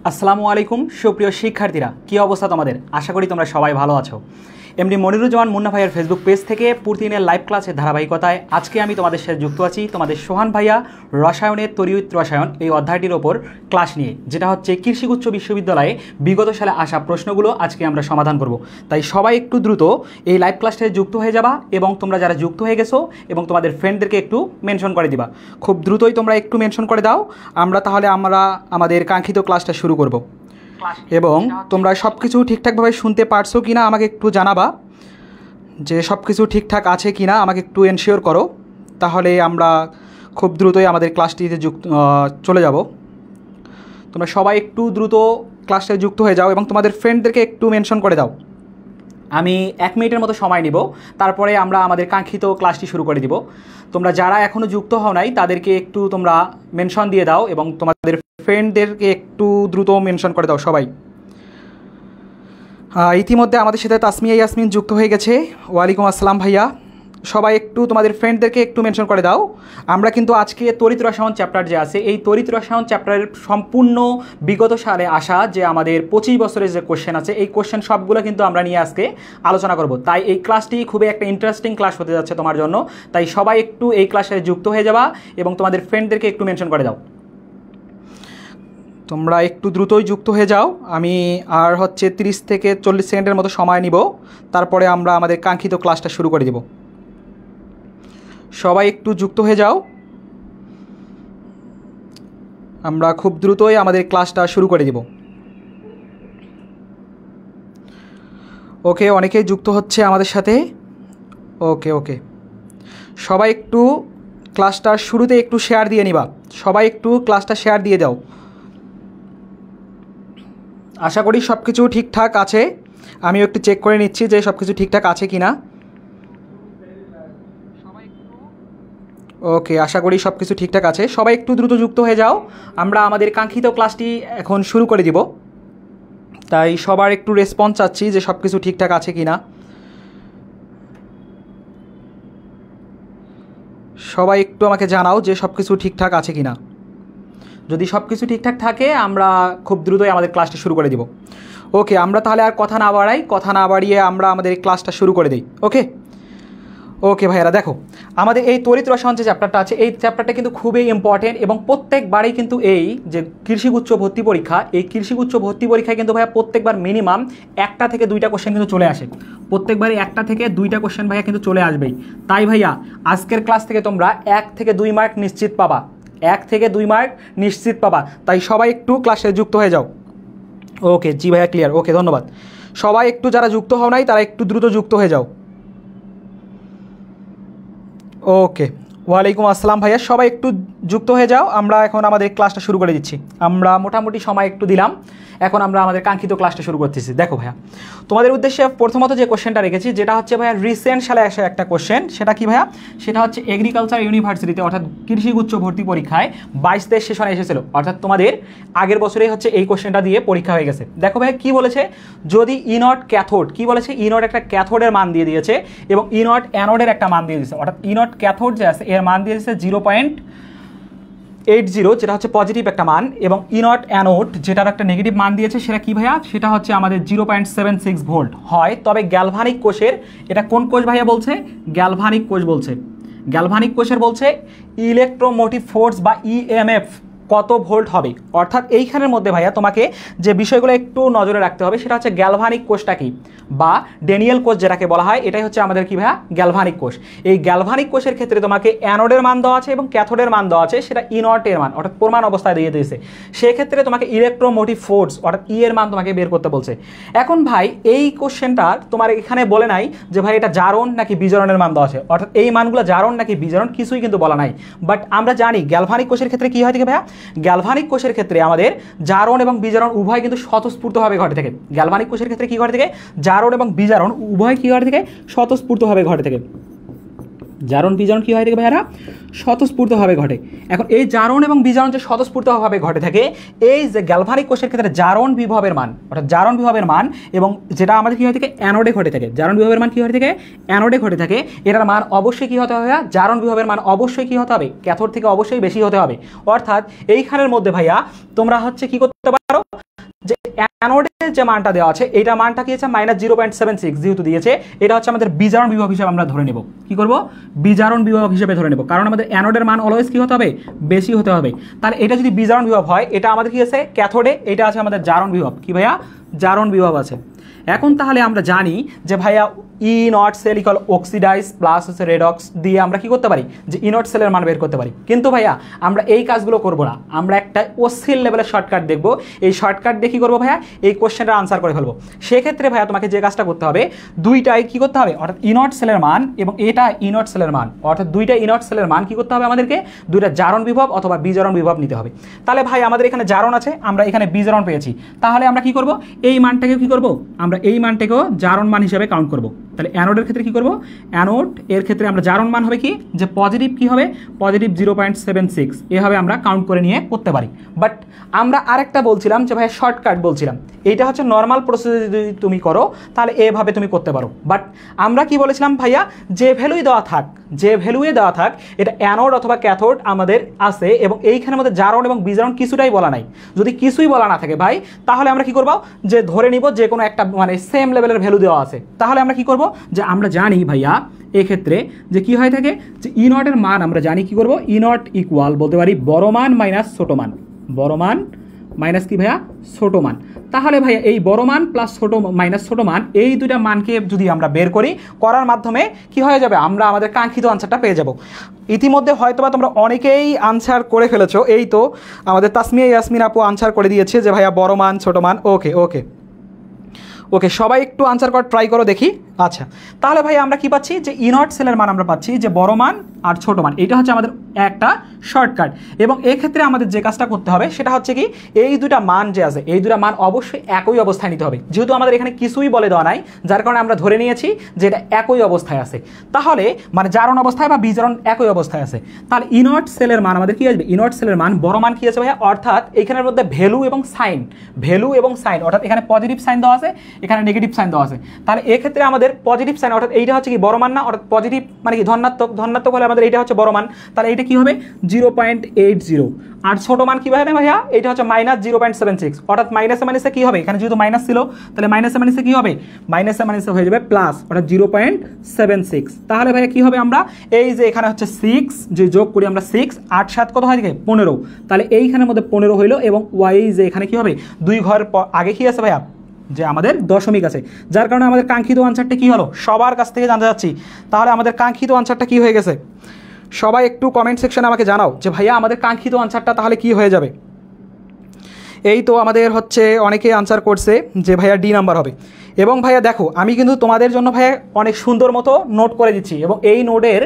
আসসালামু আলাইকুম সুপ্রিয় শিক্ষার্থীরা, কি অবস্থা তোমাদের? আশা করি তোমরা সবাই ভালো আছো। এমডি মনিরুজ্জামান মুন্না ভাইয়ের ফেসবুক পেজ থেকে প্রতিদিনের লাইভ ক্লাসের ধারাবাহিকতায় আজকে আমি তোমাদের সাথে যুক্ত আছি তোমাদের সোহান ভাইয়া রসায়নের তড়িৎ রসায়ন এই অধ্যায়টির ওপর ক্লাস নিয়ে, যেটা হচ্ছে কৃষি উচ্চ বিশ্ববিদ্যালয়ে বিগত সালে আসা প্রশ্নগুলো আজকে আমরা সমাধান করব। তাই সবাই একটু দ্রুত এই লাইভ ক্লাসটায় যুক্ত হয়ে যাবা এবং তোমরা যারা যুক্ত হয়ে গেছো এবং তোমাদের ফ্রেন্ডদেরকে একটু মেনশন করে দিবা। খুব দ্রুতই তোমরা একটু মেনশন করে দাও, তাহলে আমরা আমাদের কাঙ্ক্ষিত ক্লাসটা শুরু করব। এবং তোমরা সব কিছু ঠিকঠাকভাবে শুনতে পারছো কি না আমাকে একটু জানাবা, যে সব কিছু ঠিকঠাক আছে কি না আমাকে একটু এনশিওর করো, তাহলে আমরা খুব দ্রুতই আমাদের ক্লাসটিতে চলে যাব। তোমরা সবাই একটু দ্রুত ক্লাসটায় যুক্ত হয়ে যাও এবং তোমাদের ফ্রেন্ডদেরকে একটু মেনশন করে দাও। আমি 1 মিনিটের মতো সময় নিব, তারপরে আমরা আমাদের কাঙ্ক্ষিত ক্লাসটি শুরু করে দিব। তোমরা যারা এখনও যুক্ত হও নাই তাদেরকে একটু তোমরা মেনশন দিয়ে দাও এবং তোমাদের ফ্রেন্ডদেরকে একটু দ্রুত মেনশন করে দাও সবাই। ইতিমধ্যে আমাদের সাথে তাসমিয়া ইয়াসমিন যুক্ত হয়ে গেছে। ওয়ালাইকুম আসসালাম ভাইয়া। সবাই একটু তোমাদের ফ্রেন্ডদেরকে একটু মেনশন করে দাও। আমরা কিন্তু আজকে তড়িৎ রসায়ন চ্যাপ্টার যে আছে, এই তড়িৎ রসায়ন চ্যাপ্টারের সম্পূর্ণ বিগত সালে আসা যে আমাদের 25 বছরের যে কোশ্চেন আছে, এই কোশ্চেন সবগুলো কিন্তু আমরা নিয়ে আজকে আলোচনা করব। তাই এই ক্লাসটি খুবই একটা ইন্টারেস্টিং ক্লাস হতে যাচ্ছে তোমার জন্য। তাই সবাই একটু এই ক্লাসে যুক্ত হয়ে যাবা এবং তোমাদের ফ্রেন্ডদেরকে একটু মেনশন করে দাও। তোমরা একটু দ্রুতই যুক্ত হয়ে যাও। আমি আর 30 থেকে 40 সেকেন্ডের মতো সময় নিব, তারপরে আমরা আমাদের কাঙ্ক্ষিত ক্লাসটা শুরু করে দেব। সবাই একটু যুক্ত হয়ে যাও, আমরা খুব দ্রুতই আমাদের ক্লাসটা শুরু করে দেব। ওকে, অনেকেই যুক্ত হচ্ছে আমাদের সাথে। ওকে সবাই একটু ক্লাসটার শুরুতে একটু শেয়ার দিয়ে নিবা। সবাই একটু ক্লাসটা শেয়ার দিয়ে দাও। আশা করি সব কিছু ঠিকঠাক আছে। আমিও একটু চেক করে নিচ্ছি যে সব কিছু ঠিকঠাক আছে কি না। ওকে, আশা করি সব কিছু ঠিকঠাক আছে। সবাই একটু দ্রুত যুক্ত হয়ে যাও, আমরা আমাদের কাঙ্ক্ষিত ক্লাসটি এখন শুরু করে দিব। তাই সবার একটু রেসপন্স চাচ্ছি যে সব কিছু ঠিকঠাক আছে কি না। সবাই একটু আমাকে জানাও যে সব কিছু ঠিকঠাক আছে কি না। যদি সব কিছু ঠিকঠাক থাকে আমরা খুব দ্রুতই আমাদের ক্লাসটা শুরু করে দিব। ওকে, আমরা তাহলে আর কথা না বাড়িয়ে আমরা আমাদের এই ক্লাসটা শুরু করে দিই। ওকে ভাইয়ারা, দেখো আমাদের এই তড়িৎ রসায়ন যে চ্যাপ্টারটা আছে, এই চ্যাপ্টারটা কিন্তু খুবই ইম্পর্টেন্ট এবং প্রত্যেকবারই কিন্তু এই যে কৃষি উচ্চ ভর্তি পরীক্ষা, এই কৃষি উচ্চ ভর্তি পরীক্ষায় কিন্তু ভাইয়া প্রত্যেকবার মিনিমাম 1টা থেকে 2টা কোশ্চেন কিন্তু চলে আসে। প্রত্যেকবারই 1টা থেকে 2টা কোশ্চেন ভাইয়া কিন্তু চলে আসবেই। তাই ভাইয়া আজকের ক্লাস থেকে তোমরা 1 থেকে 2 মার্ক নিশ্চিত পাবা। 1 থেকে 2 মার্ক নিশ্চিত পাবা। তাই সবাই একটু ক্লাসে যুক্ত হয়ে যাও। ওকে জি ভাইয়া, ক্লিয়ার। ওকে, ধন্যবাদ। সবাই একটু যারা যুক্ত হও নাই তারা একটু দ্রুত যুক্ত হয়ে যাও। ওকে, ওয়ালাইকুম আসসালাম ভাইয়া। সবাই একটু যুক্ত হয়ে যাও, আমরা এখন আমাদের ক্লাসটা শুরু করে দিচ্ছি। আমরা মোটামুটি সময় একটু দিলাম, এখন আমরা আমাদের কাঙ্ক্ষিত ক্লাসটা শুরু করতেছি। দেখো ভাইয়া, তোমাদের উদ্দেশ্যে প্রথমত যে কোশ্চেনটা রেখেছি, যেটা হচ্ছে ভাইয়া রিসেন্ট সালে আসা একটা কোশ্চেন। সেটা কি ভাইয়া? সেটা হচ্ছে এগ্রিকালচার ইউনিভার্সিটিতে অর্থাৎ কৃষি উচ্চ ভর্তি পরীক্ষায় 22 সেশনে এসেছিল, অর্থাৎ তোমাদের আগের বছরেই হচ্ছে এই কোশ্চেনটা দিয়ে পরীক্ষা হয়ে গেছে। দেখো ভাইয়া কি বলেছে, যদি ইনট ক্যাথোড, কি বলেছে, ইনট একটা ক্যাথোডের মান দিয়ে দিয়েছে এবং ইনট অ্যানোডের একটা মান দিয়ে দিয়েছে। অর্থাৎ ইনট ক্যাথোড যে আছে এর মান দিয়ে দিয়েছে 0.80, যেটা হচ্ছে পজিটিভ একটা মান, এবং ইনট অ্যানোড যেটার একটা নেগেটিভ মান দিয়েছে সেটা কি ভাইয়া? সেটা হচ্ছে আমাদের 0.76 ভোল্ট হয়। তবে গ্যালভানিক কোষের, এটা কোন কোষ ভাইয়া বলছে? গ্যালভানিক কোষ বলছে। গ্যালভানিক কোষের বলছে ইলেকট্রোমোটিভ ফোর্স বা ইএমএফ কত ভোল্ট হবে। অর্থাৎ এইখানের মধ্যে ভাইয়া তোমাকে যে বিষয়গুলো একটু নজরে রাখতে হবে সেটা হচ্ছে গ্যালভানিক কোষটা কি, বা ড্যানিয়েল কোষ যেটাকে বলা হয়, এটাই হচ্ছে আমাদের কি ভাইয়া? গ্যালভানিক কোষ। এই গ্যালভানিক কোষের ক্ষেত্রে তোমাকে অ্যানোডের মান দেওয়া আছে এবং ক্যাথোডের মান দেওয়া আছে, সেটা ইনটের মান অর্থাৎ প্রমাণ অবস্থায় দিয়ে দিয়েছে। সেক্ষেত্রে তোমাকে ইলেকট্রোমোটিভ ফোর্স অর্থাৎ ই এর মান তোমাকে বের করতে বলছে। এখন ভাই এই কোশ্চেনটা তোমার এখানে বলে নাই যে ভাই এটা জারণ নাকি বিজারণের মান দেওয়া আছে, অর্থাৎ এই মানগুলো জারণ নাকি বিজারণ কিছুই কিন্তু বলা নাই। বাট আমরা জানি গ্যালভানিক কোষের ক্ষেত্রে কি হয় থেকে ভাইয়া? গ্যালভানিক কোষের ক্ষেত্রে আমাদের জারণ এবং বিজারণ উভয় কিন্তু স্বতঃস্ফূর্তভাবে ঘটে থাকে। গ্যালভানিক কোষের ক্ষেত্রে কি ঘটে থাকে? জারণ এবং বিজারণ উভয় কি ঘটে থাকে? স্বতঃস্ফূর্তভাবে ঘটে থাকে। জারণ বিজারণ কি হয় থাকে ভাইয়ারা? স্বতঃস্ফূর্তভাবে ঘটে। এখন এই জারণ এবং বিজারণ যে স্বতঃস্ফূর্তভাবে ঘটে থাকে, এই যে গ্যালভানিক কোষের ক্ষেত্রে জারণ বিভবের মান অর্থাৎ জারণ বিভবের মান, এবং যেটা আমাদের কি হয়ে থাকে? অ্যানোডে ঘটে থাকে। জারণ বিভবের মান কি হয়ে থাকে? অ্যানোডে ঘটে থাকে। এটার মান অবশ্যই কি হতে হবে? জারণ বিভবের মান অবশ্যই কি হতে হবে? ক্যাথোড থেকে অবশ্যই বেশি হতে হবে। অর্থাৎ এইখানের মধ্যে ভাইয়া তোমরা হচ্ছে কি করতে পারো? যে অ্যানোডের যে মানটা দেওয়া আছে এটা মানটা কি আছে -0.76 যেহেতু দিয়েছে এটা হচ্ছে আমাদের বিজারণ বিভব হিসেবে আমরা ধরে নেব। কি করব? বিজারণ বিভব হিসেবে ধরে নেব, কারণ আমাদের অ্যানোডের মান অলওয়েজ কি হতে হবে? বেশি হতে হবে। তাহলে এটা যদি বিজারণ বিভব হয়, এটা আমাদের কি আছে ক্যাথোডে, এটা আছে আমাদের জারণ বিভব। কি ভাইয়া? জারণ বিভব আছে। এখন তাহলে আমরা জানি যে ভাইয়া E naught cell equal oxidise plus হচ্ছে রেডক্স দিয়ে আমরা কি করতে পারি? যে ই নট সেলের মান বের করতে পারি। কিন্তু ভাইয়া আমরা এই কাজগুলো করব না, আমরা একটা ওসিল লেভেলের শর্টকাট দেখব। এই শর্টকাট দিয়ে কী করবো ভাইয়া? এই কোশ্চেনটার আনসার করে ফেলবো। সেক্ষেত্রে ভাইয়া তোমাকে যে কাজটা করতে হবে, দুইটাই কী করতে হবে, অর্থাৎ ই নট সেলের মান এবং এটা ই নট সেলের মান, অর্থাৎ দুইটা ই নট সেলের মান কী করতে হবে আমাদেরকে? দুইটা জারণ বিভব অথবা বিজারণ বিভব নিতে হবে। তাহলে ভাই আমাদের এখানে জারণ আছে, আমরা এখানে বিজারণ পেয়েছি, তাহলে আমরা কি করব? এই মানটাকে কি করব? আমরা এই মানটাকেও জারণ মান হিসেবে কাউন্ট করব। তাহলে অ্যানোডের ক্ষেত্রে কি করব? অ্যানোড এর ক্ষেত্রে আমরা জারণ মান হবে কি? যে পজিটিভ কি হবে? পজিটিভ 0.76 এভাবে আমরা কাউন্ট করে নিয়ে করতে পারি। বাট আমরা আরেকটা বলছিলাম যে ভাই শর্টকাট বলছিলাম, এইটা হচ্ছে নর্মাল প্রসেস যদি তুমি করো তাহলে এভাবে তুমি করতে পারো। বাট আমরা কি বলেছিলাম ভাইয়া? যে ভ্যালুই দেওয়া থাক, যে ভ্যালুয়ে দেওয়া থাক, এটা অ্যানোড অথবা ক্যাথোড আমাদের আছে এবং এইখানে আমাদের জারণ এবং বিজারণ কিছুটাই বলা নাই। যদি কিছুই বলা না থাকে ভাই, তাহলে আমরা কি করব? যে ধরে নিব যে কোনো একটা মানে সেম লেভেলের ভ্যালু দেওয়া আছে। তাহলে আমরা কি করব? যে আমরা জানি ভাইয়া এক্ষেত্রে যে কি হয়ে থাকে, যে ই নটের মান আমরা জানি কি করব? ই নট ইকুয়াল বলতে পারি বড় মান মাইনাস ছোট মান, বড় মান মাইনাস কি ভাইয়া? ছোট মান। তাহলে ভাইয়া এই বড় মান প্লাস ছোট মাইনাস ছোট মান, এই দুইটা মানকে যদি আমরা বের করি, করার মাধ্যমে কি হয়ে যাবে? আমরা আমাদের কাঙ্ক্ষিত আনসারটা পেয়ে যাব। ইতিমধ্যে হয়তোবা তোমরা অনেকেই আনসার করে ফেলেছো। এই তো আমাদের তাসমিয়া ইয়াসমিন আপু আনসার করে দিয়েছে যে ভাইয়া বড় মান ছোট মান। ওকে ওকে ওকে, সবাই একটু আনসার করার ট্রাই করো দেখি। আচ্ছা, তাহলে ভাই আমরা কি পাচ্ছি? যে ই নট সেলের মান আমরা পাচ্ছি যে বড় মান আর ছোট মান, এটা হচ্ছে আমাদের একটা শর্টকাট। এবং এক্ষেত্রে আমাদের যে কাজটা করতে হবে সেটা হচ্ছে কি, এই দুটা মান যে আছে, এই দুটা মান অবশ্যই একই অবস্থায় নিতে হবে। যেহেতু আমাদের এখানে কিছুই বলে দেওয়া নাই, যার কারণে আমরা ধরে নিয়েছি যে এটা একই অবস্থায় আছে। তাহলে মানে জারণ অবস্থায় বা বিজারণ একই অবস্থায় আছে। তাহলে ই নট সেলের মান আমাদের কি আসবে? ই নট সেলের মান বড় মান কি আছে ভাইয়া? অর্থাৎ এখানের মধ্যে ভ্যালু এবং সাইন, ভ্যালু এবং সাইন, অর্থাৎ এখানে পজিটিভ সাইন দেওয়া আছে, এখানে নেগেটিভ সাইন দেওয়া আছে। তাহলে এক্ষেত্রে আমাদের পজিটিভ সাইন, অর্থাৎ এইটা হচ্ছে কি বড় মান না? অর্থাৎ পজিটিভ মানে কি ধনাত্মক, ধনাত্মক হলে আমাদের এইটা হচ্ছে বড় মান। তাহলে এইটা কি হবে? 0.80। আর ছোট মান কি ভাবে ভাইয়া? এটা হচ্ছে -0.76, অর্থাৎ মাইনাসে মাইনাসে কি হবে? এখানে যেহেতু মাইনাস ছিল, তাহলে মাইনাসে মাইনাসে কি হবে? মাইনাসে মাইনাসে হয়ে যাবে প্লাস, অর্থাৎ 0.76। তাহলে ভাইয়া কি হবে? আমরা এই যে এখানে হচ্ছে 6 যে যোগ করি আমরা, 6 8 7 কত হয়? 15। তাহলে এইখানের মধ্যে 15 হইলো এবং ওয়াই যে এখানে কি হবে? 2 ঘর আগে কি আছে ভাইয়া? যে আমাদের দশমিক আছে, যার কারণে আমাদের কাঙ্ক্ষিত আনসারটা কি হলো? সবার কাছ থেকে জানতে যাচ্ছি। তাহলে আমাদের কাঙ্ক্ষিত আনসারটা কি হয়ে গেছে? সবাই একটু কমেন্ট সেকশনে আমাকে জানাও যে ভাইয়া আমাদের কাঙ্ক্ষিত আনসারটা তাহলে কি হয়ে যাবে। এই তো আমাদের হচ্ছে অনেকে আনসার করছে যে ভাইয়া ডি নাম্বার হবে। এবং ভাইয়া দেখো আমি কিন্তু তোমাদের জন্য ভাইয়া অনেক সুন্দর মতো নোট করে দিচ্ছি, এবং এই নোটের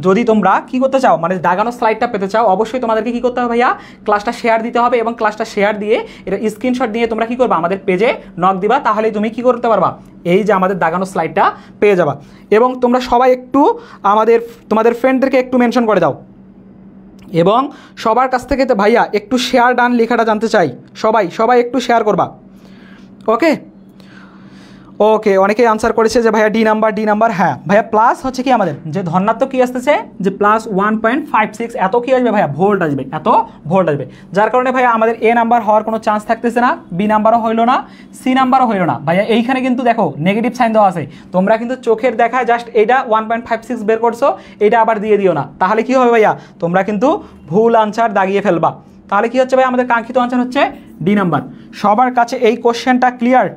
যদি তোমরা কি করতে চাও, মানে দাগানো স্লাইডটা পেতে চাও, অবশ্যই তোমাদেরকে কি করতে হবে ভাইয়া? ক্লাসটা শেয়ার দিতে হবে, এবং ক্লাসটা শেয়ার দিয়ে এটা স্ক্রিনশট দিয়ে তোমরা কি করবা? আমাদের পেজে নক দিবা, তাহলেই তুমি কি করতে পারবা? এই যে আমাদের দাগানো স্লাইডটা পেয়ে যাবা। এবং তোমরা সবাই একটু তোমাদের ফ্রেন্ডদেরকে একটু মেনশন করে দাও, এবং সবার কাছ থেকে তো ভাইয়া একটু শেয়ার ডান লেখাটা জানতে চাই। সবাই একটু শেয়ার করবা। ওকে ওকে, অনেকেই আনসার করেছে যে ভাইয়া ডি নাম্বার। হ্যাঁ ভাইয়া, প্লাস হচ্ছে কি আমাদের যে ধনাত্মক কি আসতেছে? যে প্লাস 1.56 এত কি আসবে ভাইয়া? ভোল্ট আসবে, এত ভোল্ট আসবে। যার কারণে ভাইয়া আমাদের এ নাম্বার হওয়ার কোনো চান্স থাকতেছে না, বি নাম্বারও হইলো না, সি নাম্বারও হইলো না। ভাইয়া এইখানে কিন্তু দেখো নেগেটিভ সাইন দেওয়া আছে, তোমরা কিন্তু চোখের দেখায় জাস্ট এইটা 1.56 বের করছো, এইটা আবার দিয়ে দিও না, তাহলে কি হবে ভাইয়া? তোমরা কিন্তু ভুল আনসার দাগিয়ে ফেলবা। তাহলে কি হচ্ছে ভাই? আমাদের কাঙ্ক্ষিত আনসার হচ্ছে ডি নাম্বার। সবার কাছে এই কোশ্চেনটা ক্লিয়ার?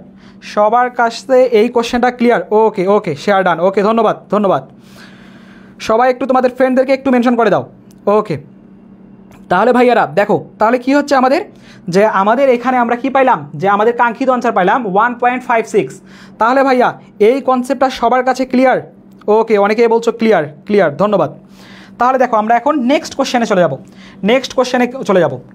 সবার কাছে এই কোশ্চেনটা ক্লিয়ার? ওকে ওকে, শেয়ার ডান। ওকে, ধন্যবাদ। সবাই একটু তোমাদের ফ্রেন্ডদেরকে একটু মেনশন করে দাও। ওকে, তাহলে ভাইয়ারা দেখো তাহলে কি হচ্ছে আমাদের? যে আমাদের এখানে আমরা কি পাইলাম? যে আমাদের কাঙ্ক্ষিত আনসার পাইলাম 1.56। তাহলে ভাইয়া এই কনসেপ্টটা সবার কাছে ক্লিয়ার? ওকে, অনেকেই বলছো ক্লিয়ার, ধন্যবাদ। তাহলে দেখো আমরা এখন নেক্সট কোশ্চেনে চলে যাব।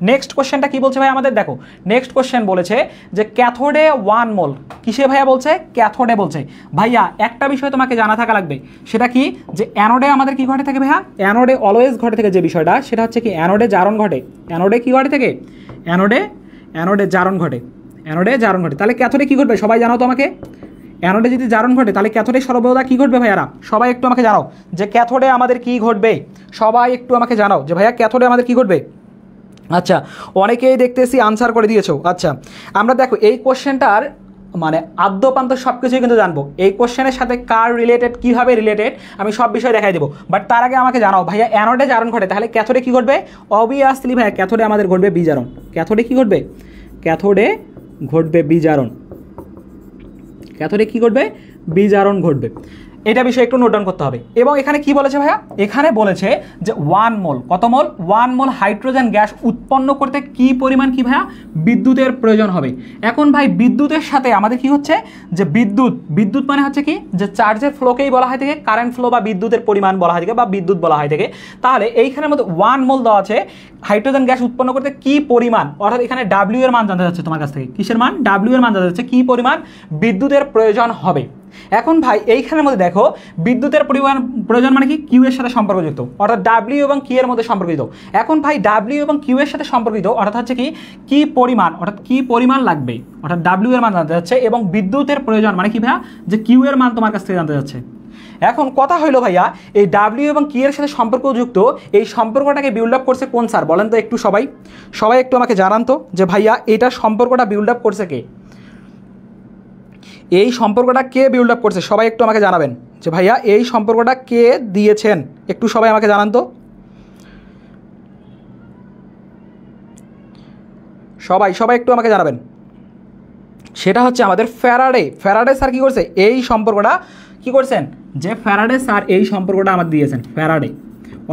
নেক্সট কোশ্চেনটা কি বলছে ভাই আমাদের? দেখো নেক্সট কোশ্চেন বলেছে যে ক্যাথোডে 1 মোল। কিসে ভাইয়া বলছে? ক্যাথোডে বলছে। ভাইয়া একটা বিষয় তোমাকে জানা থাকা লাগবে, সেটা কি? যে অ্যানোডে আমাদের কি ঘটে থাকে ভাইয়া? অ্যানোডে অলওয়েজ ঘটে থাকে যে বিষয়টা, সেটা হচ্ছে কি অ্যানোডে জারণ ঘটে। অ্যানোডে কি ঘটে থাকে? অ্যানোডে জারণ ঘটে। তাহলে ক্যাথোডে কি ঘটবে? সবাই জানাও তো আমাকে। অ্যানোডে যদি জারণ ঘটে তাহলে ক্যাথোডে সর্বদা কী ঘটবে ভাইয়ারা? সবাই একটু আমাকে জানাও যে ক্যাথোডে আমাদের কী ঘটবে। সবাই একটু আমাকে জানাও যে ভাইয়া ক্যাথোডে আমাদের কী ঘটবে। আচ্ছা, অনেকেই দেখতেছি আনসার করে দিয়েছো। আচ্ছা, আমরা দেখো এই কোশ্চেনটার মানে আদ্যপান্ত সব কিছুই কিন্তু জানবো। এই কোশ্চেনের সাথে কার রিলেটেড, কীভাবে রিলেটেড, আমি সব বিষয় দেখাই দেবো। বাট তার আগে আমাকে জানাও ভাইয়া অ্যানোডে জারণ ঘটে, তাহলে ক্যাথোডে কী ঘটবে? অবভিয়াসলি ভাইয়া ক্যাথোডে আমাদের ঘটবে বিজারণ। ক্যাথোডে কী ঘটবে? ক্যাথোডে ঘটবে বিজারণ। ক্যাথোডে কী ঘটবে? বিজারণ ঘটবে। এটা বিষয়ে একটু নোট ডাউন করতে হবে। এবং এখানে কি বলেছে ভাইয়া? এখানে বলেছে যে 1 মোল, কত মোল? 1 মোল হাইড্রোজেন গ্যাস উৎপন্ন করতে কি পরিমাণ কি ভাইয়া? বিদ্যুতের প্রয়োজন হবে। এখন ভাই বিদ্যুতের সাথে আমাদের কি হচ্ছে যে বিদ্যুৎ মানে হচ্ছে কি যে চার্জের ফ্লোকেই বলা হয় থেকে কারেন্ট ফ্লো বা বিদ্যুতের পরিমাণ বলা হয় থেকে বা বিদ্যুৎ বলা হয় থেকে। তাহলে এইখানের মধ্যে 1 মোল দেওয়া আছে হাইড্রোজেন গ্যাস উৎপন্ন করতে কি পরিমাণ, অর্থাৎ এখানে ডাব্লিউ এর মান জানতে যাচ্ছে তোমার কাছ থেকে। কিসের মান? ডাব্লিউ এর মান জানতে যাচ্ছে কি পরিমাণ বিদ্যুতের প্রয়োজন হবে। এখন ভাই এইখানের মধ্যে দেখো বিদ্যুতের প্রয়োজন মানে কি? কিউ এর সাথে সম্পর্কযুক্ত, অর্থাৎ ডাব্লিউ এবং কি এর মধ্যে সম্পর্কিত। এখন ভাই ডাব্লিউ এবং কিউ এর সাথে সম্পর্কিত, অর্থাৎ হচ্ছে কি পরিমাণ, অর্থাৎ কি পরিমাণ লাগবে, অর্থাৎ ডাব্লিউ এর মান জানতে যাচ্ছে এবং বিদ্যুতের প্রয়োজন মানে কি ভাইয়া? যে কিউ এর মান তোমার কাছ থেকে জানতে যাচ্ছে। এখন কথা হইলো ভাইয়া এই ডাব্লিউ এবং কি এর সাথে সম্পর্কযুক্ত এই সম্পর্কটাকে বিল্ড আপ করছে কোন স্যার বলেন তো একটু? সবাই একটু আমাকে জানান তো যে ভাইয়া এটা সম্পর্কটা বিল্ড আপ করছে কে? এই সম্পর্কটা কে বিল্ড আপ করছে? সবাই একটু আমাকে জানাবেন যে ভাইয়া এই সম্পর্কটা কে দিয়েছেন, একটু সবাই আমাকে জানান তো। সবাই একটু আমাকে জানাবেন। সেটা হচ্ছে আমাদের ফ্যারাডে স্যার কি করছে? এই সম্পর্কটা কি করছেন? যে ফ্যারাডে স্যার এই সম্পর্কটা আমাদের দিয়েছেন। ফ্যারাডে,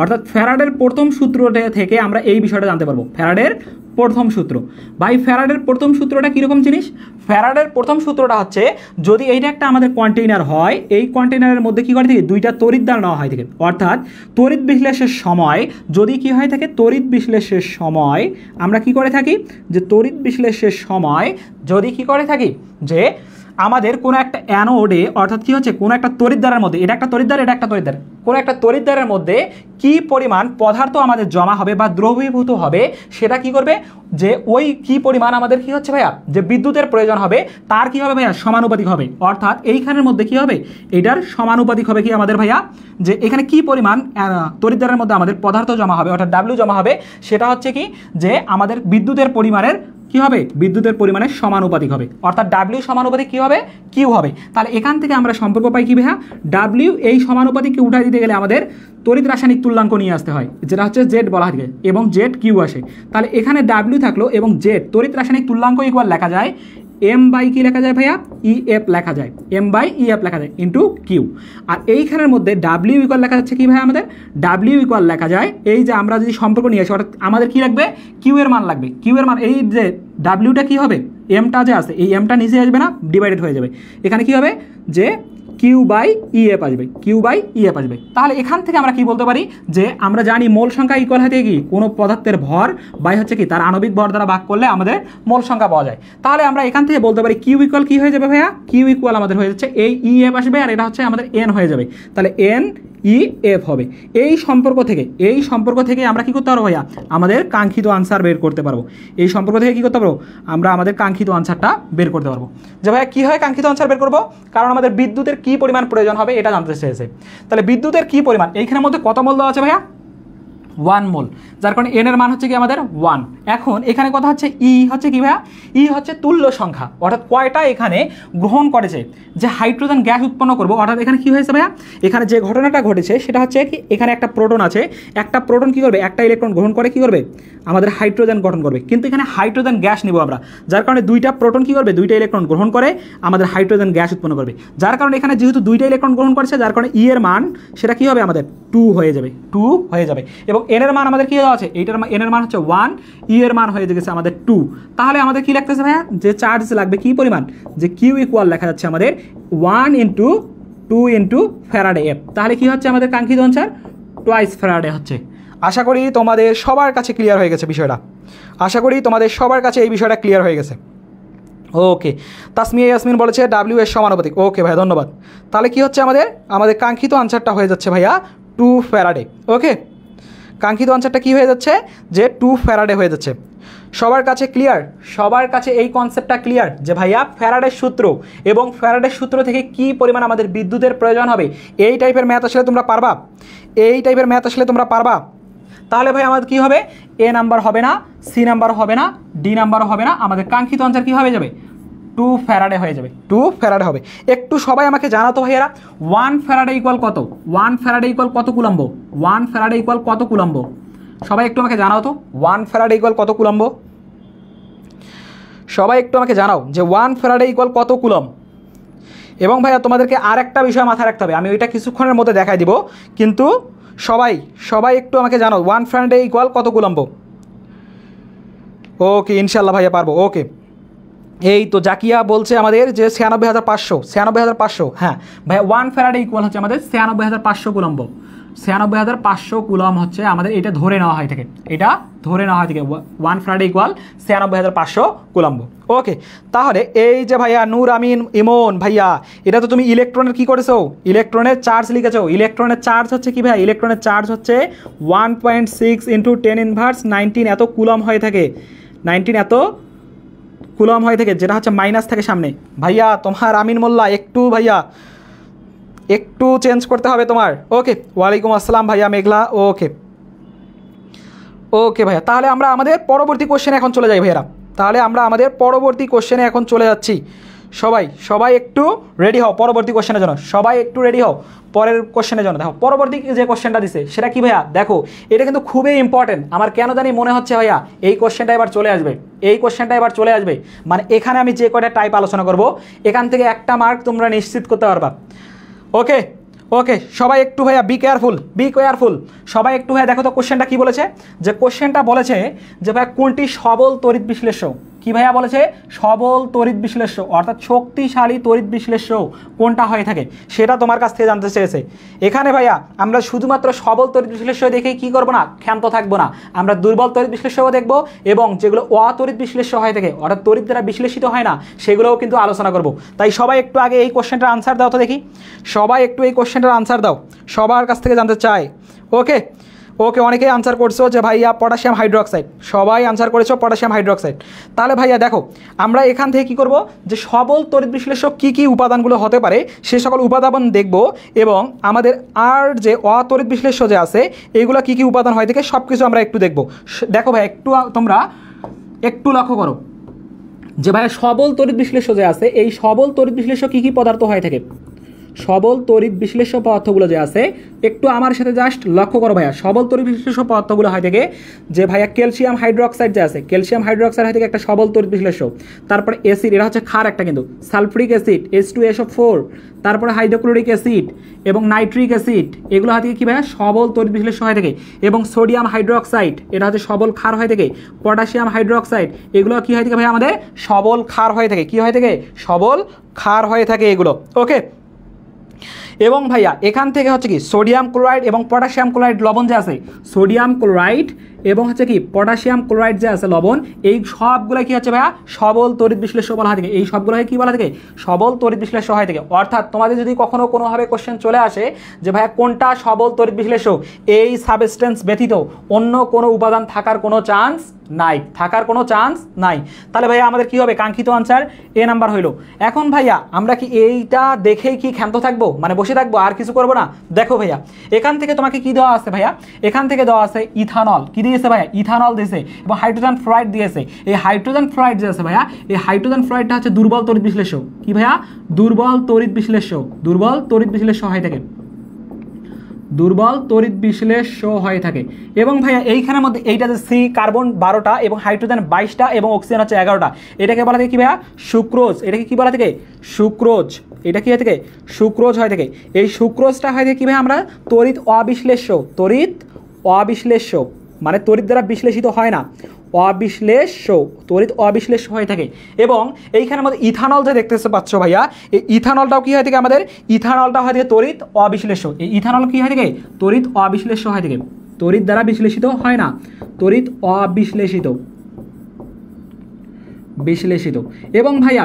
অর্থাৎ ফ্যারাডের প্রথম সূত্রটা থেকে আমরা এই বিষয়টা জানতে পারবো। ফ্যারাডের প্রথম সূত্র। ভাই ফ্যারাডের প্রথম সূত্রটা কীরকম জিনিস? ফ্যারাডের প্রথম সূত্রটা হচ্ছে যদি এইটা একটা আমাদের কন্টেইনার হয়, এই কন্টেইনারের মধ্যে কী করে থাকে? দুইটা তড়িৎদ্বার নেওয়া হয় থাকে, অর্থাৎ তড়িৎ বিশ্লেষের সময় যদি কি হয় থাকে? তড়িৎ বিশ্লেষের সময় আমরা কি করে থাকি? যে তড়িৎ বিশ্লেষের সময় যদি কি করে থাকি যে আমাদের কোনো একটা অ্যানোডে, অর্থাৎ কি হচ্ছে কোনো একটা তড়িৎদ্বারের মধ্যে, এটা একটা তড়িৎদ্বার, এটা একটা তড়িৎদ্বার, কোনো একটা তড়িৎদ্বারের মধ্যে কি পরিমাণ পদার্থ আমাদের জমা হবে বা দ্রবীভূত হবে সেটা কি করবে? যে ওই কি পরিমাণ আমাদের কি হচ্ছে ভাইয়া? যে বিদ্যুতের প্রয়োজন হবে তার কি হবে ভাইয়া? সমানুপাতিক হবে। অর্থাৎ এইখানের মধ্যে কি হবে? এটার সমানুপাতিক হবে কি আমাদের ভাইয়া? যে এখানে কি পরিমাণ তড়িৎদ্বারের মধ্যে আমাদের পদার্থ জমা হবে, অর্থাৎ ডাব্লিউ জমা হবে, সেটা হচ্ছে কি যে আমাদের বিদ্যুতের পরিমাণের কি হবে? বিদ্যুতের পরিমাণের সমানুপাতিক হবে, অর্থাৎ ডাব্লিউ সমানুপাতিক কি হবে? কিউ হবে। তাহলে এখান থেকে আমরা সম্পর্ক পাই কি ভাইয়া? ডাব্লিউ এই সমানুপাতিককে উঠাই দিতে গেলে আমাদের তড়িৎ রাসায়নিক তুল্যাঙ্ক নিয়ে আসতে হয়, যেটা হচ্ছে জেড বলা হয় এবং জেড কিউ আসে। তাহলে এখানে ডাব্লিউ থাকলো এবং জেড তড়িৎ রাসায়নিক তুল্যাঙ্ক ইকুয়াল লেখা যায় এম বাই কি লেখা যায় ভাইয়া? ই এফ লেখা যায়, এম বাই ই এফ লেখা যায় ইন্টু কিউ। আর এইখানের মধ্যে ডাব্লিউ ইকুয়াল লেখা যাচ্ছে কি ভাই? আমাদের ডাব্লিউ ইকুয়াল লেখা যায় এই যে আমরা যদি সম্পর্ক নিয়ে আসি, অর্থাৎ আমাদের কি লাগবে? কিউ এর মান লাগবে। কিউ এর মান এই যে ডাব্লিউটা কি হবে? এমটা যে আছে এই এমটা নিচে আসবে না, ডিভাইডেড হয়ে যাবে। এখানে কি হবে? যে কিউ বাই ই এফ আসবে, কিউ বাই ই এফ আসবে। তাহলে এখান থেকে আমরা কি বলতে পারি? যে আমরা জানি মোল সংখ্যা ইকুয়াল হতে কি কোনো পদার্থের ভর বাই হচ্ছে কি তার আণবিক ভর দ্বারা ভাগ করলে আমাদের মোল সংখ্যা পাওয়া যায়। তাহলে আমরা এখান থেকে বলতে পারি কিউ ইকুয়াল কি হয়ে যাবে ভাইয়া? কিউ ইকুয়াল আমাদের হয়ে যাচ্ছে এই ই এফ আসবে আর এটা হচ্ছে আমাদের এন হয়ে যাবে। তাহলে এন ই এফ হবে। এই সম্পর্ক থেকে আমরা কি করতে পারবো ভাইয়া? আমাদের কাঙ্ক্ষিত আনসার বের করতে পারবো। এই সম্পর্ক থেকে কি করতে পারবো? আমরা আমাদের কাঙ্ক্ষিত আনসারটা বের করতে পারবো। যে ভাইয়া কী হয় কাঙ্ক্ষিত আনসার বের করবো? কারণ আমাদের বিদ্যুতের কি পরিমাণ প্রয়োজন হবে এটা জানতে চেয়েছে। তাহলে বিদ্যুতের কি পরিমাণ এইখানের মধ্যে কত মোল দেওয়া আছে ভাইয়া? 1 মোল, যার কারণে এন এর মান হচ্ছে কি আমাদের 1। এখন এখানে কথা হচ্ছে ই হচ্ছে কি ভাইয়া? ই হচ্ছে তুল্য সংখ্যা, অর্থাৎ কয়টা এখানে গ্রহণ করেছে যে হাইড্রোজেন গ্যাস উৎপন্ন করবো। অর্থাৎ এখানে কি হয়েছে ভাইয়া? এখানে যে ঘটনাটা ঘটেছে সেটা হচ্ছে কি এখানে একটা প্রোটন আছে, একটা প্রোটন কি করবে? একটা ইলেকট্রন গ্রহণ করে কি করবে? আমাদের হাইড্রোজেন গঠন করবে। কিন্তু এখানে হাইড্রোজেন গ্যাস নিব আমরা, যার কারণে দুইটা প্রোটন কি করবে? দুইটা ইলেকট্রন গ্রহণ করে আমাদের হাইড্রোজেন গ্যাস উৎপন্ন করবে। যার কারণে এখানে যেহেতু দুইটা ইলেকট্রন গ্রহণ করেছে যার কারণে ই এর মান সেটা কি হবে? আমাদের 2 হয়ে যাবে, 2 হয়ে যাবে। এবং এন এর মান আমাদের কি আছে? এইটার এন এর মান হচ্ছে 1, ই এর মান হয়ে গেছে আমাদের 2। তাহলে আমাদের কি লাগতেছে ভাইয়া? যে চার্জ লাগবে কি পরিমাণ? যে কিউ ইকুয়াল লেখা যাচ্ছে আমাদের 1 ইন্টু 2 ইন্টু ফ্যারাডে এফ। তাহলে কি হচ্ছে আমাদের কাঙ্ক্ষিত আনসার? টুয়াইস ফ্যারাডে হচ্ছে। আশা করি তোমাদের সবার কাছে ক্লিয়ার হয়ে গেছে বিষয়টা। আশা করি তোমাদের সবার কাছে এই বিষয়টা ক্লিয়ার হয়ে গেছে। ওকে, তাসমিয়া ইয়াসমিন বলেছে ডাব্লিউ এর সমানুপাতিক। ওকে ভাই, ধন্যবাদ। তাহলে কি হচ্ছে আমাদের কাঙ্ক্ষিত আনসারটা হয়ে যাচ্ছে ভাইয়া 2 ফ্যারাডে। ওকে, কাঙ্ক্ষিত আনসারটা কি হয়ে যাচ্ছে? যে 2 ফ্যারাডে হয়ে যাচ্ছে। সবার কাছে ক্লিয়ার? সবার কাছে এই কনসেপ্টটা ক্লিয়ার যে ভাইয়া ফ্যারাডের সূত্র এবং ফ্যারাডের সূত্র থেকে কি পরিমাণ আমাদের বিদ্যুতের প্রয়োজন হবে। এই টাইপের ম্যাথ আসলে তোমরা পারবা? তাহলে ভাই আমাদের কি হবে, এ নাম্বার হবে না, সি নাম্বার হবে না, ডি নাম্বার হবে না, আমাদের কাঙ্ক্ষিত আনসার কি হয়ে যাবে, 2 ফ্যারাডে হয়ে যাবে, 2 ফ্যারাডে হবে। একটু সবাই আমাকে জানাতো ভাইয়ারা 1 ফ্যারাডে ইকুয়াল কত, 1 ফ্যারাডে ইকুয়াল কত কুলম্ব, 1 ফ্যারাডে ইকুয়াল কত কুলম্ব, সবাই একটু আমাকে জানাও তো 1 ফ্যারাডে ইকুয়াল কত কুলম্ব, সবাই একটু আমাকে জানাও যে 1 ফ্যারাডে ইকুয়াল কত কুলম। এবং ভাইয়া তোমাদেরকে আর একটা বিষয় মাথায় রাখতে হবে, আমি ওইটা কিছুক্ষণের মধ্যে দেখাই দিব, কিন্তু সবাই একটু আমাকে জানাও 1 ফ্যারাডে ইকুয়াল কত কুলম্ব। ওকে ইনশাল্লাহ ভাইয়া পারবো। ওকে, এই তো জাকিয়া বলছে আমাদের যে 96,500, হ্যাঁ ভাইয়া 1 ফ্যারাডে ইকুয়াল হচ্ছে আমাদের 96,500 কুলম্ব, 96,500 কুলম হচ্ছে আমাদের, এটা ধরে নেওয়া হয় থেকে, এটা ধরে নেওয়া হয় থেকে 1 ফ্যারাডে ইকুয়াল 96,500 কুলম্ব। ওকে, তাহলে এই যে ভাইয়া নূর আমিন ইমন ভাইয়া, এটা তো তুমি ইলেকট্রনের কি করেছো, ইলেকট্রনের চার্জ লিখেছো। ইলেকট্রনের চার্জ হচ্ছে কি ভাইয়া, ইলেকট্রনের চার্জ হচ্ছে 1.6 × 10⁻19 এত কুলম হয়ে থাকে, 19 এত কুলম হয়ে থাকে, যেটা হচ্ছে মাইনাস থাকে সামনে। ভাইয়া তোমার আমিন মোল্লা একটু ভাইয়া একটু চেঞ্জ করতে হবে তোমার। ওকে, ওয়ালাইকুম আসসালাম ভাইয়া মেঘলা। ওকে ওকে ভাইয়া, তাহলে আমরা আমাদের পরবর্তী কোশ্চেনে এখন চলে যাই ভাইয়ারা, তাহলে আমরা আমাদের পরবর্তী কোশ্চেনে এখন চলে যাচ্ছি। সবাই একটু রেডি হও পরবর্তী কোশ্চেনের জন্য, সবাই একটু রেডি হও পরের কোশ্চেনের জন্য। দেখো পরবর্তী যে কোশ্চেনটা দিছে সেটা কি ভাইয়া, দেখো এটা কিন্তু খুবই ইম্পর্টেন্ট, আমার কেন জানি মনে হচ্ছে ভাইয়া এই কোশ্চেনটা এবার চলে আসবে, এই কোশ্চেনটা এবার চলে আসবে, মানে এখানে আমি যে কয়টা টাইপ আলোচনা করব এখান থেকে একটা মার্ক তোমরা নিশ্চিত করতে পারবা। ওকে ওকে, সবাই একটু ভাইয়া বি কেয়ারফুল, সবাই একটু ভাইয়া দেখো তো কোশ্চেনটা কি বলেছে, যে কোশ্চেনটা বলেছে যে ভাইয়া কোনটি সবল তড়িৎ বিশ্লেষ্য, কি ভাইয়া বলেছে, সবল তড়িৎ বিশ্লেষ্য অর্থাৎ শক্তিশালী তড়িৎ বিশ্লেষ্য কোনটা হয়ে থাকে সেটা তোমার কাছ থেকে জানতে চেয়েছে। এখানে ভাইয়া আমরা শুধুমাত্র সবল তড়িৎ বিশ্লেষ্য দেখেই কি করবো না, ক্ষান্ত থাকবো না, আমরা দুর্বল তড়িৎ বিশ্লেষ্যও দেখবো, এবং যেগুলো অতড়িৎ বিশ্লেষ্য হয়ে থাকে অর্থাৎ তড়িৎ দ্বারা বিশ্লেষিত হয় না সেগুলোও কিন্তু আলোচনা করব। তাই সবাই একটু আগে এই কোশ্চেনটার আনসার দাও তো দেখি, সবাই একটু এই কোশ্চেনটার আনসার দাও, সবার কাছ থেকে জানতে চাই। ওকে ওকে, অনেকেই আনসার করছো যে ভাইয়া পটাশিয়াম হাইড্রোক্সাইড, সবাই আনসার করেছো পটাশিয়াম হাইড্রোক্সাইড। তাহলে ভাইয়া দেখো আমরা এখান থেকে কি করব, যে সবল তড়িৎ বিশ্লেষ্য কী কী উপাদানগুলো হতে পারে সে সকল উপাদান দেখব, এবং আমাদের আর যে অতড়িৎ বিশ্লেষ্য যে আছে এইগুলো কী কী উপাদান হয় থেকে সব কিছু আমরা একটু দেখব। দেখো ভাই একটু তোমরা একটু লক্ষ্য করো যে ভাইয়া সবল তড়িৎ বিশ্লেষ্য যে আছে এই সবল তড়িৎ বিশ্লেষ্য কী কী পদার্থ হয়ে থাকে, সবল তড়িৎ বিশ্লেষ্য পদার্থগুলো যে আছে একটু আমার সাথে জাস্ট লক্ষ্য করো ভাইয়া, সবল তড়িৎ বিশ্লেষ্য পদার্থগুলো হয় থেকে যে ভাইয়া ক্যালসিয়াম হাইড্রোক্সাইড যে আছে, ক্যালসিয়াম হাইড্রোক্সাইড হয় থেকে একটা সবল তড়িৎ বিশ্লেষ্য, তারপরে অ্যাসিড, এটা হচ্ছে ক্ষার একটা কিন্তু, সালফ্রিক অ্যাসিড H2SO4, তারপরে হাইড্রোক্লোরিক অ্যাসিড এবং নাইট্রিক অ্যাসিড, এগুলো হয় থেকে কী ভাইয়া সবল তড়িৎ বিশ্লেষ্য হয়ে থাকে, এবং সোডিয়াম হাইড্রোক্সাইড এটা হচ্ছে সবল ক্ষার হয়ে থাকে, পটাশিয়াম হাইড্রোক্সাইড এগুলো কী হয় থেকে ভাইয়া আমাদের সবল ক্ষার হয়ে থাকে, কী হয়ে থাকে সবল ক্ষার হয়ে থাকে এগুলো। ওকে, এবং ভাইয়া এখান থেকে হচ্ছে কি সোডিয়াম ক্লোরাইড এবং পটাশিয়াম ক্লোরাইড লবণ যে আছে, সোডিয়াম ক্লোরাইড এবং হচ্ছে কি পটাশিয়াম ক্লোরাইড যে আছে লবণ, এই সবগুলো কি হচ্ছে ভাইয়া সবল তড়িৎ বিশ্লেষ্য বলা হয় থাকে, এই সবগুলো কি বলা থাকে সবল তড়িৎ বিশ্লেষ্য হয় থাকে। অর্থাৎ তোমাদের যদি কখনো কোনোভাবে কোশ্চেন চলে আসে যে ভাইয়া কোনটা সবল তড়িৎ বিশ্লেষ্য, এই সাবস্টেন্স ব্যতীত অন্য কোনো উপাদান থাকার কোনো চান্স নাই, তাহলে ভাইয়া আমাদের কি হবে কাঙ্ক্ষিত আনসার এ নাম্বার হইল। এখন ভাইয়া আমরা কি এইটা দেখেই কি ক্ষান্ত থাকবো, মানে বসে থাকবো আর কিছু করবো না? দেখো ভাইয়া এখান থেকে তোমাকে কি দেওয়া আছে ভাইয়া, এখান থেকে দেওয়া আছে ইথানল, কি দিয়েছে ভাইয়া ইথানল দিয়েছে, এবং হাইড্রোজেন ফ্লোরাইড দিয়েছে। এই হাইড্রোজেন ফ্লোরাইড যে আছে ভাইয়া, এই হাইড্রোজেন ফ্লোরাইডটা হচ্ছে দুর্বল তড়িৎ বিশ্লেষ্য, কি ভাইয়া দুর্বল তড়িৎ বিশ্লেষ্য হয়ে থাকে, দুর্বল তড়িৎ বিশ্লেষ্য হয়ে থাকে। এবং ভাইয়া এইখানের মধ্যে এইটা যে সি কার্বন 12টা এবং হাইড্রোজেন 22টা এবং অক্সিজেন হচ্ছে 11টা, এটাকে বলা থাকে কি ভাইয়া সুক্রোজ, এটাকে কি বলা থাকে সুক্রোজ, এটা কি হয়ে থাকে সুক্রোজ হয়ে থাকে। এই সুক্রোজটা হয়ে থাকে কি ভাই আমরা তড়িৎ অবিশ্লেষ্য, মানে তড়িৎ দ্বারা বিশ্লেষিত হয় না, তড়িৎ অবিশ্লেষ্য হয়ে থাকে। এবং এইখানের মধ্যে ইথানল যে দেখতে পাচ্ছ ভাইয়া, এই ইথানলটাও কি হয় থাকে আমাদের, ইথানলটা হয় থাকে তড়িৎ অবিশ্লেষ্য, এই ইথানল কি হয় থাকে তড়িৎ অবিশ্লেষ্য হয় থাকে, তড়িৎ দ্বারা বিশ্লেষিত হয় না, তড়িৎ অবিশ্লেষিত। এবং ভাইয়া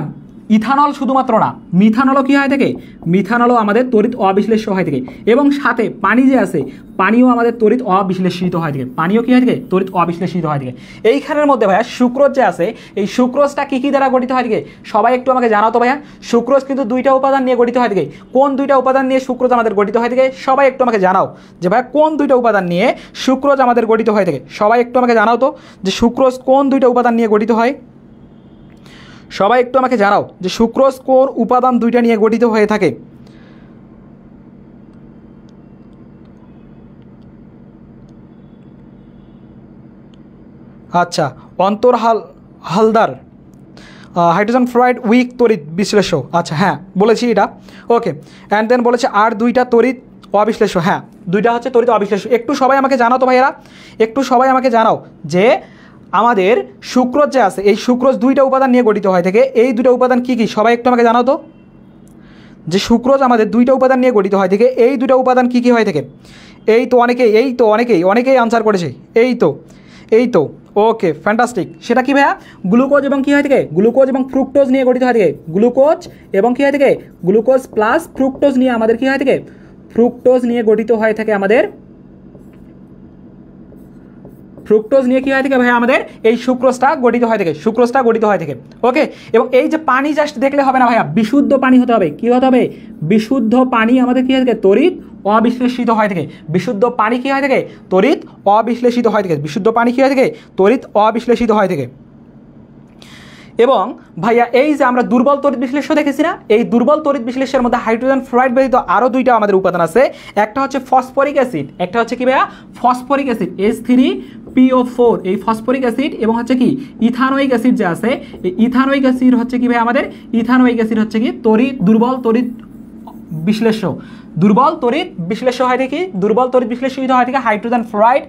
ইথানল শুধুমাত্র না, মিথানলও কী হয় থাকে, মিথানলও আমাদের তড়িৎ অবিশ্লেষ্য হয় থাকে, এবং সাথে পানি যে আছে পানিও আমাদের তড়িৎ অবিশ্লেষিত হয় থাকে, পানিও কী হয় থাকে, তড়িৎ অবিশ্লেষিত হয় থাকে। এইখানের মধ্যে ভাইয়া সুক্রোজ যে আছে, এই সুক্রোজটা কী কী দ্বারা গঠিত হয় থাকে সবাই একটু আমাকে জানাও তো ভাইয়া। সুক্রোজ কিন্তু দুইটা উপাদান নিয়ে গঠিত হয় থাকে। কোন দুইটা উপাদান নিয়ে সুক্রোজ আমাদের গঠিত হয় থাকে সবাই একটু আমাকে জানাও যে ভাইয়া কোন দুইটা উপাদান নিয়ে সুক্রোজ আমাদের গঠিত হয় থাকে। সবাই একটু আমাকে জানাও তো যে সুক্রোজ কোন দুইটা উপাদান নিয়ে গঠিত হয়। সবাই একটু আমাকে জানাও যে সুক্রোজ কোন উপাদান দুইটা নিয়ে গঠিত হয়ে থাকে। আচ্ছা, অন্তর হালদার, হাইড্রোজেন ফ্লোরাইড উইক তড়িৎ বিশ্লেষ্য। আচ্ছা হ্যাঁ বলেছি এটা, ওকে। অ্যান্ড দেন বলেছে আর দুইটা তড়িৎ অবিশ্লেষ্য, হ্যাঁ দুইটা হচ্ছে তড়িৎ অবিশ্লেষ্য। একটু সবাই আমাকে জানাও তো ভাইয়েরা, একটু সবাই আমাকে জানাও যে আমাদের সুক্রোজ যে আছে এই সুক্রোজ দুইটা উপাদান নিয়ে গঠিত হয় থেকে। এই দুটো উপাদান কী কী সবাই একটু আমাকে জানাও তো যে সুক্রোজ আমাদের দুইটা উপাদান নিয়ে গঠিত হয় থেকে। এই দুটো উপাদান কী কী হয় থেকে? এই তো অনেকেই আনসার করেছে। এই তো ওকে ফ্যান্টাস্টিক। সেটা কি ভাইয়া? গ্লুকোজ এবং কী হয় থেকে? গ্লুকোজ এবং ফ্রুক্টোজ নিয়ে গঠিত হয় থেকে। গ্লুকোজ এবং কী হয় থেকে? গ্লুকোজ প্লাস ফ্রুক্টোজ নিয়ে আমাদের কী হয় থেকে? ফ্রুক্টোজ নিয়ে গঠিত হয় থাকে আমাদের। ফ্রুক্টোজ নিয়ে কী হয় থেকে ভাইয়া আমাদের এই সুক্রোজটা গঠিত হয় থেকে, সুক্রোজটা গঠিত হয় থেকে। ওকে, এবং এই যে পানি জাস্ট দেখলে হবে না ভাইয়া, বিশুদ্ধ পানি হতে হবে। কী হতে হবে? বিশুদ্ধ পানি আমাদের কী হয় থেকে? তড়িৎ অবিশ্লেষিত হয় থেকে। বিশুদ্ধ পানি কী হয় থেকে? তড়িৎ অবিশ্লেষিত হয় থেকে। বিশুদ্ধ পানি কী হয় থেকে? তড়িৎ অবিশ্লেষিত হয় থেকে। এবং ভাইয়া এই যে আমরা দুর্বল তড়িৎ বিশ্লেষ্য দেখেছি না, এই দুর্বল তড়িৎ বিশ্লেষ্যের মধ্যে হাইড্রোজেন ফ্লোরাইড ব্যতীত আরও দুইটা আমাদের উপাদান আছে। একটা হচ্ছে ফসফরিক অ্যাসিড, একটা হচ্ছে কি ভাইয়া? ফসফরিক অ্যাসিড H3PO4, এই ফসফরিক অ্যাসিড এবং হচ্ছে কি ইথানোয়িক অ্যাসিড যে আছে, এই ইথানোয়িক অ্যাসিড হচ্ছে কি ভাই আমাদের? ইথানোয়িক অ্যাসিড হচ্ছে কি দুর্বল তড়িৎ বিশ্লেষ্য। দুর্বল তড়িৎ বিশ্লেষ্য হয় দেখি, দুর্বল তড়িৎ বিশ্লেষিত হয় থেকে হাইড্রোজেন ফ্লোরাইড,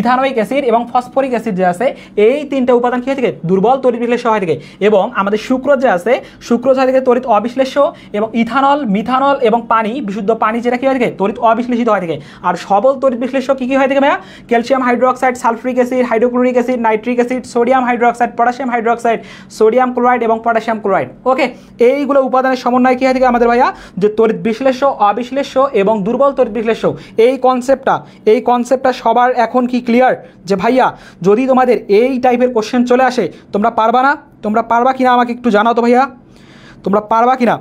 ইথানোয়িক অ্যাসিড এবং ফসফরিক অ্যাসিড যে আছে, এই তিনটা উপাদান কী হয় থেকে? দুর্বল তড়িৎ বিশ্লেষ্য হয় থেকে। এবং আমাদের সুক্রোজ যে আছে, সুক্রোজ হয় থেকে তড়িৎ অবিশ্লেষ্য, এবং ইথানল, মিথানল এবং পানি, বিশুদ্ধ পানি যেটা কী হয় থেকে? তড়িৎ অবিশ্লেষিত হয় থেকে। আর সবল তড়িৎ বিশ্লেষ্য কী কী হয় থেকে ভাইয়া? Calcium hydroxide, sulphuric acid, hydrochloric acid, nitric acid, sodium hydroxide, potassium hydroxide, sodium chloride এবং পটাশিয়াম ক্লোরাইড। ওকে, এইগুলো উপাদানের সমন্বয় কী হয় থেকে আমাদের ভাইয়া? যে তড়িৎ বিশ্লেষ্য, অবিশ্লেষ্য এবং দুর্বল তড়িৎ বিশ্লেষ্য। এই কনসেপ্টটা সবার এখন কি ক্লিয়ার? যে ভাইয়া যদি তোমাদের এই টাইপের কোশ্চেন চলে আসে তোমরা পারবা না? তোমরা পারবা কিনা আমাকে একটু জানাও তো ভাইয়া, তোমরা পারবা কিনা?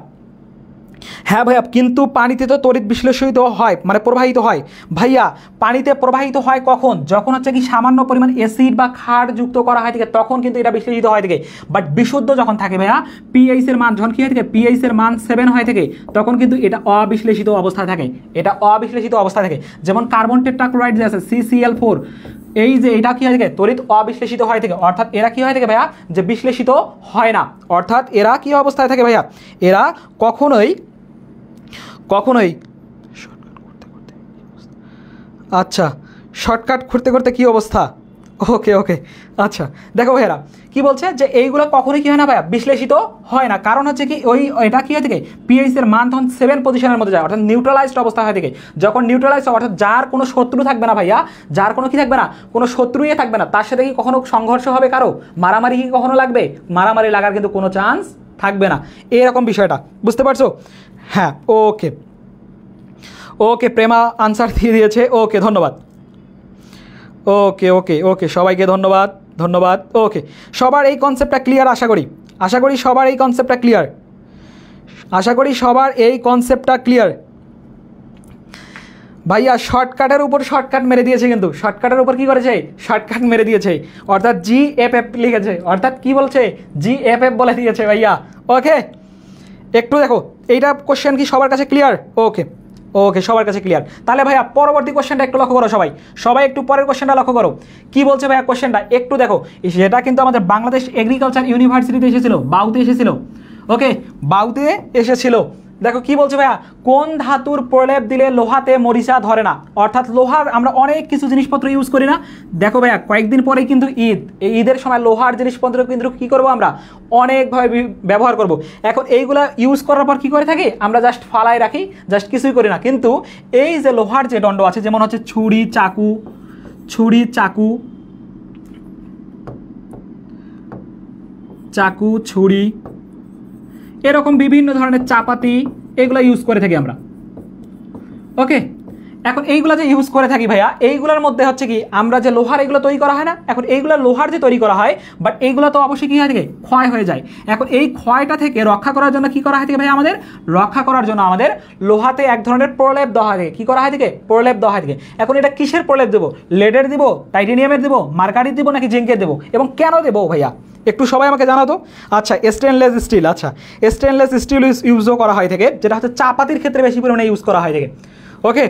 হ্যাঁ ভাইয়া, কিন্তু পানিতে তো তড়িৎ বিশ্লেষিত হয়, মানে প্রবাহিত হয় ভাইয়া। পানিতে প্রবাহিত হয় কখন? যখন হচ্ছে কি সামান্য পরিমাণ অ্যাসিড বা ক্ষার যুক্ত করা হয় থেকে, তখন কিন্তু এটা বিশ্লেষিত হয় থেকে। বাট বিশুদ্ধ যখন থাকে ভাইয়া, পিএইচ এর মান যখন কী হয় থেকে? পিএইচ এর মান 7 হয় থেকে, তখন কিন্তু এটা অবিশ্লেষিত অবস্থায় থাকে। এটা অবিশ্লেষিত অবস্থায় থাকে। যেমন কার্বন টেট্রাক্লোরাইড যে আছে CCl4, এই যে এটা কী হয় থেকে? তড়িৎ অবিশ্লেষিত হয় থেকে। অর্থাৎ এরা কী হয় থেকে ভাইয়া? যে বিশ্লেষিত হয় না। অর্থাৎ এরা কী অবস্থায় থাকে ভাইয়া? এরা কখনোই আচ্ছা শর্টকাট করতে করতে কী অবস্থা? ওকে আচ্ছা দেখো ভাইয়ারা কি বলছে যে এইগুলো কখনোই কী হয় না ভাইয়া? বিশ্লেষিত হয় না। কারণ হচ্ছে কি এটা কী হয় থেকে? পিএইচ এর মান তখন 7 পজিশনের মধ্যে যায়, অর্থাৎ নিউট্রালাইজড অবস্থা হয় থেকে। যখন নিউট্রালাইজ, অর্থাৎ যার কোনো শত্রু থাকবে না ভাইয়া, যার কোনো কি থাকবে না? কোনো শত্রুই থাকবে না, তার সাথে কি কখনো সংঘর্ষ হবে কারো? মারামারি কি কখনো লাগবে? মারামারি লাগার কিন্তু কোনো চান্স থাকবে না, এরকম বিষয়টা বুঝতে পারছো? হ্যাঁ ওকে প্রেমা আনসার দিয়ে দিয়েছে, ওকে ধন্যবাদ। ওকে সবাইকে ধন্যবাদ। ওকে, সবার এই কনসেপ্টটা ক্লিয়ার? আশা করি সবার এই কনসেপ্টটা ক্লিয়ার। ভাইয়া শর্টকাটের উপর শর্টকাট মেরে দিয়েছে, কিন্তু শর্টকাটের উপর কী করেছে? শর্টকাট মেরে দিয়েছে, অর্থাৎ GFF লিখেছে, অর্থাৎ কি বলছে? GFF বলে দিয়েছে ভাইয়া। ওকে, একটু দেখো এইটা কোশ্চেন কি সবার কাছে ক্লিয়ার? ওকে সবার কাছে ক্লিয়ার। তাহলে ভাইয়া পরবর্তী কোশ্চেনটা একটু লক্ষ্য করো, সবাই একটু পরের কোশ্চেনটা লক্ষ্য করো। কি বলছে ভাইয়া কোশ্চেনটা একটু দেখো। সেটা কিন্তু আমাদের বাংলাদেশ এগ্রিকালচার ইউনিভার্সিটিতে এসেছিল, বাউতে এসেছিল। ওকে, বাউতে এসেছিল। দেখো কি বলছে ভাইয়া? কোন ধাতুর প্রলেপ দিলে লোহাতে মরিচা ধরে না? অর্থাৎ লোহার আমরা অনেক কিছু জিনিসপত্র ইউজ করি না। দেখো ভাইয়া কয়েকদিন পরেই কিন্তু ঈদ, এই ঈদের সময় লোহার জিনিসপত্র কিন্তু কী করবো? আমরা অনেকভাবে ব্যবহার করব। এখন এইগুলা ইউজ করার পর কী করে থাকি? আমরা জাস্ট ফালাই রাখি, জাস্ট কিছুই করি না। কিন্তু এই যে লোহার যে দণ্ড আছে, যেমন হচ্ছে ছুরি, এরকম বিভিন্ন ধরনের চাপাতি এগুলো ইউজ করে থাকি আমরা। ওকে, এখন এইগুলো যে ইউজ করে থাকি ভাইয়া, এইগুলোর মধ্যে হচ্ছে কি আমরা যে লোহার এগুলো তৈরি করা হয় না, এখন এইগুলো লোহার যে তৈরি করা হয়, বাট এইগুলো তো অবশ্যই কী হয় থাকে, ক্ষয় হয়ে যায়। এখন এই ক্ষয়টা থেকে রক্ষা করার জন্য কী করা হয় থাকে ভাইয়া, আমাদের রক্ষা করার জন্য আমাদের লোহাতে এক ধরনের প্রলেপ দেওয়া হয় থাকে। কী করা হয় থাকে, প্রলেপ দেওয়া হয় থাকে। এখন এটা কিসের প্রলেপ দেবো, লেডের দিব, টাইটেনিয়ামের দেবো, মার্কারির দিব, নাকি জিঙ্কের দেবো, এবং কেন দেবো ভাইয়া একটু সবাই আমাকে জানাতো। আচ্ছা, স্টেনলেস স্টিল, আচ্ছা স্টেনলেস স্টিল ইউজও করা হয় থাকে, যেটা হচ্ছে চাপাতির ক্ষেত্রে বেশি পরিমাণে ইউজ করা হয় থাকে। ওকে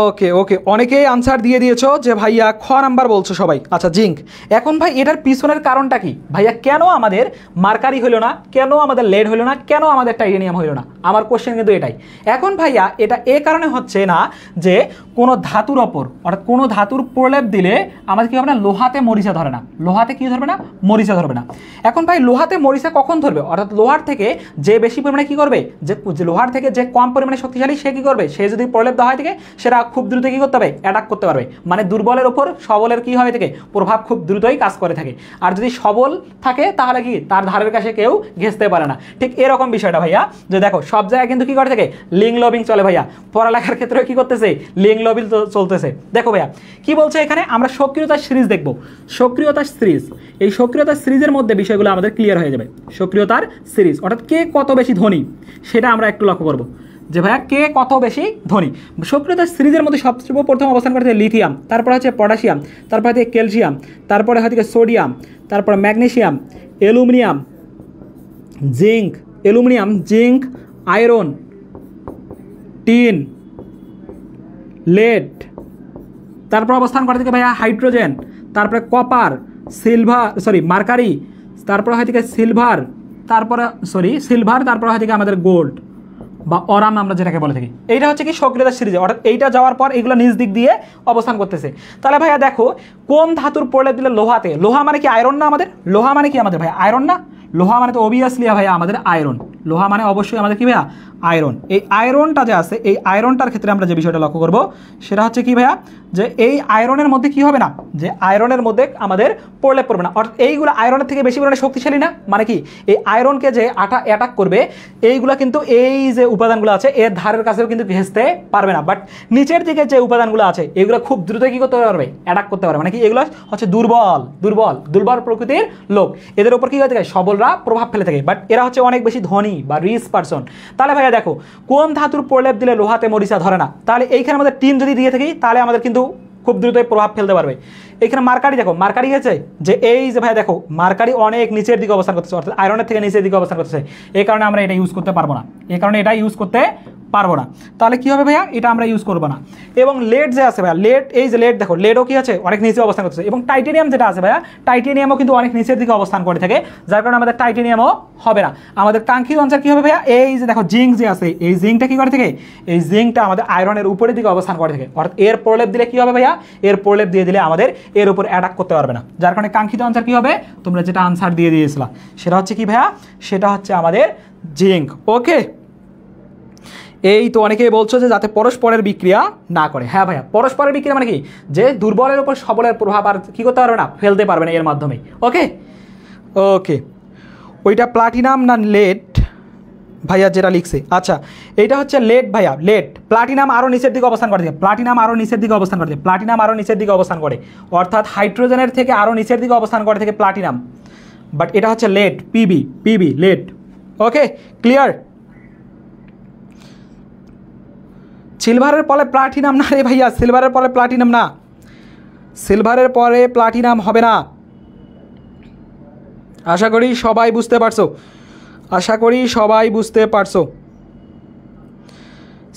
ওকে ওকে, অনেকেই আনসার দিয়ে দিয়েছো যে ভাইয়া খ নাম্বার বলছো সবাই। আচ্ছা জিঙ্ক। এখন ভাই এটার পিছনের কারণটা কি ভাইয়া, কেন আমাদের মার্কারি হইলো না, কেন আমাদের লেড হইলো না, কেন আমাদের টাইটেনিয়াম হইলো না, আমার কোশ্চেন কিন্তু এটাই। এখন ভাইয়া এটা এ কারণে হচ্ছে না যে কোনো ধাতুর ওপর, অর্থাৎ কোনো ধাতুর প্রলেপ দিলে আমাদের কী হবে না, লোহাতে মরিচা ধরে না। লোহাতে কী ধরবে না, মরিচা ধরবে না। এখন ভাই লোহাতে মরিচা কখন ধরবে, অর্থাৎ লোহার থেকে যে বেশি পরিমাণে কী করবে, যে লোহার থেকে যে কম পরিমাণে শক্তিশালী সে কী করবে, সে যদি প্রলেপ দেওয়া হয় থেকে সেটা খুব দ্রুত কী করতে হবে, অ্যাটাক করতে পারবে। মানে দুর্বলের ওপর সবলের কী হয় থেকে প্রভাব খুব দ্রুতই কাজ করে থাকে। আর যদি সবল থাকে তাহলে কি তার ধারের কাছে কেউ ঘেঁচতে পারে না। ঠিক এরকম বিষয়টা ভাইয়া, যে দেখো সব জায়গায় কিন্তু কী করে থাকে, লিঙ্ক লবিং চলে ভাইয়া। পড়ালেখার ক্ষেত্রে কী করতেছে, লিঙ্ক লবিং চলতেছে। দেখো ভাইয়া কি বলছে এখানে, আমরা সক্রিয়তার সিরিজ দেখব। সক্রিয়তার সিরিজ, এই সক্রিয়তার সিরিজের মধ্যে বিষয়গুলো আমাদের ক্লিয়ার হয়ে যাবে। সক্রিয়তার সিরিজ অর্থাৎ কে কত বেশি ধনী সেটা আমরা একটু লক্ষ্য করব, যে ভাইয়া কে কত বেশি ধনী। সক্রিয়তার সিরিজের মধ্যে সবচেয়ে প্রথম অবস্থান করতে লিথিয়াম, তারপর হচ্ছে পটাশিয়াম, তারপর হচ্ছে ক্যালসিয়াম, তারপরে হচ্ছে সোডিয়াম, তারপর magnesium, aluminium, zinc, aluminium, zinc, iron, tin, lead, তারপর অবস্থান করে থেকে ভাইয়া হাইড্রোজেন, তারপরে কপার, সিলভার, মার্কারি, তারপর হয় থেকে সিলভার, তারপর হয় থেকে আমাদের গোল্ড বা অরাম আমরা যেটাকে বলে থাকি। এইটা হচ্ছে কি সক্রিয়তার সিরিজে, অর্থাৎ এইটা যাওয়ার পর এগুলো নিজ দিক দিয়ে অবস্থান করতেছে। তাহলে ভাইয়া দেখো কোন ধাতুর প্রলেপ দিলে লোহাতে, লোহা মানে কি আয়রন না আমাদের, লোহা মানে কি আমাদের ভাইয়া আয়রন না, লোহা মানে তো অবভিয়াসলি ভাইয়া আমাদের আয়রন, লোহা মানে অবশ্যই আমাদের কি ভাইয়া আয়রন। এই আয়রনটা যে আছে, এই আয়রনটার ক্ষেত্রে আমরা যে বিষয়টা লক্ষ্য করব সেটা হচ্ছে কি ভাইয়া, যে এই আয়রনের মধ্যে কি হবে না, যে আয়রনের মধ্যে আমাদের প্রলেপ পড়বে না, অর্থাৎ এইগুলো আয়রনের থেকে বেশি পরিমাণে শক্তিশালী না। মানে কি এই আয়রনকে যে অ্যাটাক করবে, এইগুলো কিন্তু এই যে উপাদানগুলো আছে এর ধারের কাছেও কিন্তু ঘেঁচতে পারবে না। বাট নিচের দিকে যে উপাদানগুলো আছে এগুলো খুব দ্রুত কী করতে পারবে, অ্যাটাক করতে পারবে। মানে কি এগুলো হচ্ছে দুর্বল প্রকৃতির লোক, এদের উপর কী হয়ে থাকে, সবলরা প্রভাব ফেলে থাকে। বাট এরা হচ্ছে অনেক বেশি ধনী বা রিচ পারসন। তাহলে ভাইয়া দেখো কোন ধাতুর প্রলেপ দিলে লোহাতে মরিচা ধরে না, তাহলে এইখানে আমাদের টিন যদি দিয়ে থাকি তাহলে আমাদের কিন্তু খুব দ্রুতই প্রভাব ফেলতে পারবে। এখানে মার্কারি দেখো, মার্কারি হয়েছে যে এই যে ভাইয়া দেখো মার্কারি অনেক নিচের দিকে অবস্থান করতেছে, অর্থাৎ আয়রনের থেকে নিচের দিকে অবস্থান করতেছে, এই কারণে আমরা এটা ইউজ করতে পারবো না, এই কারণে এটা ইউজ করতে পারবো না। তাহলে কি হবে ভাইয়া, এটা আমরা ইউজ করবো না। এবং লেড যে আছে ভাইয়া, লেড, এই যে লেড দেখো, লেডও কি আছে অনেক নিচে অবস্থান করতেছে। এবং টাইটেনিয়াম যেটা আছে ভাইয়া, টাইটেনিয়ামও কিন্তু অনেক নিচের দিকে অবস্থান করে থাকে, যার কারণে আমাদের টাইটেনিয়ামও হবে না। আমাদের কাঙ্ক্ষিত আনসার কি হবে ভাইয়া, এই যে দেখো জিঙ্ক যে আছে, এই জিঙ্কটা কি করে থাকে, এই জিঙ্কটা আমাদের আয়রনের উপরের দিকে অবস্থান করে থাকে, অর্থাৎ এর প্রলেপ দিলে কি হবে ভাইয়া, এর প্রলেপ দিয়ে দিলে আমাদের এর উপর অ্যাটাক করতে পারবে না, যার কারণে কাঙ্ক্ষিত আনসার কি হবে, তোমরা যেটা আনসার দিয়ে দিয়েছিলা সেটা হচ্ছে কি ভাইয়া, সেটা হচ্ছে আমাদের জিঙ্ক। ওকে, এই তো অনেকেই বলছো যে যাতে পরস্পরের বিক্রিয়া না করে। হ্যাঁ ভাইয়া, পরস্পরের বিক্রিয়া মানে কি, যে দুর্বলের উপর সবলের প্রভাব আর কি করতে পারবে না, ফেলতে পারবে না এর মাধ্যমে। ওকে ওকে, ওইটা প্লাটিনাম না লেড ভাইয়া যেটা লিখছে, আচ্ছা এইটা হচ্ছে লেড ভাইয়া, লেড। প্লাটিনাম আরও নিচের দিকে অবস্থান করে, প্লাটিনাম আরও নিচের দিকে অবস্থান করে, প্লাটিনাম আরও নিচের দিকে অবস্থান করে, অর্থাৎ হাইড্রোজেনের থেকে আরও নিচের দিকে অবস্থান করে থেকে প্লাটিনাম। বাট এটা হচ্ছে lead, PB lead. Okay clear. সিলভারের পরে প্লাটিনাম না রে ভাইয়া, সিলভারের পরে প্লাটিনাম না, সিলভারের পরে প্লাটিনাম হবে না। আশা করি সবাই বুঝতে পারছো, আশা করি সবাই বুঝতে পারছো।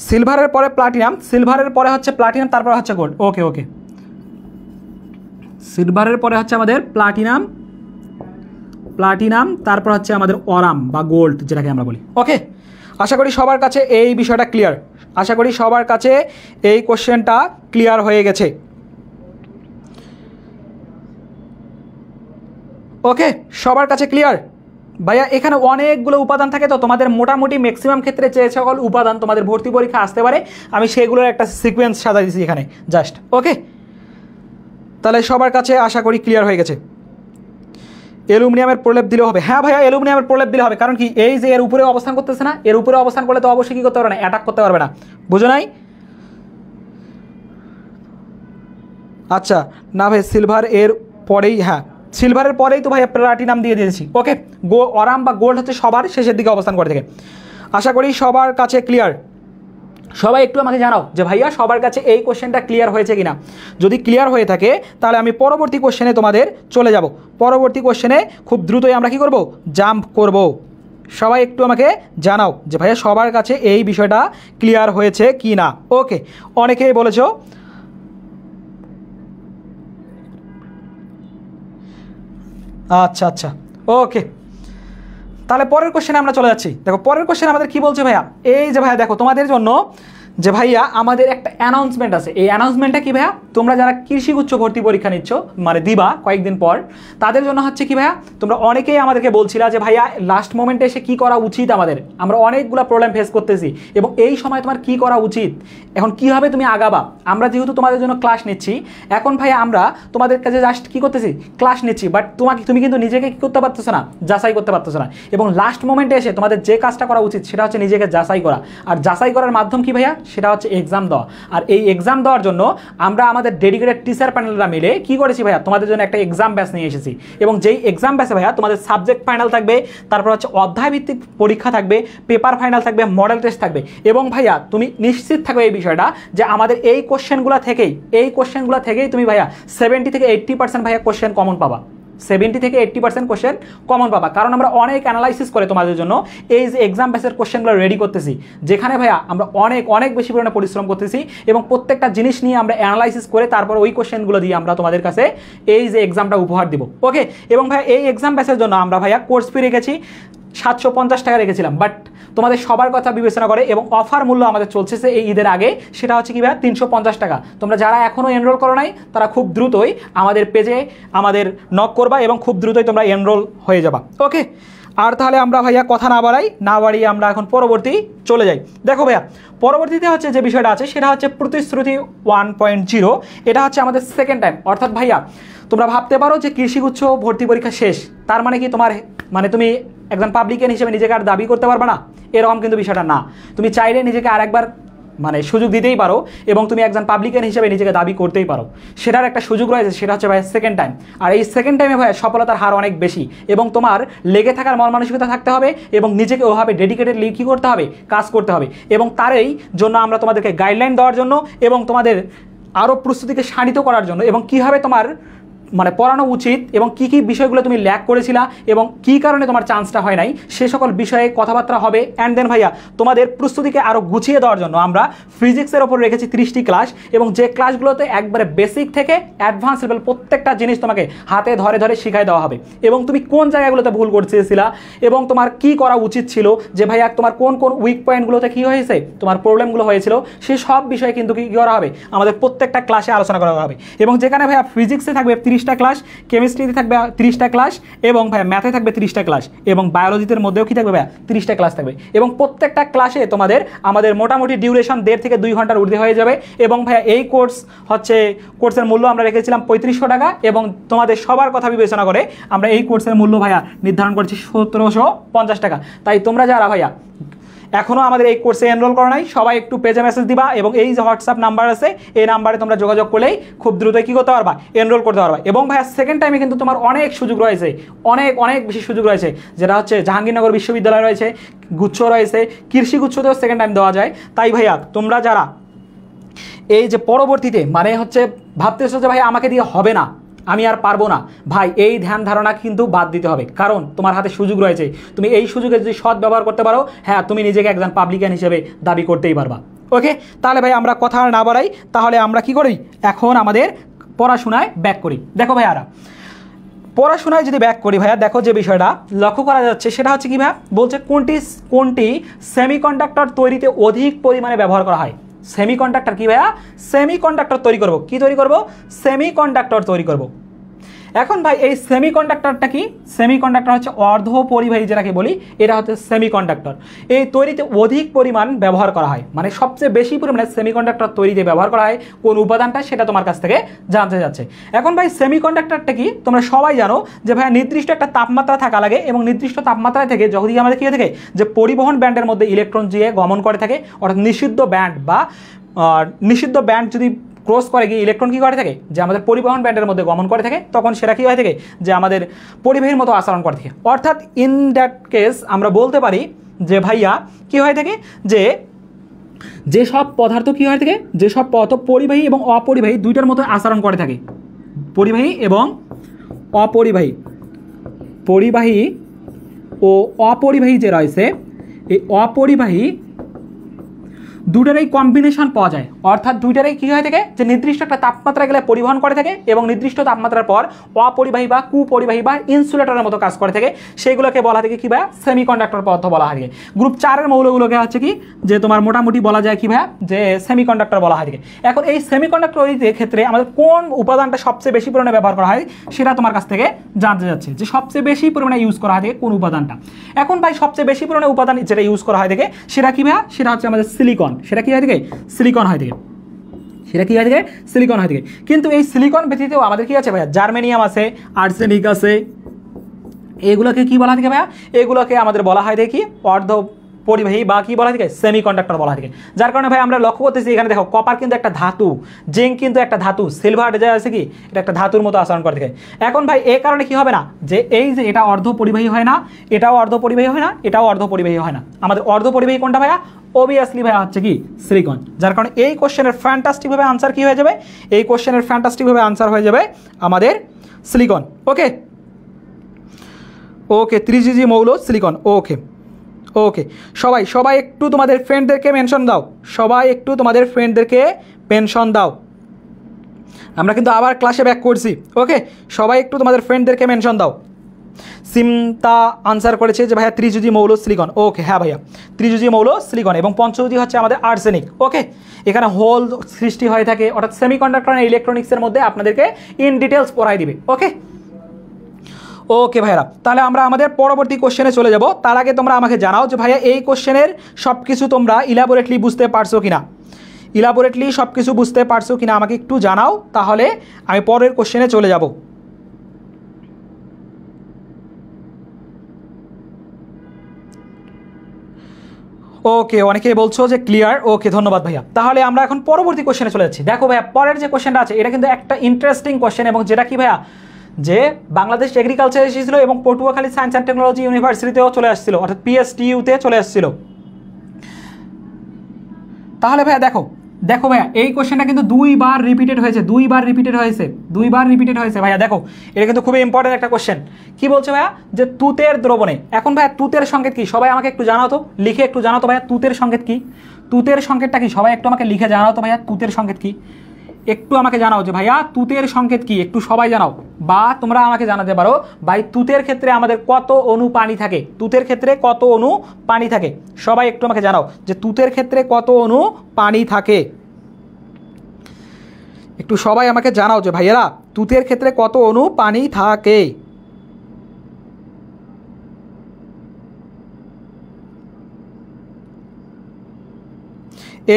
সিলভারের পরে প্লাটিনাম, সিলভারের পরে হচ্ছে প্লাটিনাম, তারপর হচ্ছে গোল্ড। ওকে ওকে, সিলভারের পরে হচ্ছে আমাদের প্লাটিনাম, তারপর হচ্ছে আমাদের অরাম বা গোল্ড যেটাকে আমরা বলি। ওকে, আশা করি সবার কাছে এই বিষয়টা ক্লিয়ার, আশা করি সবার কাছে এই কোশ্চেনটা ক্লিয়ার হয়ে গেছে। ওকে, সবার কাছে ক্লিয়ার ভাইয়া। এখানে অনেকগুলো উপাদান থাকে, তো তোমাদের মোটামুটি ম্যাক্সিমাম ক্ষেত্রে যে সকল উপাদান তোমাদের ভর্তি পরীক্ষা আসতে পারে আমি সেগুলোর একটা সিকোয়েন্স সাজা দিয়েছি এখানে জাস্ট। ওকে, তাহলে সবার কাছে আশা করি ক্লিয়ার হয়ে গেছে। অ্যালুমিনিয়ামের প্রলেপ দিলেও হবে। হ্যাঁ ভাইয়া, অ্যালুমিনিয়ামের প্রলেপ দিলে হবে, কারণ কি এই যে এর উপরে অবস্থান করতেছে না, এর উপরে অবস্থান করলে তো অবশ্যই কী করতে পারবে না, অ্যাটাক করতে পারবে না, বুঝো নাই? আচ্ছা না ভাই, সিলভার এর পরেই, হ্যাঁ সিলভারের পরেই তো ভাইয়া প্লাটিনাম দিয়ে দিয়েছি। ওকে, অরাম বা গোল্ড হচ্ছে সবার শেষের দিকে অবস্থান করে থাকে। আশা করি সবার কাছে ক্লিয়ার। সবাই একটু আমাকে জানাও যে ভাইয়া সবার কাছে এই কোশ্চেনটা ক্লিয়ার হয়েছে কিনা। যদি ক্লিয়ার হয়ে থাকে তাহলে আমি পরবর্তী কোশ্চেনে তোমাদের চলে যাব। পরবর্তী কোশ্চেনে খুব দ্রুতই আমরা কি করব, জাম্প করব। সবাই একটু আমাকে জানাও যে ভাইয়া সবার কাছে এই বিষয়টা ক্লিয়ার হয়েছে কি না। ওকে, অনেকেই বলেছো। আচ্ছা আচ্ছা, ওকে, তাহলে পরের কোশ্চেনে আমরা চলে যাচ্ছি। দেখো পরের কোশ্চেন আমাদের কি বলছে ভাইয়া, এই যে ভাইয়া দেখো তোমাদের জন্য যে ভাইয়া আমাদের একটা অ্যানাউন্সমেন্ট আছে। এই অ্যানাউন্সমেন্টটা কি ভাইয়া, তোমরা যারা কৃষি উচ্চ ভর্তি পরীক্ষা নিচ্ছ, মানে দিবা কয়েকদিন পর, তাদের জন্য হচ্ছে কি ভাইয়া, তোমরা অনেকেই আমাদেরকে বলছিলা যে ভাইয়া লাস্ট মোমেন্টে এসে কি করা উচিত আমাদের, আমরা অনেকগুলো প্রবলেম ফেস করতেছি এবং এই সময় তোমার কি করা উচিত, এখন কীভাবে তুমি আগাবা। আমরা যেহেতু তোমাদের জন্য ক্লাস নিচ্ছি, এখন ভাইয়া আমরা তোমাদের কাছে জাস্ট কী করতেছি, ক্লাস নিচ্ছি, বাট তুমি কিন্তু নিজেকে কী করতে পারতেছো না, যাচাই করতে পারতেছো না। এবং লাস্ট মোমেন্টে এসে তোমাদের যে কাজটা করা উচিত সেটা হচ্ছে নিজেকে যাচাই করা। আর যাচাই করার মাধ্যম কি ভাইয়া, সেটা হচ্ছে এক্সাম দেওয়া। আর এই এক্সাম দেওয়ার জন্য আমরা আমাদের ডেডিকেটেড টিচার প্যানেলরা মিলে কি করেছি ভাইয়া, তোমাদের জন্য একটা এক্সাম ব্যাচ নিয়ে এসেছি। এবং যেই এক্সাম ব্যাচে ভাইয়া তোমাদের সাবজেক্ট ফাইনাল থাকবে, তারপর হচ্ছে অধ্যায় ভিত্তিক পরীক্ষা থাকবে, পেপার ফাইনাল থাকবে, মডেল টেস্ট থাকবে। এবং ভাইয়া তুমি নিশ্চিত থাকবে এই বিষয়টা যে আমাদের এই কোশ্চেনগুলো থেকেই তুমি ভাইয়া 70 থেকে 80% ভাইয়া কোশ্চেন কমন পাবা। 70 থেকে 80% কোশ্চেন কমন পাবা, কারণ আমরা অনেক অ্যানালাইসিস করে তোমাদের জন্য এই যে এক্সাম বেসের কোশ্চেনগুলো রেডি করতেছি, যেখানে ভাইয়া আমরা অনেক বেশি পরিমাণে পরিশ্রম করতেছি এবং প্রত্যেকটা জিনিস নিয়ে আমরা অ্যানালাইসিস করে তারপর ওই কোশ্চেনগুলো দিয়ে আমরা তোমাদের কাছে এই যে এক্সামটা উপহার দিব। ওকে, এবং ভাইয়া এই এক্সাম বেসের জন্য আমরা ভাইয়া কোর্স ফি রেখেছি 750 টাকা রেখেছিলাম, বাট তোমাদের সবার কথা বিবেচনা করে এবং অফার মূল্য আমাদের চলছে এই ঈদের আগে, সেটা হচ্ছে কি ভাইয়া 350 টাকা। তোমরা যারা এখনও এনরোল করো নাই তারা খুব দ্রুতই আমাদের পেজে আমাদের নক করবা এবং খুব দ্রুতই তোমরা এনরোল হয়ে যাবা। ওকে, আর তাহলে আমরা ভাইয়া কথা না বাড়িয়ে আমরা এখন পরবর্তী চলে যাই। দেখো ভাইয়া পরবর্তীতে হচ্ছে যে বিষয়টা আছে সেটা হচ্ছে প্রতিশ্রুতি 1.0। এটা হচ্ছে আমাদের সেকেন্ড টাইম। অর্থাৎ ভাইয়া তোমরা ভাবতে পারো যে কৃষিগুচ্ছ ভর্তি পরীক্ষা শেষ, তার মানে কি তুমি একজন পাবলিকেন হিসেবে নিজেকে আর দাবি করতে পারবে না, এরকম কিন্তু বিষয়টা না। তুমি চাইলে নিজেকে আরেকবার সুযোগ দিতেই পারো এবং তুমি একজন পাবলিকেন হিসেবে নিজেকে দাবি করতেই পারো, সেটার একটা সুযোগ রয়েছে, সেটা হচ্ছে ভাই সেকেন্ড টাইম। আর এই সেকেন্ড টাইমে ভাই সফলতার হার অনেক বেশি এবং তোমার লেগে থাকার মন মানসিকতা থাকতে হবে এবং নিজেকে ওভাবে ডেডিকেটেডলি কী করতে হবে, কাজ করতে হবে। এবং তারই জন্য আমরা তোমাদেরকে গাইডলাইন দেওয়ার জন্য এবং তোমাদের আরও প্রস্তুতিকে শানিত করার জন্য এবং কীভাবে তোমার পড়ানো উচিত এবং কী কী বিষয়গুলো তুমি ল্যাক করেছিলা এবং কী কারণে তোমার চান্সটা হয় নাই, সে সকল বিষয়ে কথাবার্তা হবে। অ্যান্ড দেন ভাইয়া তোমাদের প্রস্তুতিকে আরও গুছিয়ে দেওয়ার জন্য আমরা ফিজিক্সের ওপর রেখেছি 30টি ক্লাস, এবং যে ক্লাসগুলোতে একবারে বেসিক থেকে অ্যাডভান্স লেভেল প্রত্যেকটা জিনিস তোমাকে হাতে ধরে শিখাই দেওয়া হবে এবং তুমি কোন জায়গাগুলোতে ভুল করছিলা এবং তোমার কি করা উচিত ছিল, যে ভাইয়া তোমার কোন উইক পয়েন্টগুলোতে কী হয়েছে, তোমার প্রবলেমগুলো হয়েছিল, সেই সব বিষয়ে কিন্তু কী করা হবে, আমাদের প্রত্যেকটা ক্লাসে আলোচনা করা হবে। এবং যেখানে ভাইয়া ফিজিক্সে থাকবে 30টা ক্লাস, কেমিস্ট্রিতে থাকবে 30টা ক্লাস এবং ভাইয়া ম্যাথে থাকবে 30টা ক্লাস এবং বায়োলজিতে মধ্যেও কি থাকবে ভাইয়া 30টা ক্লাস থাকবে। এবং প্রত্যেকটা ক্লাসে আমাদের মোটামুটি ডিউরেশন 1.5 থেকে 2 ঘন্টার ঊর্ধ্বে হয়ে যাবে। এবং ভাইয়া এই কোর্সের মূল্য আমরা রেখেছিলাম 3500 টাকা এবং তোমাদের সবার কথা বিবেচনা করে আমরা এই কোর্সের মূল্য ভাইয়া নির্ধারণ করছি 1750 টাকা। তাই তোমরা যারা ভাইয়া এখনও আমাদের এই কোর্সে এনরোল করো নাই, সবাই একটু পেজে মেসেজ দিবা এবং এই যে হোয়াটসঅ্যাপ নাম্বার আছে এই নাম্বারে তোমরা যোগাযোগ করলেই খুব দ্রুত কী করতে পারবা, এনরোল করতে পারবা। এবং ভাইয়া সেকেন্ড টাইমে কিন্তু তোমার অনেক সুযোগ রয়েছে, অনেক বেশি সুযোগ রয়েছে, যেটা হচ্ছে জাহাঙ্গীরনগর বিশ্ববিদ্যালয় রয়েছে, গুচ্ছ রয়েছে, কৃষি গুচ্ছতেও সেকেন্ড টাইম দেওয়া যায়। তাই ভাইয়া তোমরা যারা এই যে পরবর্তীতে ভাবতেছো যে ভাই আমাকে দিয়ে হবে না, আমি আর পারবো না, ভাই এই ধ্যান ধারণা কিন্তু বাদ দিতে হবে, কারণ তোমার হাতে সুযোগ রয়েছে। তুমি এই সুযোগে যদি সৎ ব্যবহার করতে পারো, হ্যাঁ তুমি নিজেকে একজন পাবলিকান হিসেবে দাবি করতেই পারবা। ওকে, তাহলে ভাই আমরা কথা না বাড়াই, তাহলে আমরা কি করি, এখন আমাদের পড়াশোনায় ব্যাক করি। দেখো ভাইয়ারা পড়াশোনায় যদি ব্যাক করি ভাইয়া, দেখো যে বিষয়টা লক্ষ্য করা যাচ্ছে সেটা হচ্ছে কি ভাইয়া, বলছে কোনটি সেমিকন্ডাক্টর তৈরিতে অধিক পরিমাণে ব্যবহার করা হয়। সেমিকন্ডাক্টর কি ভাইয়া, সেমিকন্ডাক্টর তৈরি করব, কি তৈরি করব, সেমিকন্ডাক্টর তৈরি করব। এখন ভাই এই সেমিকন্ডাক্টরটা কি? সেমিকন্ডাক্টর হচ্ছে অর্ধ পরিবাহী যেটাকে বলি, এটা হচ্ছে সেমিকন্ডাক্টর। এই তৈরিতে অধিক পরিমাণ ব্যবহার করা হয়, মানে সবচেয়ে বেশি পরিমাণে সেমিকন্ডাক্টর তৈরিতে ব্যবহার করা হয় কোন উপাদানটা সেটা তোমার কাছ থেকে জানতে যাচ্ছে। এখন ভাই সেমিকন্ডাক্টরটা কি তোমরা সবাই জানো যে ভাই নির্দিষ্ট একটা তাপমাত্রা থাকা লাগে, এবং নির্দিষ্ট তাপমাত্রা থেকে যদি আমাদের কি হয়ে থাকে যে পরিবহন ব্যান্ডের মধ্যে ইলেকট্রন দিয়ে গমন করে থাকে, অর্থাৎ নিষিদ্ধ ব্যান্ড বা নিষিদ্ধ ব্যান্ড যদি ক্রস করে গিয়ে ইলেকট্রন কী করে থাকে যে আমাদের পরিবহন ব্যান্ডের মধ্যে গমন করে থাকে, তখন সেটা কী হয়ে থাকে যে আমাদের পরিবাহীর মতো আচরণ করে থাকে। অর্থাৎ ইন দ্যাট কেস আমরা বলতে পারি যে ভাইয়া কী হয়ে থাকে যে যেসব পদার্থ কী হয়ে থাকে, যেসব পদার্থ পরিবাহী এবং অপরিবাহী দুইটার মতো আচরণ করে থাকে, পরিবাহী এবং অপরিবাহী, পরিবাহী ও অপরিবাহী যে রয়েছে, এই অপরিবাহী দুটারই কম্বিনেশন পাওয়া যায়। অর্থাৎ দুইটারই কী হয়ে থাকে যে নির্দিষ্ট একটা তাপমাত্রা গেলে পরিবহন করে থাকে, এবং নির্দিষ্ট তাপমাত্রার পর অপরিবাহী বা কুপরিবাহী বা ইনসুলেটরের মতো কাজ করে থাকে, সেইগুলোকে বলা থাকে কি ভাইয়া সেমিকন্ডাক্টর পদার্থ বলা হয়। গ্রুপ 4-এর মৌলগুলোকে হচ্ছে কি যে তোমার মোটামুটি বলা যায় কি ভাইয়া যে সেমিকন্ডাক্টর বলা হয় থাকে। এখন এই সেমিকন্ডাক্টর তৈরির ক্ষেত্রে আমাদের কোন উপাদানটা সবচেয়ে বেশি পরিমাণে ব্যবহার করা হয় সেটা তোমার কাছ থেকে জানতে যাচ্ছে, যে সবচেয়ে বেশি পরিমাণে ইউজ করা হয় থাকে কোন উপাদানটা। এখন ভাই সবচেয়ে বেশি পরিমাণে উপাদান যেটা ইউজ করা হয় থাকে সেটা কি ভাইয়া, সেটা হচ্ছে আমাদের সিলিকন। সেটা কি হয় থাকে সিলিকন হয় থাকে, সেটা কি হয় থাকে সিলিকন হয় থাকে। কিন্তু এই সিলিকন ব্যতীতও আমাদের কি আছে ভাইয়া জার্মেনিয়াম আছে, আর্সেনিক আছে, এগুলোকে কি বলা থাকে ভাইয়া, এগুলোকে আমাদের বলা হয় দেখি অর্ধ পরিবাহী বা কি বলা থাকে সেমিকন্ডাক্টর বলা থাকে। যার কারণে ভাই আমরা লক্ষ্য করতেছি এখানে দেখো কপার কিন্তু একটা ধাতু, জিঙ্ক কিন্তু একটা ধাতু, সিলভার যা আছে কি এটা একটা ধাতুর মতো আচরণ করে থাকে। এখন ভাই এই কারণে কি হবে না যে এই যে এটা অর্ধ পরিবাহী হয় না, এটাও অর্ধ পরিবাহী হয় না, এটাও অর্ধ পরিবাহী হয় না, আমাদের অর্ধ পরিবাহী কোনটা ভাইয়া অবভিয়াসলি ভাইয়া হচ্ছে কি সিলিকন। যার কারণে এই কোশ্চেনের ফ্যান্টাস্টিকভাবে আনসার কি হয়ে যাবে, এই কোশ্চেনের ফ্যান্টাস্টিকভাবে আনসার হয়ে যাবে আমাদের সিলিকন। ওকে ওকে 3Gg মৌল সিলিকন। ওকে ওকে সবাই সবাই একটু তোমাদের ফ্রেন্ডদেরকে মেনশন দাও, সবাই একটু তোমাদের ফ্রেন্ডদেরকে মেনশন দাও। আমরা কিন্তু আবার ক্লাসে ব্যাক করছি। ওকে সবাই একটু তোমাদের ফ্রেন্ডদেরকে মেনশন দাও। সিমতা আনসার করেছে যে ভাইয়া 3Gg মৌল সিলিকন। ওকে হ্যাঁ ভাইয়া 3Gg মৌল সিলিকন, এবং 5G হচ্ছে আমাদের আর্সেনিক। ওকে এখানে হোল সৃষ্টি হয়ে থাকে, অর্থাৎ সেমিকন্ডাক্টর আর ইলেকট্রনিক্সের মধ্যে আপনাদেরকে ইন ডিটেলস পড়াই দিবে। ওকে ওকে ভাইরা, তাহলে আমরা আমাদের পরবর্তী কোশ্চেনে চলে যাব। তার আগে তোমরা আমাকে জানাও যে ভাইয়া এই কোশ্চেনের সব কিছু তোমরা ইলাবোরেটলি বুঝতে পারছো কিনা, ইলাবোরেটলি সব কিছু বুঝতে পারছো কিনা আমাকে একটু জানাও, তাহলে আমি পরের কোশ্চেনে চলে যাব। ওকে অনেকেই বলছো যে ক্লিয়ার। ওকে ধন্যবাদ ভাইয়া। তাহলে আমরা এখন পরবর্তী কোশ্চেনে চলে যাচ্ছি। দেখো ভাইয়া পরের যে কোশ্চেনটা আছে এটা কিন্তু একটা ইন্টারেস্টিং কোশ্চেন, এবং যেটা কি ভাইয়া যে বাংলাদেশ এগ্রিকালচার এসেছিল এবং পটুয়াখালী সায়েন্স অ্যান্ড টেকনোলজি ইউনিভার্সিটিতেও চলে আসছিল, অর্থাৎ পিএসটিইউতে চলে আসছিল। তাহলে ভাইয়া দেখো দেখো ভাইয়া এই কোশ্চেনটা কিন্তু দুইবার রিপিটেড হয়েছে, দুইবার রিপিটেড হয়েছে ভাইয়া। দেখো এটা কিন্তু খুবই ইম্পর্টেন্ট একটা কোশ্চেন। কি বলছে ভাইয়া যে তুতের দ্রবণে, এখন ভাইয়া তুতের সংকেত কি সবাই আমাকে একটু জানাও তো, লিখে একটু জানাও তো ভাইয়া তুতের সংকেত কি, তুতের সংকেতটা কি সবাই একটু আমাকে লিখে জানাও তো ভাইয়া তুতের সংকেত কি, একটু আমাকে জানাও যে ভাইয়া তুতের সংকেত কি, একটু সবাই জানাও। বা তোমরা আমাকে জানাতে পারো ভাই তুতের ক্ষেত্রে আমাদের কত অণু পানি থাকে, তুতের ক্ষেত্রে কত অণু পানি থাকে, সবাই একটু আমাকে জানাও যে তুতের ক্ষেত্রে কত অণু পানি থাকে। একটু সবাই আমাকে জানাও যে ভাইয়েরা তুতের ক্ষেত্রে কত অণু পানি থাকে।